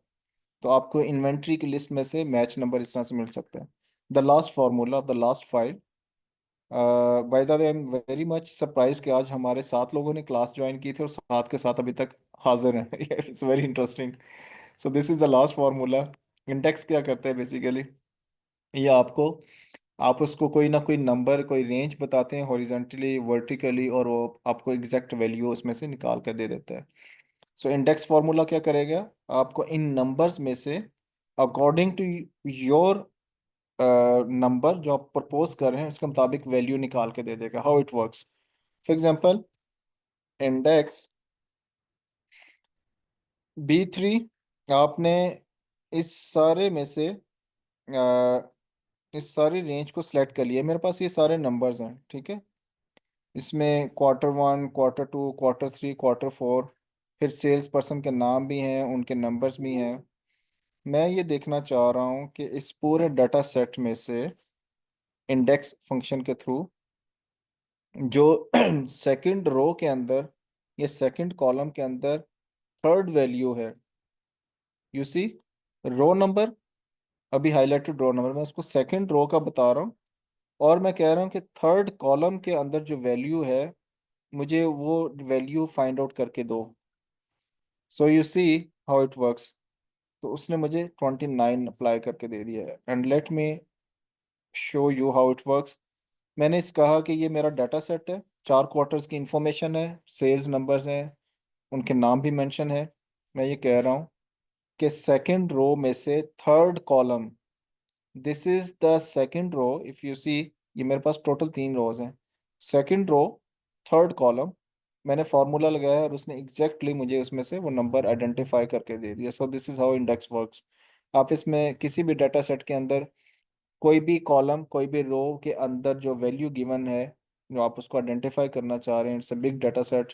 तो आपको इन्वेंट्री की लिस्ट में से मैच नंबर इस तरह से मिल सकता है। The last formula of the last file. By the way, I am very much surprise कि आज हमारे 7 लोगों ने क्लास ज्वाइन की थी और 7 के साथ अभी तक हाजिर हैं। It's very interesting. So this is the last formula. Index क्या करता है बेसिकली? ये आपको आप उसको कोई ना कोई नंबर, कोई रेंज बताते हैं हॉरिजेंटली वर्टिकली, और वो आपको एग्जैक्ट वैल्यू उसमें से निकाल कर दे देता है। सो इंडेक्स फार्मूला क्या करेगा? आपको इन नंबर्स में से अकॉर्डिंग टू योर नंबर जो आप प्रपोज कर रहे हैं उसके मुताबिक वैल्यू निकाल के दे देगा। How it works, for example index B3, आपने इस सारे में से इस सारी रेंज को सिलेक्ट कर लिया। मेरे पास ये सारे नंबर्स हैं, ठीक है। इसमें Q1, Q2, Q3, Q4, फिर सेल्स पर्सन के नाम भी हैं, उनके नंबर्स भी हैं। मैं ये देखना चाह रहा हूँ कि इस पूरे डाटा सेट में से इंडेक्स फंक्शन के थ्रू जो सेकंड रो के अंदर या सेकंड कॉलम के अंदर थर्ड वैल्यू है, यू सी रो नंबर, अभी हाईलाइटेड रो नंबर, मैं उसको सेकंड रो का बता रहा हूँ, और मैं कह रहा हूँ कि थर्ड कॉलम के अंदर जो वैल्यू है मुझे वो वैल्यू फाइंड आउट करके दो। सो you see how it works. तो उसने मुझे 29 अप्लाई करके दे दिया है, and let me show you how it works. मैंने इस कहा कि ये मेरा डाटा सेट है, 4 क्वार्टर्स की इंफॉर्मेशन है, सेल्स नंबर्स हैं, उनके नाम भी मेंशन है। मैं ये कह रहा हूँ कि सेकंड रो में से third column, this is the second row, if you see, ये मेरे पास टोटल 3 रोज हैं। सेकंड रो थर्ड कॉलम, मैंने फार्मूला लगाया और उसने एग्जैक्टली मुझे उसमें से वो नंबर आइडेंटिफाई करके दे दिया। So this is how index works. आप इसमें किसी भी डाटा सेट के अंदर कोई भी कॉलम, कोई भी रो के अंदर जो वैल्यू गिवन है, जो आप उसको आइडेंटिफाई करना चाह रहे हैं, it's a big data set.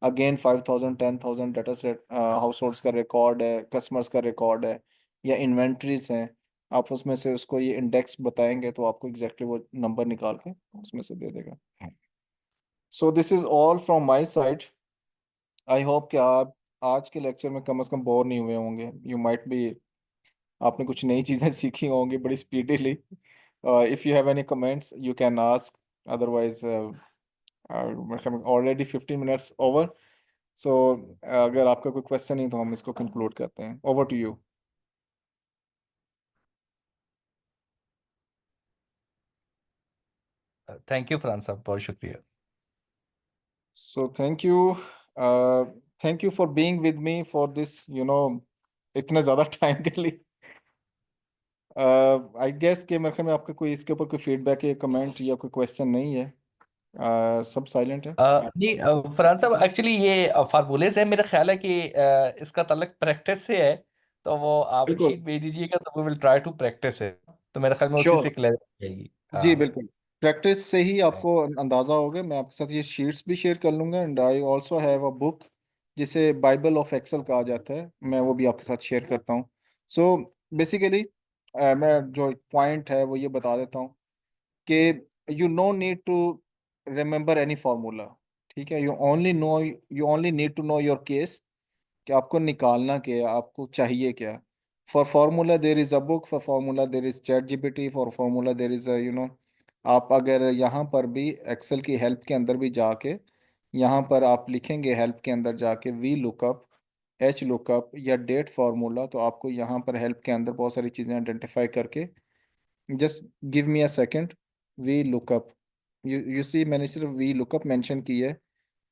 Again 5000 10,000 data set, house holds का रिकॉर्ड है, कस्टमर्स का रिकॉर्ड है, या इन्वेंट्रीज हैं। आप उसमें से उसको ये इंडेक्स बताएंगे तो आपको एग्जैक्टली वो नंबर निकाल के उसमें से दे देगा। So this is all from my side. I hope कि आप आज के लेक्चर में कम से कम बोर नहीं हुए होंगे। यू माइट बी, आपने कुछ नई चीज़ें सीखी होंगी बड़ी speedily. If you have any comments you can ask, otherwise already 15 minutes over. So अगर आपका कोई क्वेश्चन नहीं तो हम इसको कंक्लूड करते हैं। Over to you. Thank you Farhan साहब, बहुत शुक्रिया। So thank you for being with me for this, इतने ज़्यादा टाइम के लिए। आई गेस कि मेरे ख्याल में आपका कोई इसके ऊपर कोई फीडबैक या कमेंट या कोई क्वेश्चन नहीं है। सब साइलेंट है। नहीं फरहान साहब, एक्चुअली ये फार्मूलेज है, मेरा ख्याल है कि इसका ताल्लुक प्रैक्टिस से है। तो वो आप बिल्कुल। शीट भेज दीजिएगा तो we will try to practice है। तो मेरे ख्याल में उसी से श्योर। क्लियर हो जाएगी। जी हाँ। बिल्कुल। प्रैक्टिस से ही आपको अंदाज़ा होगा। मैं आपके साथ ये शीट्स भी शेयर कर लूँगा, and I also have a book जिसे बाइबल ऑफ एक्सेल कहा जाता है, मैं वो भी आपके साथ शेयर करता हूँ। सो बेसिकली मैं जो पॉइंट है वो ये बता देता हूँ कि you no need to remember any formula. ठीक है, you only need to know your case, कि आपको निकालना क्या है, आपको चाहिए क्या। For formula there is a book, for formula there is chat GPT, for formula there is आप अगर यहाँ पर भी एक्सेल की हेल्प के अंदर भी जाके यहाँ पर आप लिखेंगे हेल्प के अंदर जाके वी लुकअप, एच लुकअप या डेट फार्मूला, तो आपको यहाँ पर हेल्प के अंदर बहुत सारी चीज़ें आइडेंटिफाई करके, just give me a second, we look up, you see मैंने सिर्फ वी लुकअप मेंशन की है,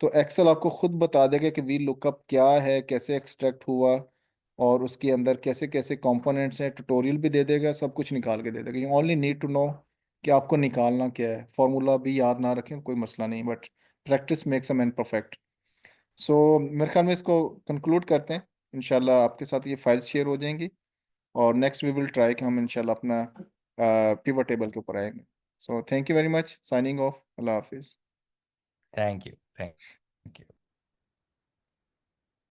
तो एक्सेल आपको खुद बता देगा कि वी लुकअप क्या है, कैसे एक्सट्रैक्ट हुआ, और उसके अंदर कैसे कैसे कंपोनेंट्स हैं, ट्यूटोरियल भी दे देगा, सब कुछ निकाल के दे देगा। You only need to know कि आपको निकालना क्या है। फॉर्मूला भी याद ना रखें कोई मसला नहीं, but practice makes a man perfect. So मेरे ख्याल में इसको कंक्लूड करते हैं। इंशाल्लाह आपके साथ ये फाइल्स शेयर हो जाएंगी, और नेक्स्ट वी विल ट्राई कि हम इंशाल्लाह अपना पिवट टेबल के ऊपर आएंगे। So thank you very much, signing off, अल्लाह हाफिज़। Thank you.